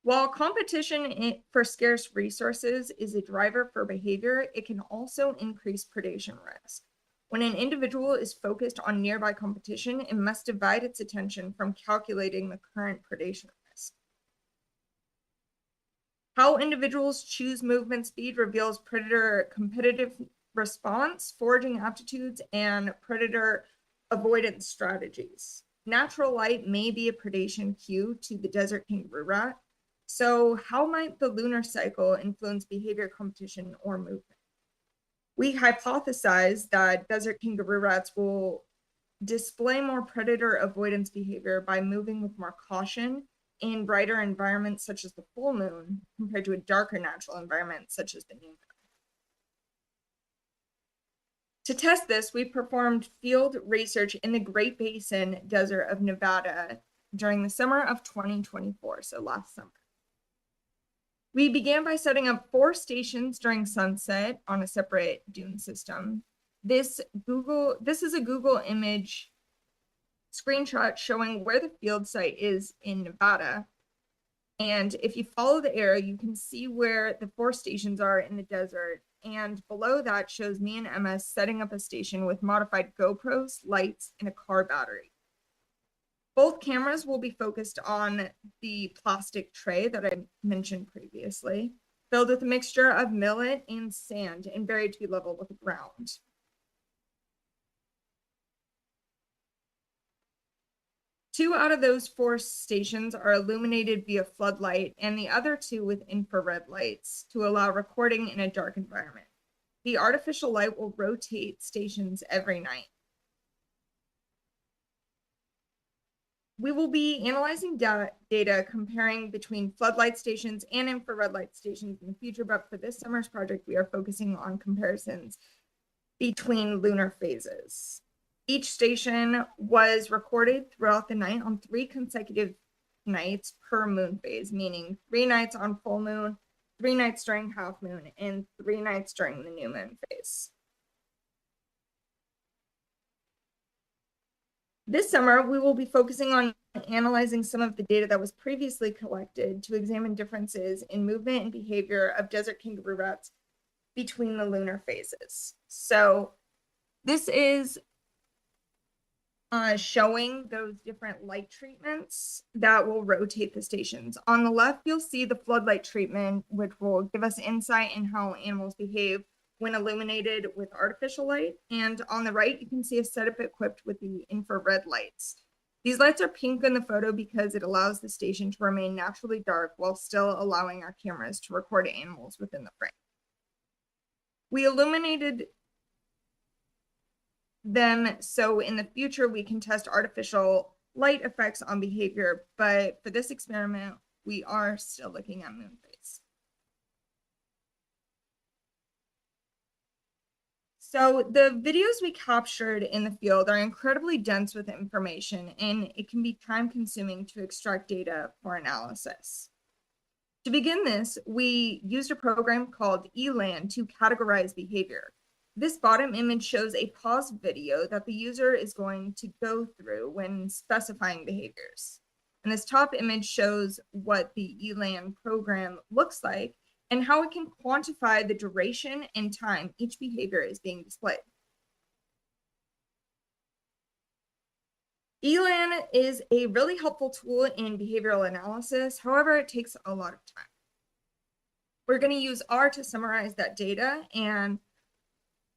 While competition for scarce resources is a driver for behavior, it can also increase predation risk. When an individual is focused on nearby competition, it must divide its attention from calculating the current predation risk. How individuals choose movement speed reveals predator competitive response, foraging aptitudes, and predator avoidance strategies. Natural light may be a predation cue to the desert kangaroo rat. So how might the lunar cycle influence behavior, competition, or movement? We hypothesize that desert kangaroo rats will display more predator avoidance behavior by moving with more caution in brighter environments such as the full moon compared to a darker natural environment such as the new moon. To test this, we performed field research in the Great Basin Desert of Nevada during the summer of 2024, so last summer. We began by setting up 4 stations during sunset on a separate dune system. This is a Google image screenshot showing where the field site is in Nevada. And if you follow the arrow, you can see where the 4 stations are in the desert. And below that shows me and MS setting up a station with modified GoPros, lights, and a car battery. Both cameras will be focused on the plastic tray that I mentioned previously, filled with a mixture of millet and sand and buried to be level with the ground. Two out of those 4 stations are illuminated via floodlight and the other 2 with infrared lights to allow recording in a dark environment. The artificial light will rotate stations every night. We will be analyzing data comparing between floodlight stations and infrared light stations in the future, but for this summer's project, we are focusing on comparisons between lunar phases. Each station was recorded throughout the night on 3 consecutive nights per moon phase, meaning 3 nights on full moon, 3 nights during half moon, and 3 nights during the new moon phase. This summer, we will be focusing on analyzing some of the data that was previously collected to examine differences in movement and behavior of desert kangaroo rats between the lunar phases. So this is showing those different light treatments that will rotate the stations. On the left, you'll see the floodlight treatment, which will give us insight in how animals behave when illuminated with artificial light. And on the right, you can see a setup equipped with the infrared lights. These lights are pink in the photo because it allows the station to remain naturally dark while still allowing our cameras to record animals within the frame. We illuminated them so in the future we can test artificial light effects on behavior, but for this experiment, we are still looking at moon phase. So the videos we captured in the field are incredibly dense with information, and it can be time consuming to extract data for analysis. To begin this, we used a program called ELAN to categorize behavior. This bottom image shows a paused video that the user is going to go through when specifying behaviors. And this top image shows what the ELAN program looks like and how it can quantify the duration and time each behavior is being displayed. ELAN is a really helpful tool in behavioral analysis. However, it takes a lot of time. We're going to use R to summarize that data, and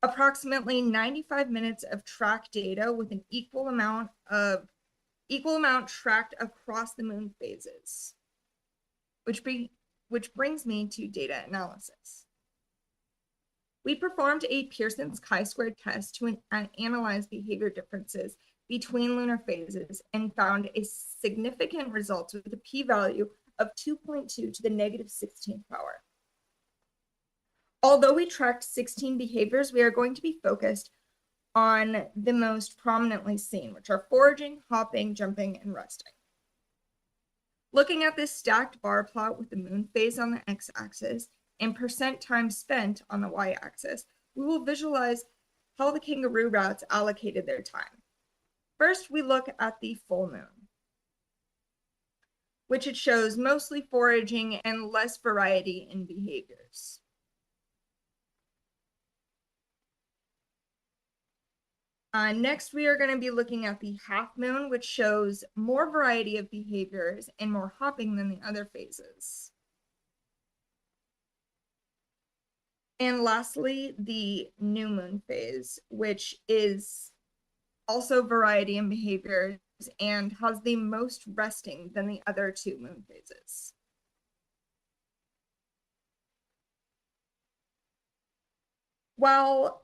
approximately 95 minutes of tracked data with an equal amount tracked across the moon phases, which brings me to data analysis. We performed a Pearson's chi-squared test to analyze behavior differences between lunar phases and found a significant result with a p-value of 2.2 to the negative 16th power. Although we tracked 16 behaviors, we are going to be focused on the most prominently seen, which are foraging, hopping, jumping, and resting. Looking at this stacked bar plot with the moon phase on the x-axis and percent time spent on the y-axis, we will visualize how the kangaroo rats allocated their time. First, we look at the full moon, which it shows mostly foraging and less variety in behaviors. Next, we are going to be looking at the half moon, which shows more variety of behaviors and more hopping than the other phases. And lastly, the new moon phase, which is also variety in behaviors and has the most resting than the other two moon phases. While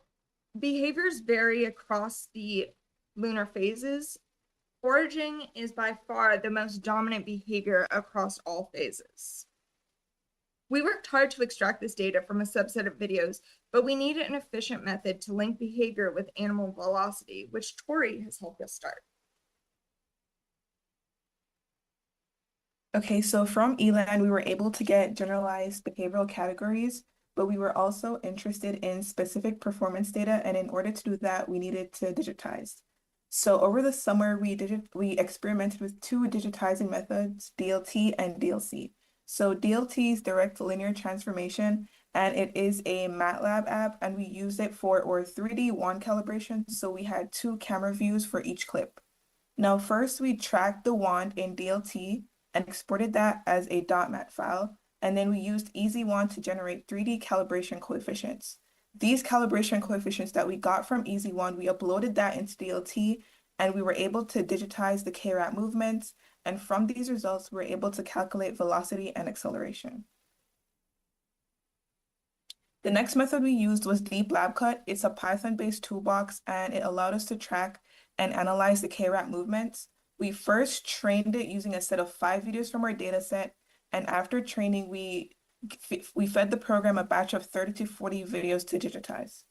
behaviors vary across the lunar phases, foraging is by far the most dominant behavior across all phases. We worked hard to extract this data from a subset of videos, but we needed an efficient method to link behavior with animal velocity, which Tori has helped us start.
Okay, so from ELAN, we were able to get generalized behavioral categories, but we were also interested in specific performance data, and in order to do that, we needed to digitize. So over the summer, we experimented with two digitizing methods, DLT and DLC. So DLT is direct linear transformation, and it is a MATLAB app, and we used it for our 3D wand calibration. So we had two camera views for each clip. Now, first we tracked the wand in DLT and exported that as a .mat file. And then we used EasyWand to generate 3D calibration coefficients. These calibration coefficients that we got from EasyWand, we uploaded that into DLT, and we were able to digitize the K-rat movements. And from these results, we were able to calculate velocity and acceleration. The next method we used was Deep Lab Cut. It's a Python-based toolbox, and it allowed us to track and analyze the K-rat movements. We first trained it using a set of 5 videos from our data set. And after training, we fed the program a batch of 30 to 40 videos to digitize.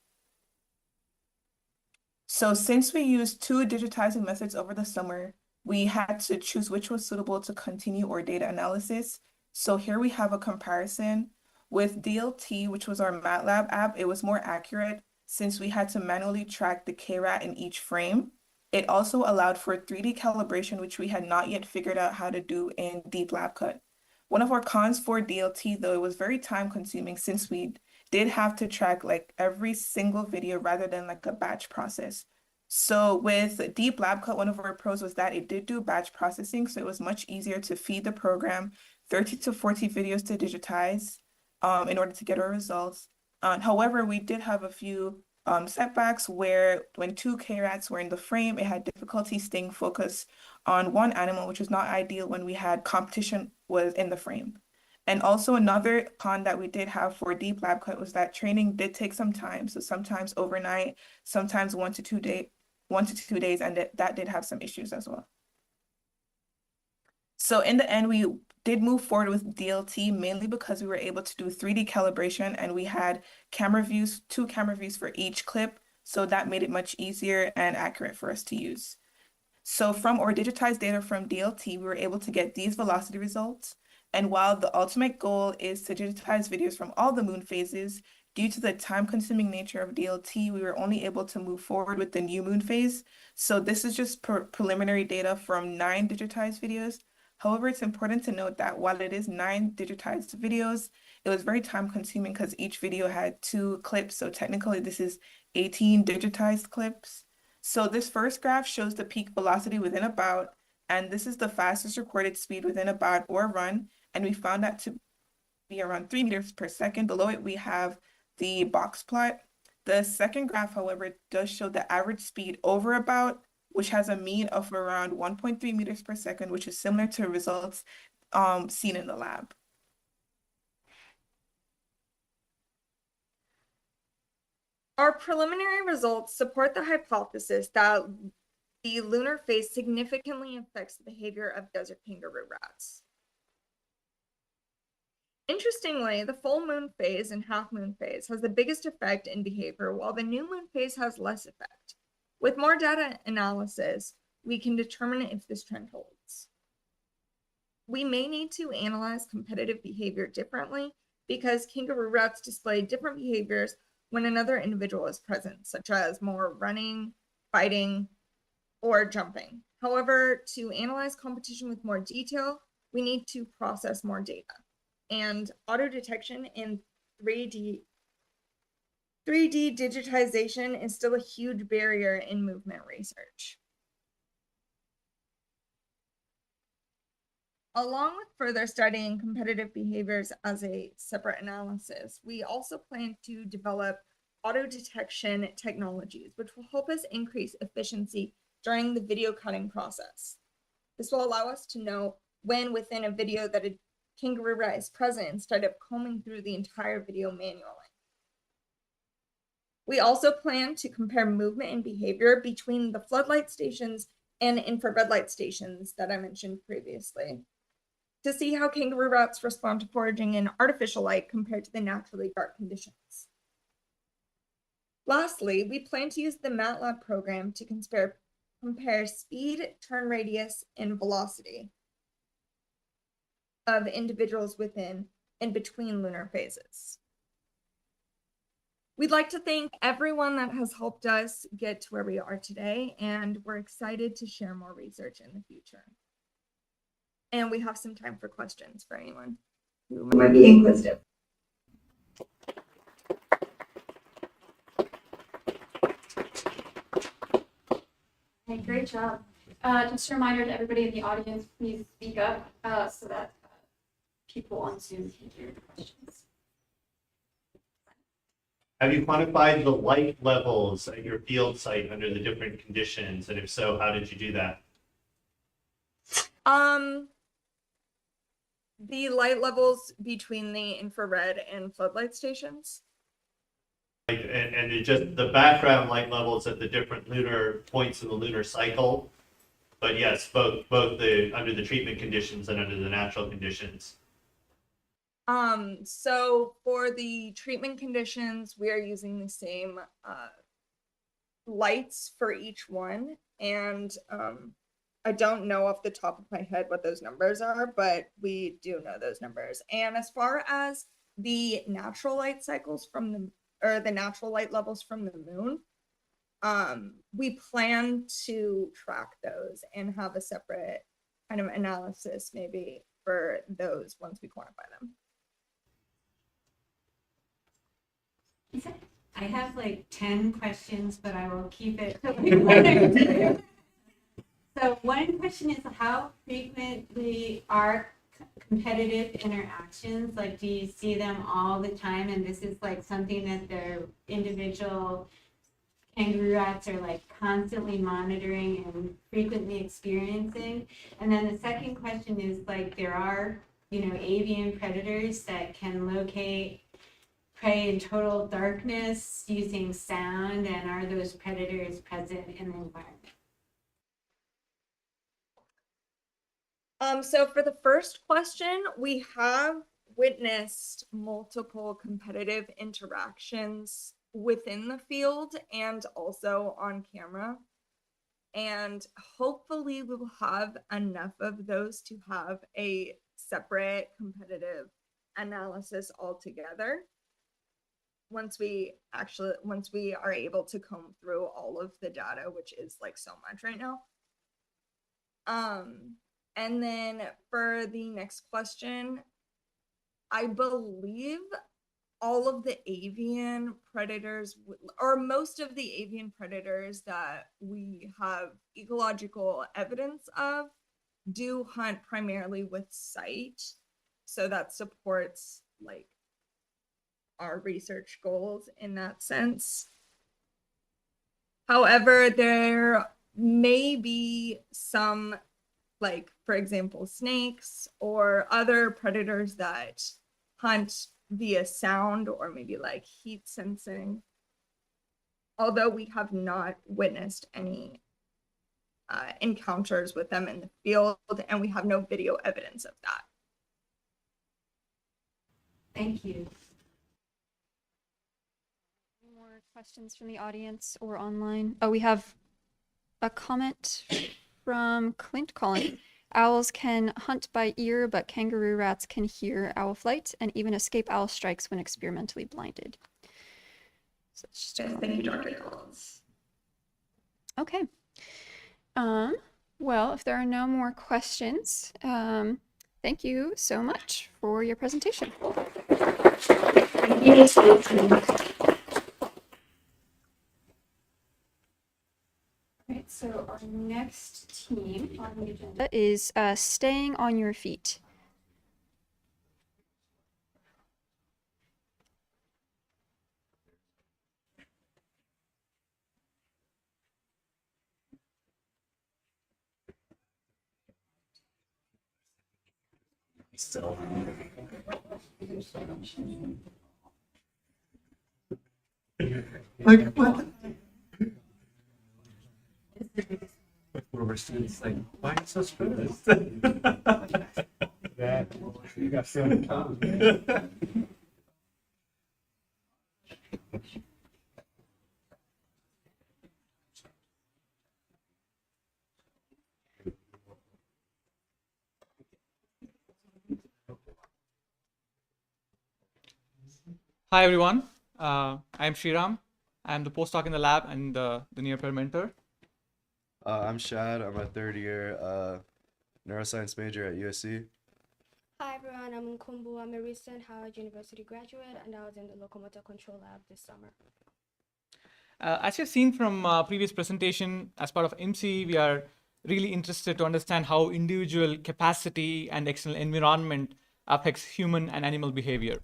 So since we used two digitizing methods over the summer, we had to choose which was suitable to continue our data analysis. So here we have a comparison. With DLT, which was our MATLAB app, it was more accurate since we had to manually track the K-rat in each frame. It also allowed for 3D calibration, which we had not yet figured out how to do in Deep Lab Cut. One of our cons for DLT, though, it was very time consuming since we did have to track like every single video rather than like a batch process. So with Deep Lab Cut, one of our pros was that it did do batch processing. So it was much easier to feed the program 30 to 40 videos to digitize in order to get our results. However, we did have a few setbacks where when two K-rats were in the frame, it had difficulty staying focused on one animal, which was not ideal when we had competition was in the frame. And also another con that we did have for Deep Lab Cut was that training did take some time. So sometimes overnight, sometimes 1 to 2 days, and that did have some issues as well. So in the end, we did move forward with DLT mainly because we were able to do 3D calibration, and we had camera views, 2 camera views for each clip, So that made it much easier and accurate for us to use. So from our digitized data from DLT, we were able to get these velocity results. And while the ultimate goal is to digitize videos from all the moon phases, due to the time-consuming nature of DLT, we were only able to move forward with the new moon phase. So this is just preliminary data from 9 digitized videos. However, it's important to note that while it is 9 digitized videos, it was very time-consuming because each video had 2 clips. So technically, this is 18 digitized clips. So this first graph shows the peak velocity within a bout, and this is the fastest recorded speed within a bout or run, and we found that to be around 3 meters per second. Below it, we have the box plot. The second graph, however, does show the average speed over a bout, which has a mean of around 1.3 meters per second, which is similar to results seen in the lab.
Our preliminary results support the hypothesis that the lunar phase significantly affects the behavior of desert kangaroo rats. Interestingly, the full moon phase and half moon phase has the biggest effect in behavior, while the new moon phase has less effect. With more data analysis, we can determine if this trend holds. We may need to analyze competitive behavior differently because kangaroo rats display different behaviors when another individual is present, such as more running, fighting, or jumping. However, to analyze competition with more detail, we need to process more data. And auto detection in 3D digitization is still a huge barrier in movement research. Along with further studying competitive behaviors as a separate analysis, we also plan to develop auto detection technologies, which will help us increase efficiency during the video cutting process. This will allow us to know when within a video that a kangaroo rat is present instead of combing through the entire video manually. We also plan to compare movement and behavior between the floodlight stations and infrared light stations that I mentioned previously, to see how kangaroo rats respond to foraging in artificial light compared to the naturally dark conditions. Lastly, we plan to use the MATLAB program to compare speed, turn radius, and velocity of individuals within and between lunar phases. We'd like to thank everyone that has helped us get to where we are today, and we're excited to share more research in the future. And we have some time for questions for anyone who might be inquisitive.
Hey, great job. Just a reminder to everybody in the audience, please speak up so that people on Zoom can hear the questions.
Have you quantified the light levels at your field site under the different conditions? And if so, how did you do that?
The light levels between the infrared and floodlight stations.
And it just the background light levels at the different lunar points in the lunar cycle. But yes, both the under the treatment conditions and under the natural conditions.
So for the treatment conditions, we are using the same lights for each one. And I don't know off the top of my head what those numbers are, but we do know those numbers. And as far as the natural light cycles from the natural light levels from the moon, we plan to track those and have a separate kind of analysis maybe for those once we quantify them.
I have like 10 questions, but I will keep it to like 1 or 2. So one question is, how frequently are competitive interactions? Like, do you see them all the time? And this is like something that the individual kangaroo rats are like constantly monitoring and frequently experiencing. And then the second question is, like, there are, avian predators that can locate prey in total darkness using sound, and are those predators present in the environment?
So for the first question, we have witnessed multiple competitive interactions within the field and also on camera. And hopefully we will have enough of those to have a separate competitive analysis altogether once we are able to comb through all of the data, which is like so much right now. And then for the next question, I believe all of the avian predators, or most of the avian predators that we have ecological evidence of, do hunt primarily with sight. So that supports like our research goals in that sense. However, there may be some, like, for example, snakes or other predators that hunt via sound or maybe like heat sensing, although we have not witnessed any encounters with them in the field, and we have no video evidence of that.
Thank you.
Any more questions from the audience or online? Oh, we have a comment from Clint calling. Owls can hunt by ear, but kangaroo rats can hear owl flight and even escape owl strikes when experimentally blinded. So
thank you, Dr. Collins.
Okay. Well, if there are no more questions, thank you so much for your presentation.
Thank you.
Right, so our next team on the agenda is staying on your feet.
So. Like what? We're students like, why are you so stressed? That you got so many times.
Hi everyone, I'm Sriram. I'm the postdoc in the lab and the near-peer mentor.
I'm Shad. I'm a third year neuroscience major at USC.
Hi everyone, I'm Nkumbu. I'm a recent Howard University graduate and I was in the locomotor control lab this summer.
As you've seen from previous presentation, as part of IMSI, we are really interested to understand how individual capacity and external environment affects human and animal behavior.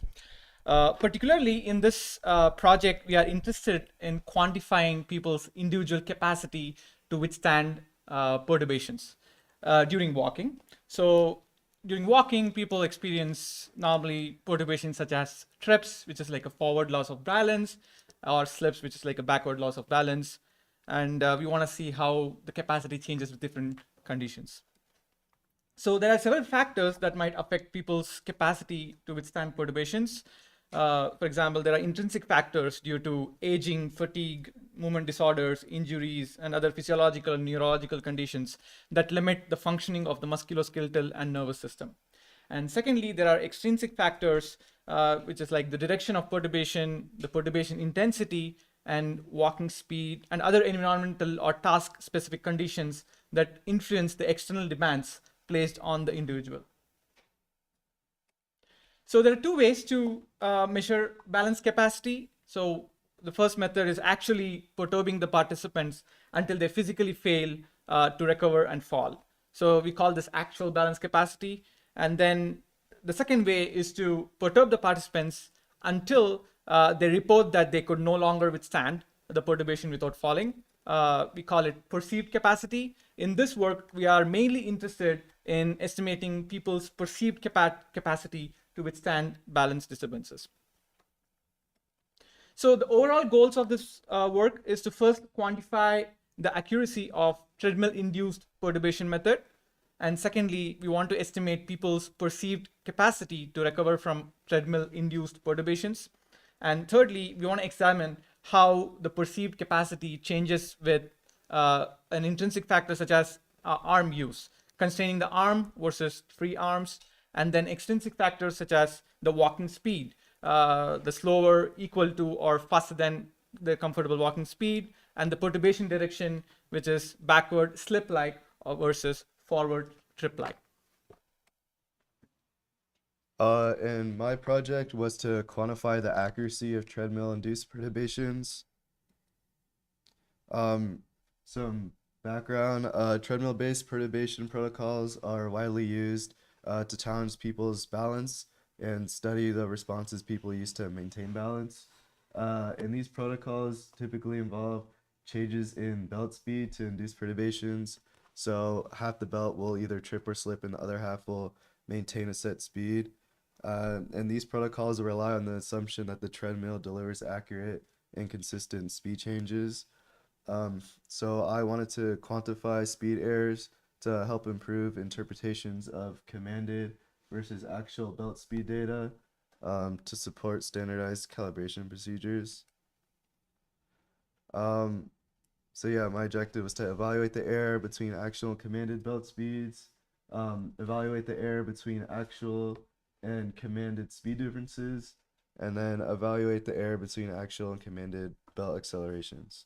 Particularly in this project, we are interested in quantifying people's individual capacity to withstand perturbations during walking. So during walking, people experience normally perturbations such as trips, which is like a forward loss of balance, or slips, which is like a backward loss of balance. And we want to see how the capacity changes with different conditions. So there are several factors that might affect people's capacity to withstand perturbations. For example, there are intrinsic factors due to aging, fatigue, movement disorders, injuries, and other physiological and neurological conditions that limit the functioning of the musculoskeletal and nervous system. And secondly, there are extrinsic factors, which is like the direction of perturbation, the perturbation intensity, and walking speed, and other environmental or task-specific conditions that influence the external demands placed on the individual. So there are two ways to measure balance capacity. So the first method is actually perturbing the participants until they physically fail to recover and fall. So we call this actual balance capacity. And then the second way is to perturb the participants until they report that they could no longer withstand the perturbation without falling. We call it perceived capacity. In this work, we are mainly interested in estimating people's perceived capacity to withstand balance disturbances. So the overall goals of this work is to first quantify the accuracy of treadmill-induced perturbation method. And secondly, we want to estimate people's perceived capacity to recover from treadmill-induced perturbations. And thirdly, we want to examine how the perceived capacity changes with an intrinsic factor such as arm use, constraining the arm versus free arms, and then extrinsic factors such as the walking speed, the slower, equal to, or faster than the comfortable walking speed, and the perturbation direction, which is backward slip-like versus forward trip-like.
And my project was to quantify the accuracy of treadmill-induced perturbations. Some background, treadmill-based perturbation protocols are widely used to challenge people's balance and study the responses people use to maintain balance. And these protocols typically involve changes in belt speed to induce perturbations. So half the belt will either trip or slip and the other half will maintain a set speed. And these protocols rely on the assumption that the treadmill delivers accurate and consistent speed changes. So I wanted to quantify speed errors to help improve interpretations of commanded versus actual belt speed data to support standardized calibration procedures. So yeah, my objective was to evaluate the error between actual and commanded belt speeds, evaluate the error between actual and commanded speed differences, and then evaluate the error between actual and commanded belt accelerations.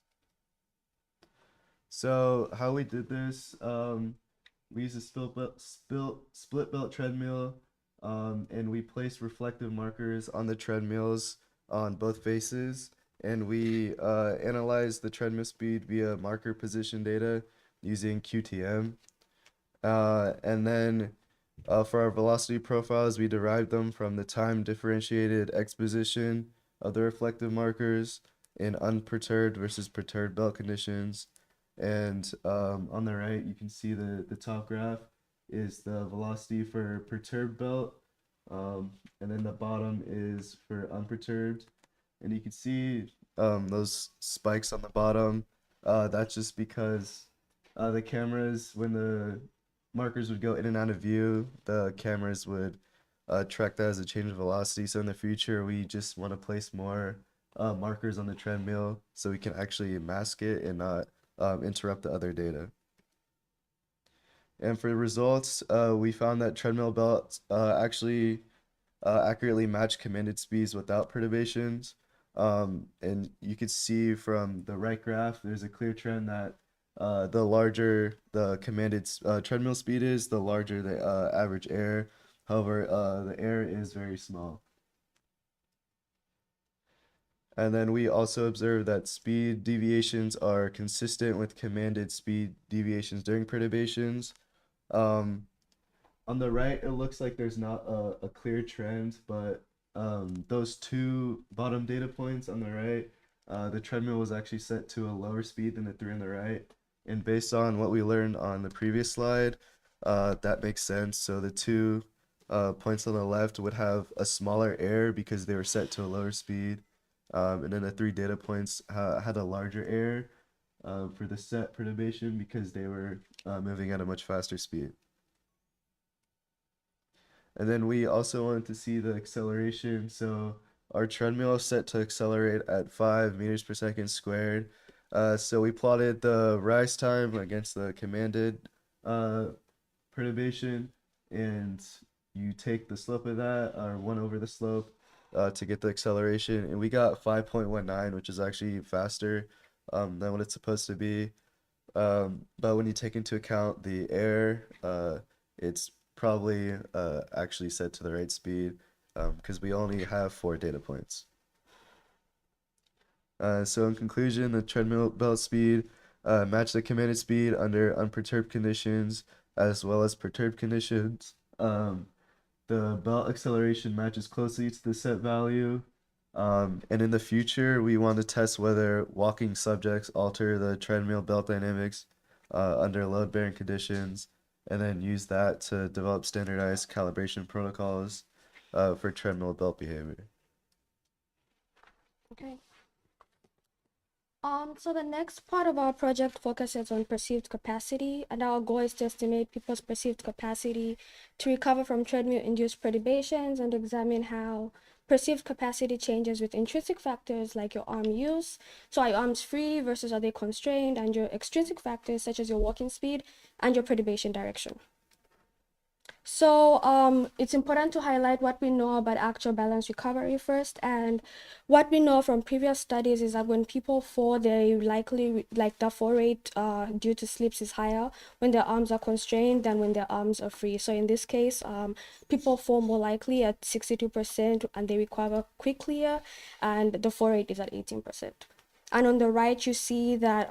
So how we did this, we used a split belt treadmill, and we placed reflective markers on the treadmills on both faces, and we analyzed the treadmill speed via marker position data using QTM. And then for our velocity profiles, we derived them from the time differentiated exposition of the reflective markers in unperturbed versus perturbed belt conditions. And on the right, you can see the top graph is the velocity for perturbed belt, and then the bottom is for unperturbed. And you can see those spikes on the bottom. That's just because the cameras, when the markers would go in and out of view, the cameras would track that as a change of velocity. So in the future, we just want to place more markers on the treadmill so we can actually mask it and not interrupt the other data. And for the results, we found that treadmill belts actually accurately match commanded speeds without perturbations. And you can see from the right graph, there's a clear trend that the larger the commanded treadmill speed is, the larger the average error. However, the error is very small. And then we also observed that speed deviations are consistent with commanded speed deviations during perturbations. On the right, it looks like there's not a clear trend, but those two bottom data points on the right, the treadmill was actually set to a lower speed than the three on the right. And based on what we learned on the previous slide, that makes sense. So the two points on the left would have a smaller error because they were set to a lower speed. And then the three data points had a larger error for the set perturbation because they were moving at a much faster speed. And then we also wanted to see the acceleration. So our treadmill is set to accelerate at 5 meters per second squared. So we plotted the rise time against the commanded perturbation, and you take the slope of that, or 1 over the slope, to get the acceleration. And we got 5.19, which is actually faster than what it's supposed to be. But when you take into account the error, it's probably actually set to the right speed because we only have 4 data points. So in conclusion, the treadmill belt speed matched the commanded speed under unperturbed conditions as well as perturbed conditions. The belt acceleration matches closely to the set value. And in the future, we want to test whether walking subjects alter the treadmill belt dynamics under load-bearing conditions, and then use that to develop standardized calibration protocols for treadmill belt behavior.
Okay. So the next part of our project focuses on perceived capacity, and our goal is to estimate people's perceived capacity to recover from treadmill-induced perturbations and examine how perceived capacity changes with intrinsic factors like your arm use. So are your arms free versus are they constrained, and your extrinsic factors such as your walking speed and your perturbation direction. So it's important to highlight what we know about actual balance recovery first. And what we know from previous studies is that when people fall, they likely, like the fall rate due to slips is higher when their arms are constrained than when their arms are free. So in this case, people fall more likely at 62% and they recover quickly, and the fall rate is at 18%. And on the right, you see that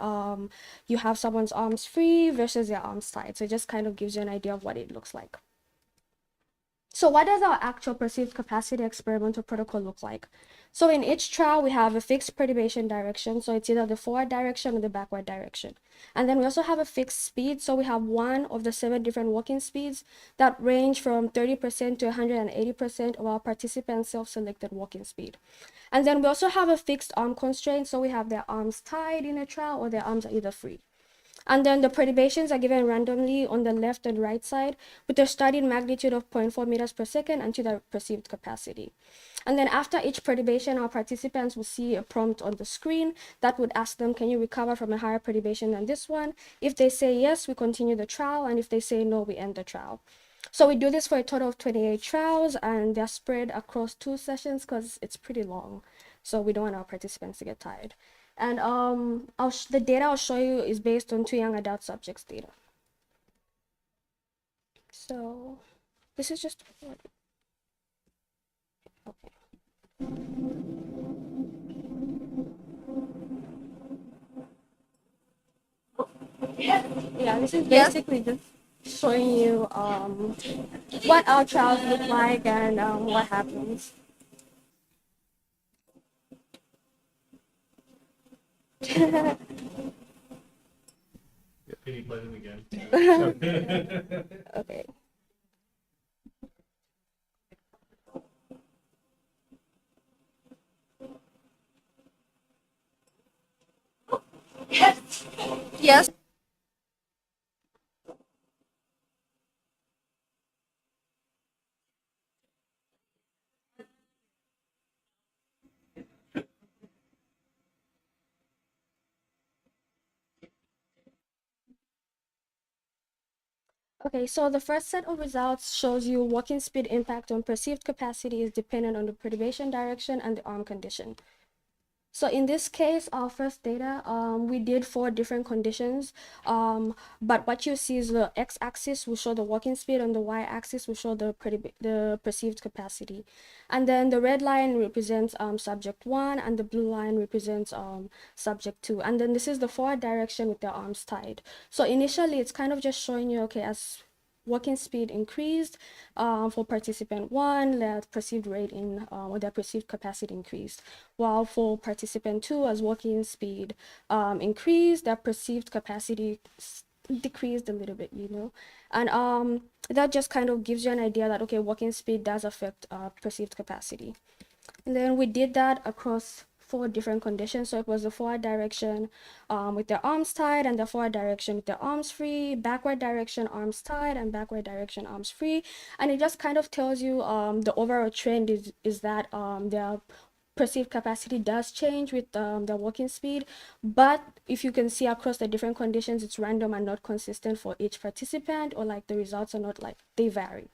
you have someone's arms free versus their arms tied. So it just kind of gives you an idea of what it looks like. So what does our actual perceived capacity experimental protocol look like? So in each trial, we have a fixed perturbation direction. So it's either the forward direction or the backward direction. And then we also have a fixed speed. So we have one of the 7 different walking speeds that range from 30% to 180% of our participants' self-selected walking speed. And then we also have a fixed arm constraint. So we have their arms tied in a trial or their arms are either free. And then the perturbations are given randomly on the left and right side with a studied magnitude of 0.4 meters per second and to the perceived capacity. And then after each perturbation, our participants will see a prompt on the screen that would ask them, can you recover from a higher perturbation than this one? If they say yes, we continue the trial. And if they say no, we end the trial. So we do this for a total of 28 trials, and they're spread across 2 sessions because it's pretty long. So we don't want our participants to get tired. And the data I'll show you is based on 2 young adult subjects' data. So this is just okay. Yeah, this is basically just showing you what our trials look like and what happens.
Can you play them again?
Okay. Yes. Okay, so the first set of results shows you walking speed impact on perceived capacity is dependent on the perturbation direction and the arm condition. So in this case, our first data, we did 4 different conditions, but what you see is the x-axis will show the walking speed and the y-axis will show the perceived capacity. And then the red line represents subject 1 and the blue line represents subject 2. And then this is the forward direction with their arms tied. So initially, it's kind of just showing you, okay, as walking speed increased for participant 1, their perceived rate in or their perceived capacity increased, while for participant 2, as walking speed increased, their perceived capacity decreased a little bit, you know. And that just kind of gives you an idea that, okay, walking speed does affect perceived capacity. And then we did that across 4 different conditions. So it was the forward direction with their arms tied, and the forward direction with their arms free, backward direction arms tied, and backward direction arms free. And it just kind of tells you the overall trend is that their perceived capacity does change with their walking speed. But if you can see across the different conditions, it's random and not consistent for each participant, or like the results are not like, they vary.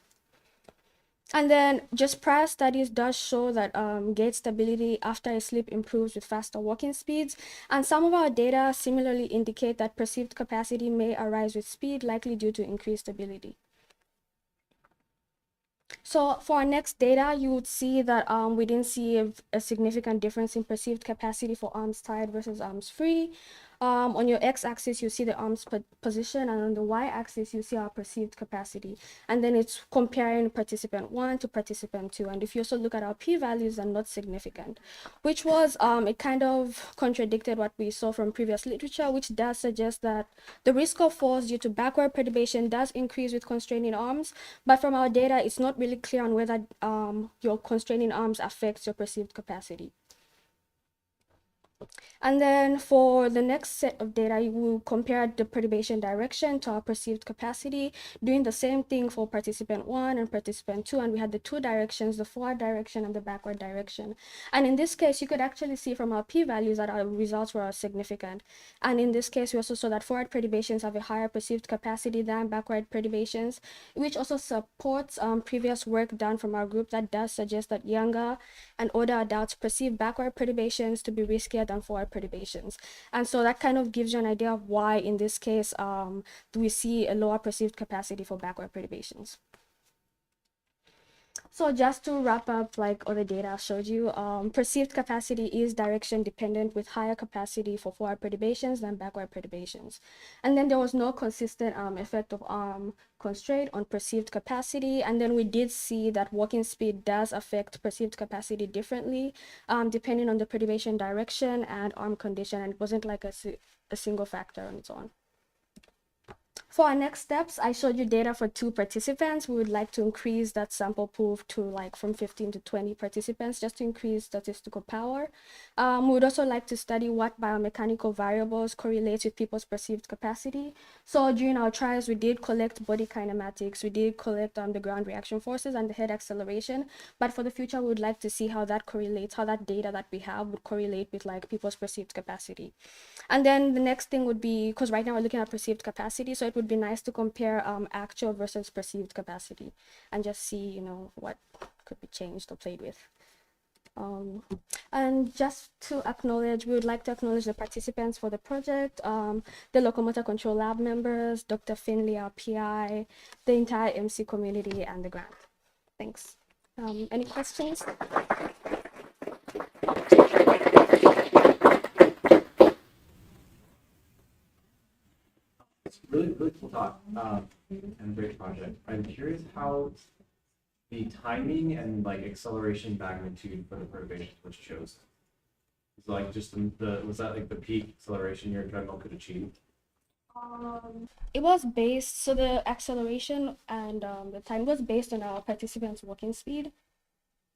And then just prior studies does show that gait stability after a sleep improves with faster walking speeds. And some of our data similarly indicate that perceived capacity may arise with speed, likely due to increased stability. So for our next data, you would see that we didn't see a significant difference in perceived capacity for arms tied versus arms free. On your x-axis, you see the arms position, and on the y-axis, you see our perceived capacity. And then it's comparing participant 1 to participant 2. And if you also look at our p-values, they're not significant, which was, it kind of contradicted what we saw from previous literature, which does suggest that the risk of falls due to backward perturbation does increase with constraining arms. But from our data, it's not really clear on whether your constraining arms affects your perceived capacity. And then for the next set of data, you will compare the perturbation direction to our perceived capacity, doing the same thing for participant 1 and participant 2. And we had the two directions, the forward direction and the backward direction. And in this case, you could actually see from our p-values that our results were significant. And in this case, we also saw that forward perturbations have a higher perceived capacity than backward perturbations, which also supports previous work done from our group that does suggest that younger and older adults perceive backward perturbations to be riskier than forward perturbations. And so that kind of gives you an idea of why in this case do we see a lower perceived capacity for backward perturbations. So just to wrap up, like all the data I showed you, perceived capacity is direction dependent with higher capacity for forward perturbations than backward perturbations. And then there was no consistent effect of arm constraint on perceived capacity. And then we did see that walking speed does affect perceived capacity differently, depending on the perturbation direction and arm condition. And it wasn't like a single factor on its own. For our next steps, I showed you data for 2 participants. We would like to increase that sample pool to like from 15 to 20 participants just to increase statistical power. We would also like to study what biomechanical variables correlate with people's perceived capacity. So during our trials, we did collect body kinematics, we did collect the ground reaction forces and the head acceleration. But for the future, we would like to see how that correlates, how that data that we have would correlate with like people's perceived capacity. And then the next thing would be, because right now we're looking at perceived capacity, so it would be nice to compare actual versus perceived capacity and just see, you know, what could be changed or played with. And just to acknowledge, we would like to acknowledge the participants for the project, the locomotor control lab members, Dr. Finley, our PI, the entire MC community, and the grant. Thanks. Any questions?
It's really cool talk and great project. I'm curious how the timing and like acceleration magnitude for the perturbation was chosen. It's like just was that like the peak acceleration your treadmill could achieve?
It was based, so the acceleration and the time was based on our participants' walking speed.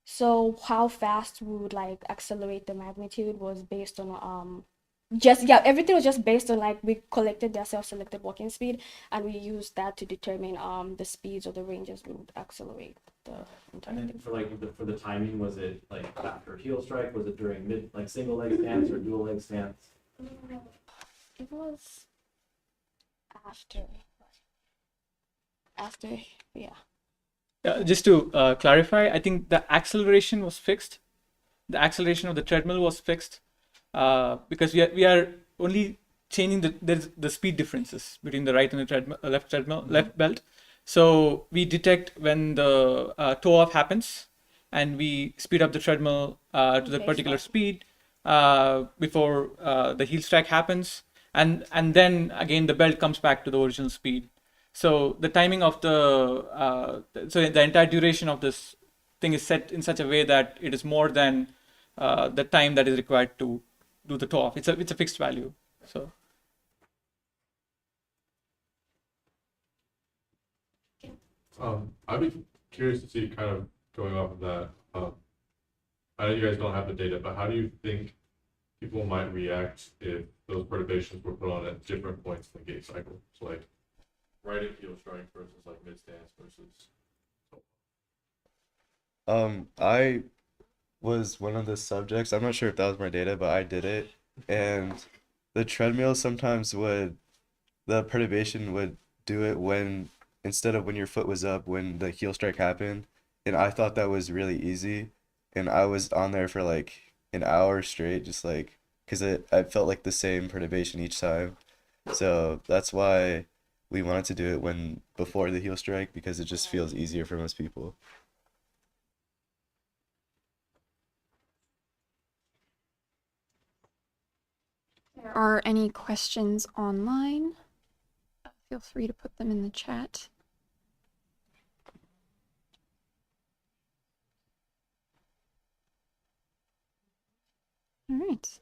So how fast we would like accelerate the magnitude was based on everything was just based on like we collected their self-selected walking speed and we used that to determine the speeds or the ranges we would accelerate the entire
And then
thing.
for like for the timing, was it like after heel strike? Was it during mid like single leg stance or dual leg stance?
It was after, yeah.
Just to clarify, I think the acceleration was fixed. The acceleration of the treadmill was fixed because we are only changing the speed differences between the right and the treadmill, left belt. So we detect when the toe off happens, and we speed up the treadmill to the particular speed before the heel strike happens, and then again the belt comes back to the original speed. So the timing of the entire duration of this thing is set in such a way that it is more than the time that is required to do the toe off. It's a fixed value. So.
I'd be curious to see, kind of going off of that. I know you guys don't have the data, but how do you think people might react if those perturbations were put on at different points in the gait cycle? So like right at heel strike versus like mid stance versus.
I was one of the subjects. I'm not sure if that was my data, but I did it. And the treadmill sometimes the perturbation would do it when, instead of when your foot was up, when the heel strike happened. And I thought that was really easy. And I was on there for like an hour straight, just like, because I felt like the same perturbation each time. So that's why we wanted to do it before the heel strike, because it just feels easier for most people.
There are any questions online? Feel free to put them in the chat. All right.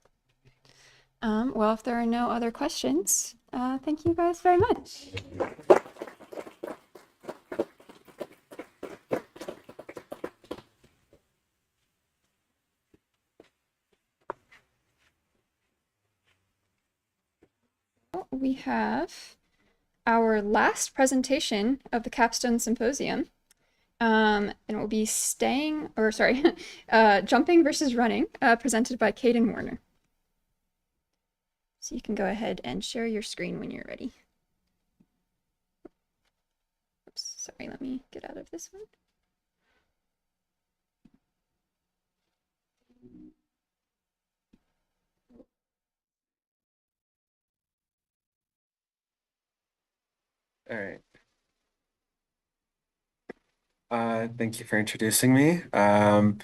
Well, if there are no other questions, thank you guys very much. have our last presentation of the Capstone Symposium. And it will be jumping versus running, presented by Caden Warner. So you can go ahead and share your screen when you're ready. Oops, sorry, let me get out of this one.
All right. Thank you for introducing me. And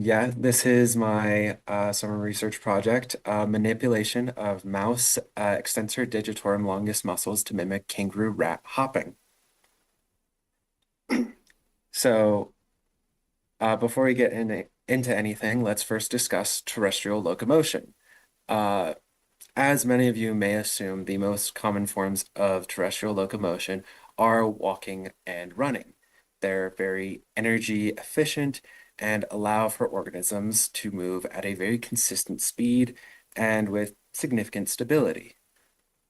yeah, this is my summer research project, manipulation of mouse extensor digitorum longus muscles to mimic kangaroo rat hopping. So before we get into anything, let's first discuss terrestrial locomotion. As many of you may assume, the most common forms of terrestrial locomotion are walking and running. They're very energy efficient and allow for organisms to move at a very consistent speed and with significant stability.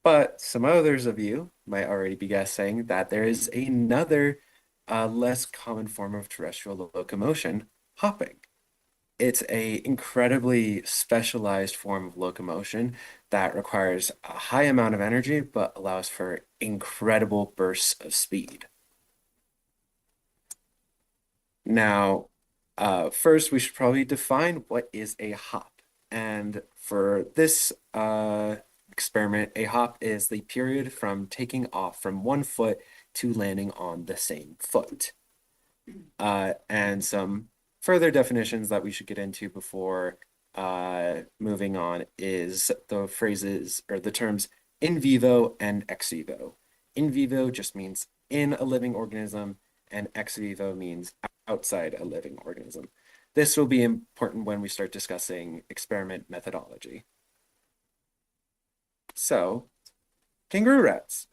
But some others of you might already be guessing that there is another less common form of terrestrial locomotion, hopping. It's an incredibly specialized form of locomotion that requires a high amount of energy, but allows for incredible bursts of speed. Now, first, we should probably define what is a hop. And for this experiment, a hop is the period from taking off from one foot to landing on the same foot. And some further definitions that we should get into before moving on is the phrases or the terms in vivo and ex vivo. In vivo just means in a living organism, and ex vivo means outside a living organism. This will be important when we start discussing experiment methodology. So, kangaroo rats.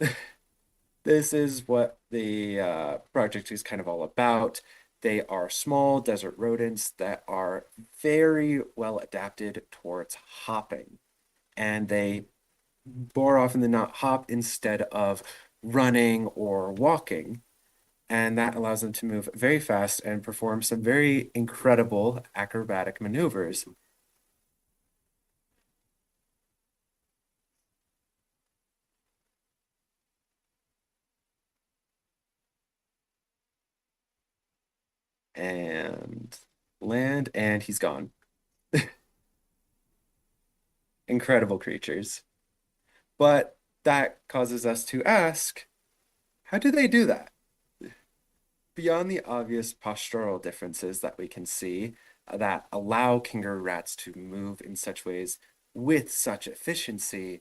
This is what the project is kind of all about. They are small desert rodents that are very well adapted towards hopping. And they more often than not hop instead of running or walking. And that allows them to move very fast and perform some very incredible acrobatic maneuvers. And land, and he's gone. Incredible creatures. But that causes us to ask, how do they do that? Beyond the obvious postural differences that we can see that allow kangaroo rats to move in such ways with such efficiency,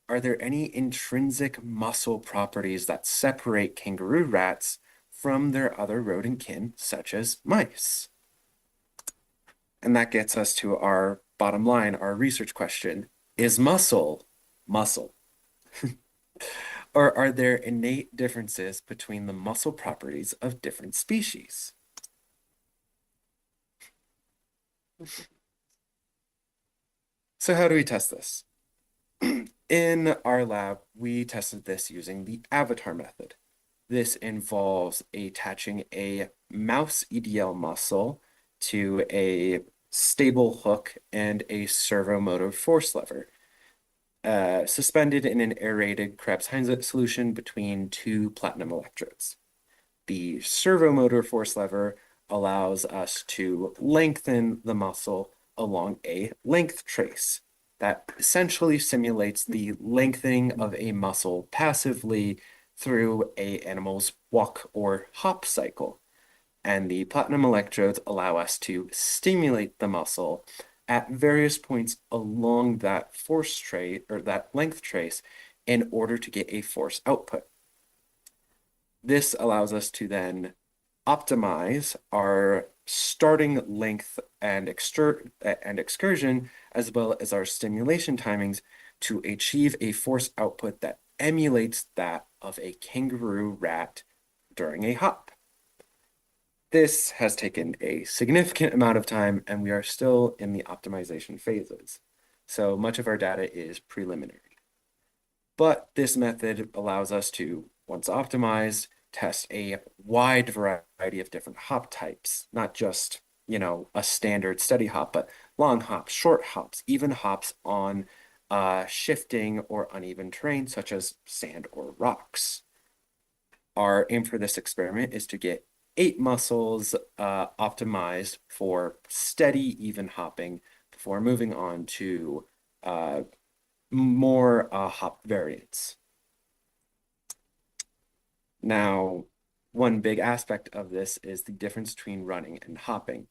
are there any intrinsic muscle properties that separate kangaroo rats from their other rodent kin, such as mice? And that gets us to our bottom line, our research question. Is muscle muscle? Or are there innate differences between the muscle properties of different species? So how do we test this? In our lab, we tested this using the avatar method. This involves attaching a mouse EDL muscle to a stable hook and a servomotor force lever, suspended in an aerated Krebs-Heinz solution between two platinum electrodes. The servomotor force lever allows us to lengthen the muscle along a length trace that essentially simulates the lengthening of a muscle passively through an animal's walk or hop cycle. And the platinum electrodes allow us to stimulate the muscle at various points along that force trace or that length trace in order to get a force output. This allows us to then optimize our starting length and excursion, as well as our stimulation timings, to achieve a force output that emulates that of a kangaroo rat during a hop. This has taken a significant amount of time, and we are still in the optimization phases. So much of our data is preliminary. But this method allows us to, once optimized, test a wide variety of different hop types, not just, you know, a standard steady hop, but long hops, short hops, even hops on shifting or uneven terrain, such as sand or rocks. Our aim for this experiment is to get 8 muscles optimized for steady, even hopping before moving on to more hop variants. Now, one big aspect of this is the difference between running and hopping.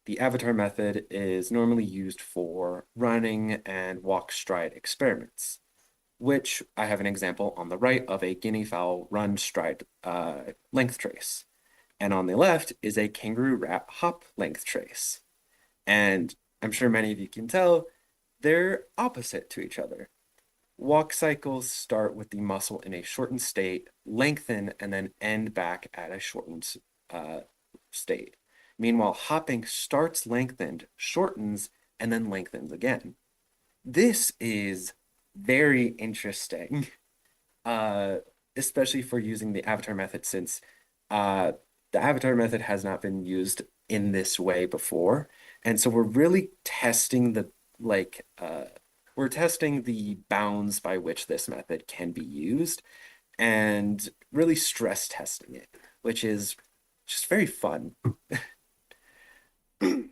The avatar method is normally used for running and walk stride experiments, which I have an example on the right of a guinea fowl run stride length trace. And on the left is a kangaroo rat hop length trace. And I'm sure many of you can tell they're opposite to each other. Walk cycles start with the muscle in a shortened state, lengthen, and then end back at a shortened state. Meanwhile, hopping starts lengthened, shortens, and then lengthens again. This is very interesting, especially for using the avatar method, since the avatar method has not been used in this way before. And so we're really testing the we're testing the bounds by which this method can be used and really stress testing it, which is just very fun. And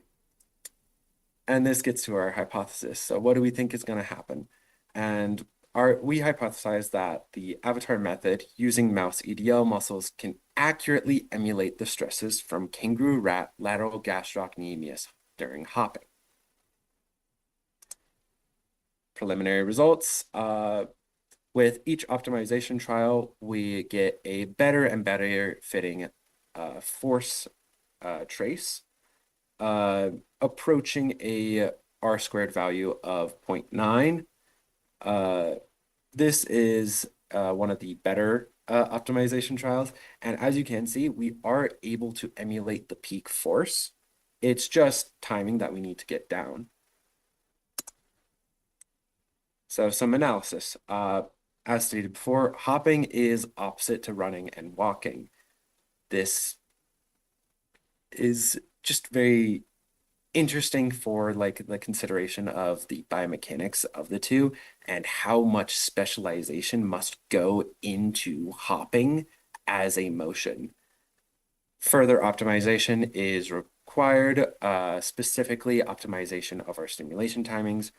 this gets to our hypothesis. So what do we think is going to happen? And we hypothesize that the avatar method using mouse EDL muscles can accurately emulate the stresses from kangaroo rat lateral gastrocnemius during hopping. Preliminary results. With each optimization trial, we get a better and better fitting force trace, approaching a R-squared value of 0.9. This is one of the better optimization trials. And as you can see, we are able to emulate the peak force. It's just timing that we need to get down. So some analysis. As stated before, hopping is opposite to running and walking. This is just very interesting for like the consideration of the biomechanics of the two and how much specialization must go into hopping as a motion. Further optimization is required, specifically optimization of our stimulation timings.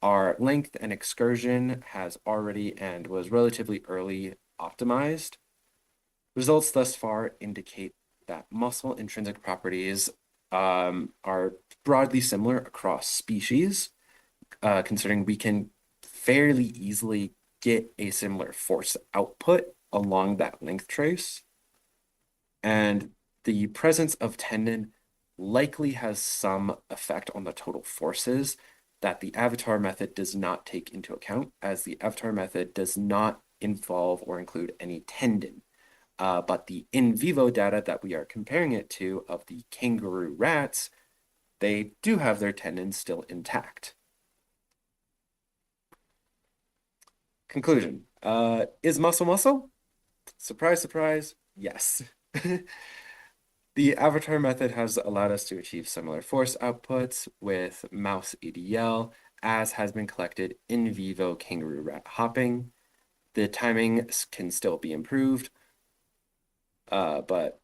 Our length and excursion has already and was relatively early optimized. Results thus far indicate that muscle intrinsic properties are broadly similar across species, considering we can fairly easily get a similar force output along that length trace. And the presence of tendon likely has some effect on the total forces that the avatar method does not take into account, as the avatar method does not involve or include any tendon. But the in vivo data that we are comparing it to of the kangaroo rats, they do have their tendons still intact. Conclusion. Is muscle muscle? Surprise, surprise, yes. The avatar method has allowed us to achieve similar force outputs with mouse EDL, as has been collected in vivo kangaroo rat hopping. The timing can still be improved, but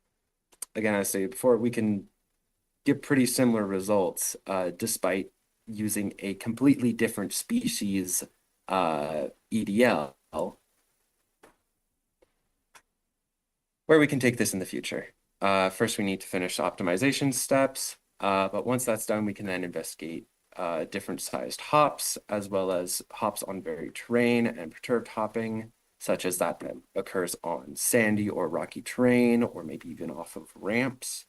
again, as I stated before, we can get pretty similar results despite using a completely different species EDL. Where we can take this in the future. First, we need to finish optimization steps, but once that's done, we can then investigate different sized hops, as well as hops on varied terrain and perturbed hopping, such as that occurs on sandy or rocky terrain, or maybe even off of ramps.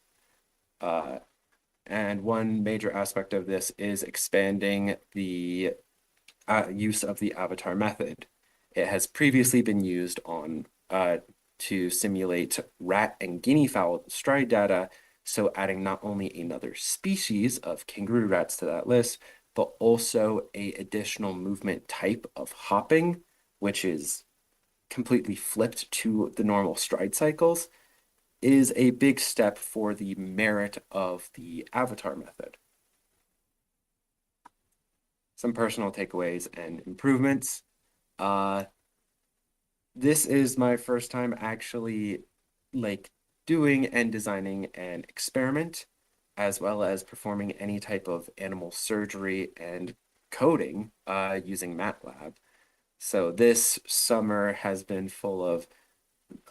And one major aspect of this is expanding the use of the avatar method. It has previously been used on to simulate rat and guinea fowl stride data, so adding not only another species of kangaroo rats to that list, but also an additional movement type of hopping, which is completely flipped to the normal stride cycles is a big step for the merit of the avatar method. Some personal takeaways and improvements. This is my first time actually like doing and designing an experiment, as well as performing any type of animal surgery and coding using MATLAB. So this summer has been full of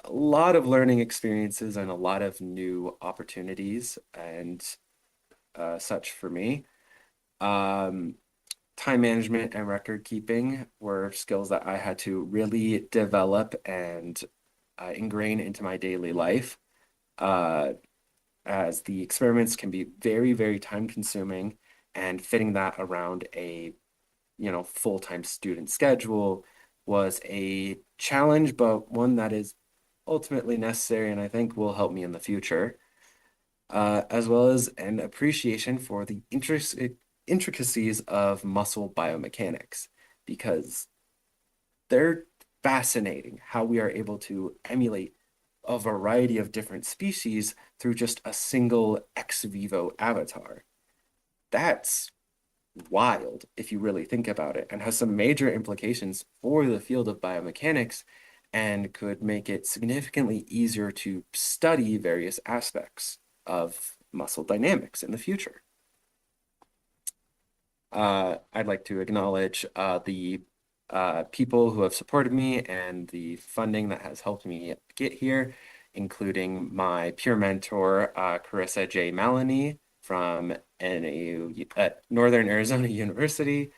a lot of learning experiences and a lot of new opportunities and such for me. Time management and record keeping were skills that I had to really develop and ingrain into my daily life, as the experiments can be very, very time consuming, and fitting that around a full-time student schedule was a challenge, but one that is ultimately necessary and I think will help me in the future, as well as an appreciation for the intricacies of muscle biomechanics, because they're fascinating how we are able to emulate a variety of different species through just a single ex vivo avatar. That's wild if you really think about it, and has some major implications for the field of biomechanics and could make it significantly easier to study various aspects of muscle dynamics in the future. I'd like to acknowledge the people who have supported me and the funding that has helped me get here, including my peer mentor, Carissa J. Maloney from NAU at Northern Arizona University,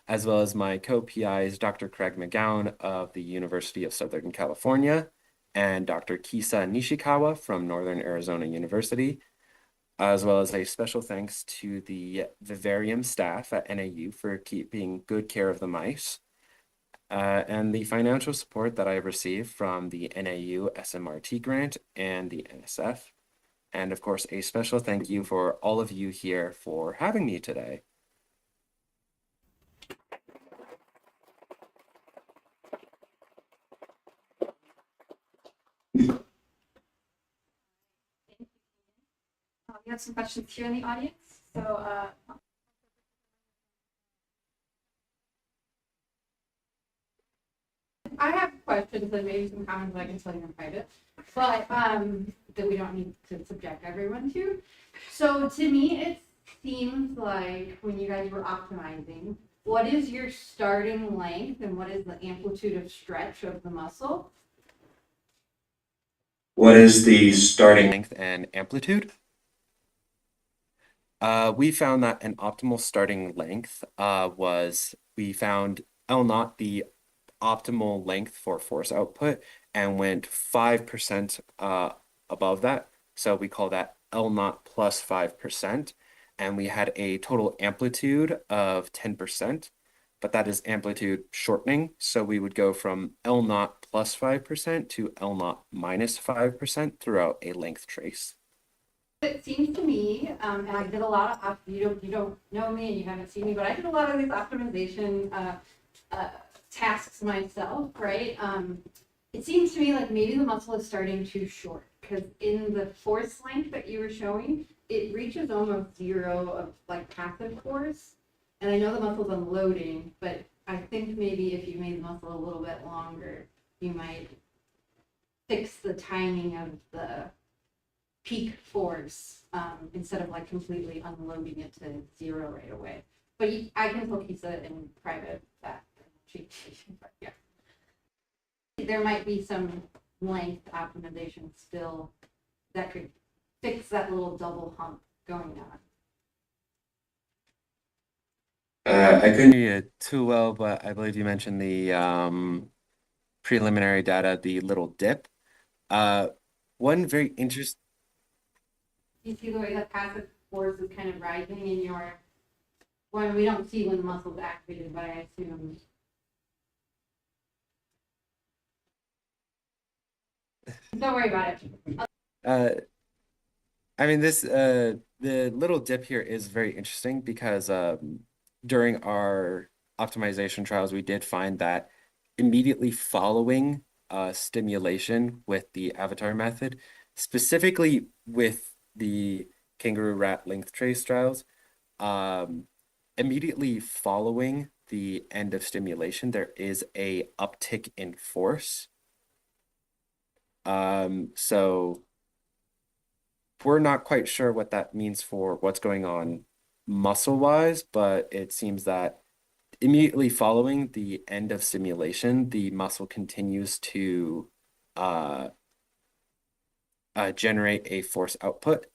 as well as my co-PIs, Dr. Craig McGowan of the University of Southern California and Dr. Kisa Nishikawa from Northern Arizona University, as well as a special thanks to the vivarium staff at NAU for keeping good care of the mice, and the financial support that I received from the NAU SMRT grant and the NSF. And of course, a special thank you for all of you here for having me today.
We have some questions here in the audience. So,
I have questions and maybe some comments I can tell you in private, but that we don't need to subject everyone to. So to me, it seems like when you guys were optimizing, what is your starting length and what is the amplitude of stretch of the muscle?
What is the starting length and amplitude? We found that an optimal starting length we found L0, the optimal length for force output, and went 5% above that. So we call that L0 plus 5%. And we had a total amplitude of 10, but that is amplitude shortening. So we would go from L0 plus 5% to L0 minus 5% throughout a length trace.
It seems to me, and I did a lot of, you don't know me and you haven't seen me, but I did a lot of these optimization tasks myself, right? It seems to me like maybe the muscle is starting too short, because in the force length that you were showing, it reaches almost 0 of like passive force. And I know the muscle's unloading, but I think maybe if you made the muscle a little bit longer, you might fix the timing of the peak force instead of like completely unloading it to 0 right away. But I can tell Kisa in private that but yeah. There might be some length optimization still that could fix that little double hump going on.
I couldn't hear you too well, but I believe you mentioned the preliminary data, the little dip. One very interesting.
You see the way that passive force is kind of rising in your, well, we don't see when the muscle's activated, but I assume. Don't worry about it.
I mean, the little dip here is very interesting because during our optimization trials, we did find that immediately following stimulation with the avatar method, specifically with the kangaroo rat length trace trials. Immediately following the end of stimulation, there is a uptick in force. So we're not quite sure what that means for what's going on muscle-wise, but it seems that immediately following the end of stimulation, the muscle continues to generate a force output.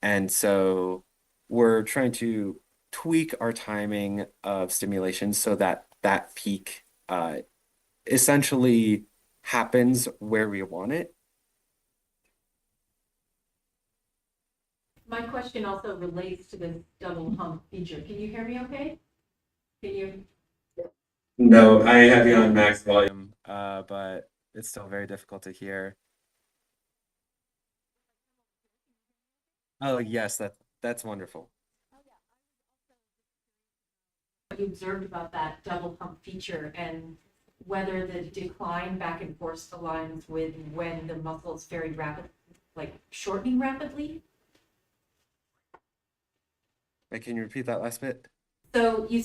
And so we're trying to tweak our timing of stimulation so that that peak essentially happens where we want it.
My question also relates to this double hump feature. Can you hear me okay? Can you?
No, I have you on max volume, but it's still very difficult to hear. Oh, yes, that's wonderful.
What you observed about that double hump feature and whether the decline back and forth aligns with when the muscle is very rapid, like shortening rapidly?
Can you repeat that last bit?
So you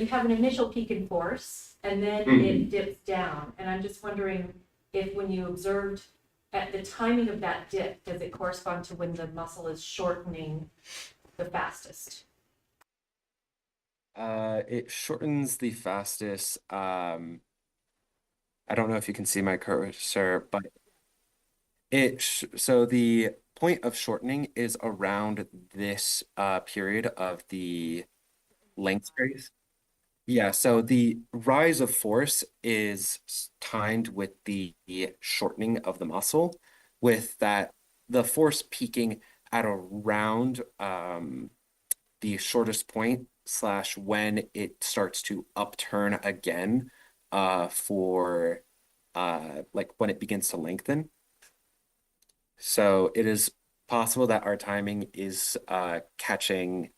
have an initial peak in force and then it dips down. And I'm just wondering if when you observed at the timing of that dip, does it correspond to when the muscle is shortening the fastest?
It shortens the fastest. I don't know if you can see my cursor, but so the point of shortening is around this period of the length trace. Yeah, so the rise of force is timed with the shortening of the muscle, with that the force peaking at around the shortest point / when it starts to upturn again for like when it begins to lengthen. So it is possible that our timing is catching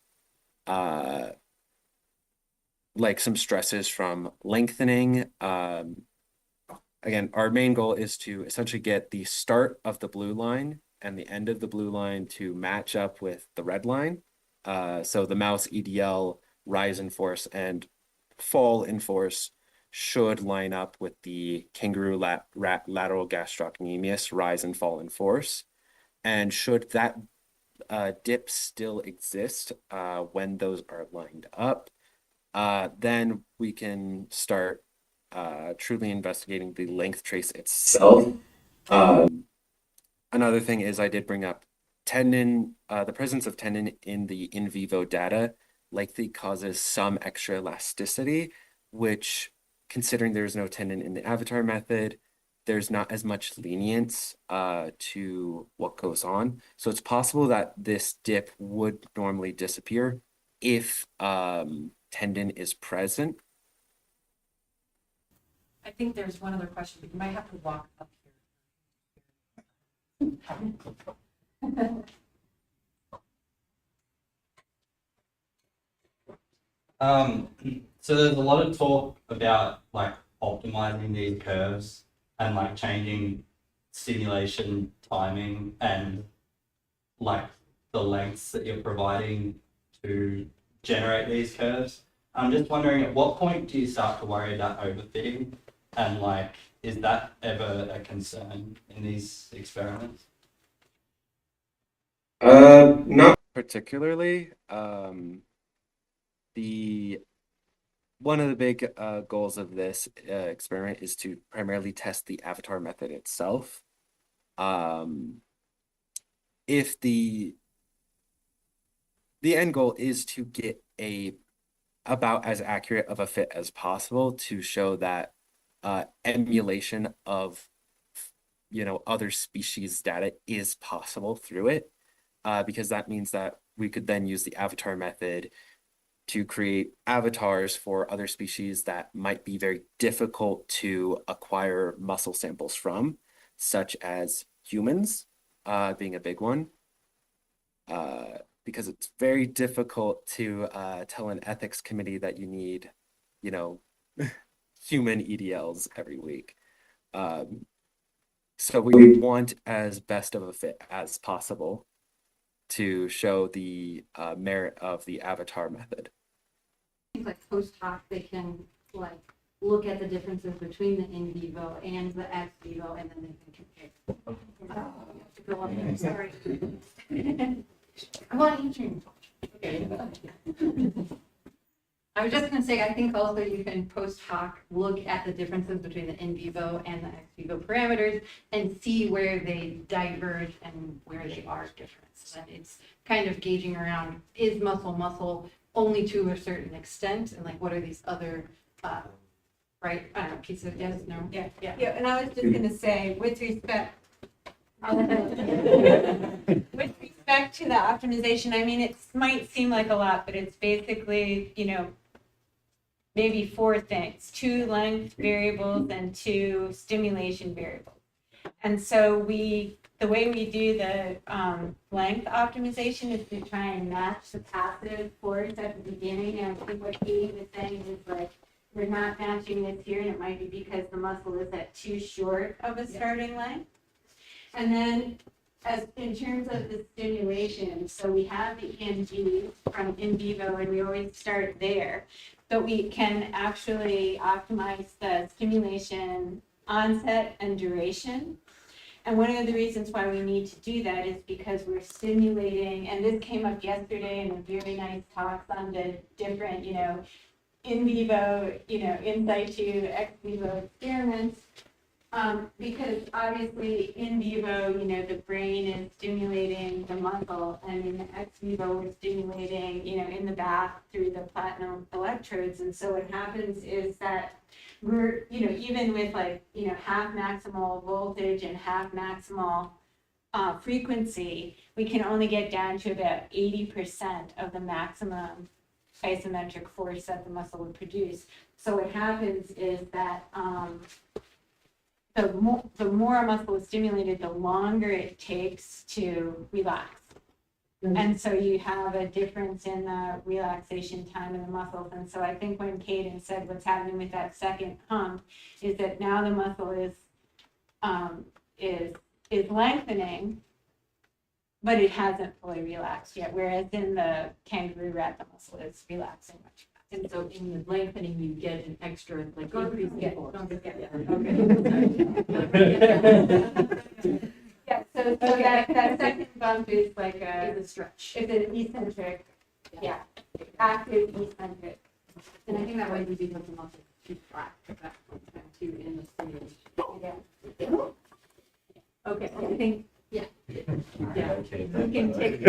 like some stresses from lengthening. Again, our main goal is to essentially get the start of the blue line and the end of the blue line to match up with the red line. So the mouse EDL rise in force and fall in force should line up with the kangaroo rat lateral gastrocnemius rise and fall in force. And should that dip still exist when those are lined up, then we can start truly investigating the length trace itself. Another thing is I did bring up tendon, the presence of tendon in the in vivo data likely causes some extra elasticity, which, considering there's no tendon in the avatar method, there's not as much lenience to what goes on. So it's possible that this dip would normally disappear if tendon is present.
I think there's one other question, but you might have to walk up here.
So there's a lot of talk about like optimizing these curves and like changing stimulation timing and like the lengths that you're providing to generate these curves. I'm just wondering, at what point do you start to worry about overfitting, and like, is that ever a concern in these experiments?
Not particularly. One of the big goals of this experiment is to primarily test the avatar method itself. If the end goal is to get about as accurate of a fit as possible to show that emulation of other species data is possible through it, because that means that we could then use the avatar method to create avatars for other species that might be very difficult to acquire muscle samples from, such as humans being a big one, because it's very difficult to tell an ethics committee that you need, human EDLs every week. So we want as best of a fit as possible to show the merit of the avatar method.
Things like post hoc, they can like look at the differences between the in vivo and the ex vivo, and then they can compare. Go on there, sorry. I'm on answering. Okay. I was just going to say, I think also you can post hoc look at the differences between the in vivo and the ex vivo parameters and see where they diverge and where they are different. So that it's kind of gauging around, is muscle only to a certain extent, and like what are these other right pieces of yes, no, yeah.
And I was just going to say, with respect to the optimization, I mean, it might seem like a lot, but it's basically, you know, maybe 4 things: 2 length variables and 2 stimulation variables. And so the way we do the length optimization is to try and match the passive force at the beginning. And I think what Katie was saying is like, we're not matching this here, and it might be because the muscle is at too short of a starting length. And then as in terms of the stimulation, so we have the EMG from in vivo, and we always start there. But we can actually optimize the stimulation onset and duration. And one of the reasons why we need to do that is because we're stimulating, and this came up yesterday in a very nice talks on the different, you know, in vivo, you know, in situ, ex vivo experiments. Because obviously in vivo, you know, the brain is stimulating the muscle, and in the ex vivo, we're stimulating, you know, in the back through the platinum electrodes. And so what happens is that we're, you know, even with like, you know, half maximal voltage and half maximal frequency, we can only get down to about 80% of the maximum isometric force that the muscle would produce. So what happens is that the more a muscle is stimulated, the longer it takes to relax. And so you have a difference in the relaxation time in the muscles. And so I think when Caden said what's happening with that second hump is that now the muscle is lengthening, but it hasn't fully relaxed yet. Whereas in the kangaroo rat, the muscle is relaxing much faster.
And so in the lengthening, you get an extra, like, increase in force.
Yeah, so that second bump is like
It's a stretch.
it's an eccentric, yeah, active eccentric.
And I think that might be because the muscle is too flat at that point in time, too, in the stimulation. Yeah. Okay, I think, yeah.
Okay.
We can take.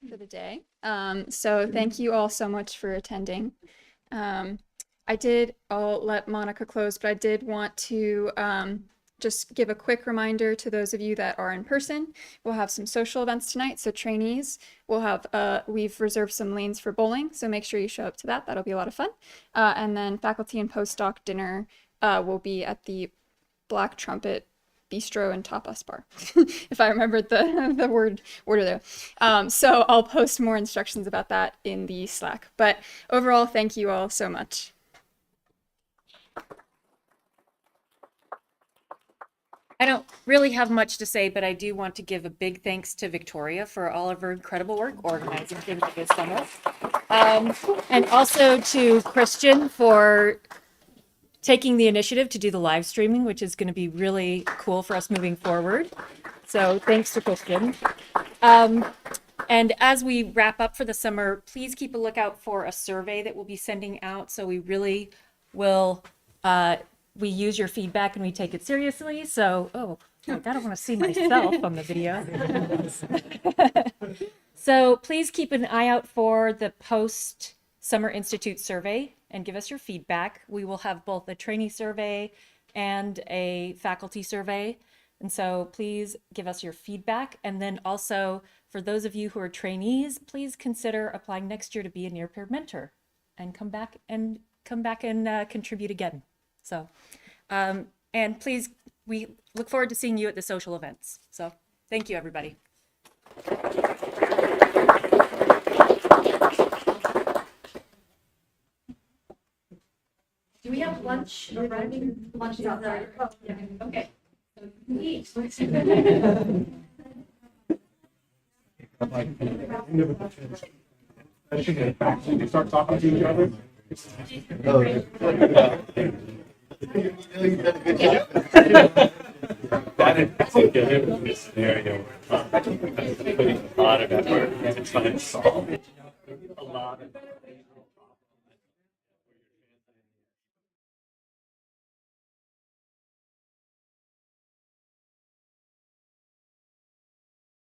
For the day. So thank you all so much for attending. I'll let Monica close, but I did want to just give a quick reminder to those of you that are in person. We'll have some social events tonight. So trainees, we've reserved some lanes for bowling. So make sure you show up to that. That'll be a lot of fun. And then faculty and postdoc dinner will be at the Black Trumpet Bistro and Tapas Bar, if I remembered the word order there. So I'll post more instructions about that in the Slack. But overall, thank you all so much.
I don't really have much to say, but I do want to give a big thanks to Victoria for all of her incredible work organizing things like this summer. And also to Christian for taking the initiative to do the live streaming, which is going to be really cool for us moving forward. So thanks to Christian. And as we wrap up for the summer, please keep a lookout for a survey that we'll be sending out. So we really will, we use your feedback and we take it seriously. So, I don't want to see myself on the video. So please keep an eye out for the post Summer Institute survey and give us your feedback. We will have both a trainee survey and a faculty survey. And so please give us your feedback. And then also for those of you who are trainees, please consider applying next year to be a near-peer mentor and come back and contribute again. So, and please, we look forward to seeing you at the social events. So thank you, everybody.
lunch, lunch is outside. Yeah, okay. Neat.
Actually, start talking to each other.
That is a good scenario. I think that's putting a lot of effort into trying to solve a lot of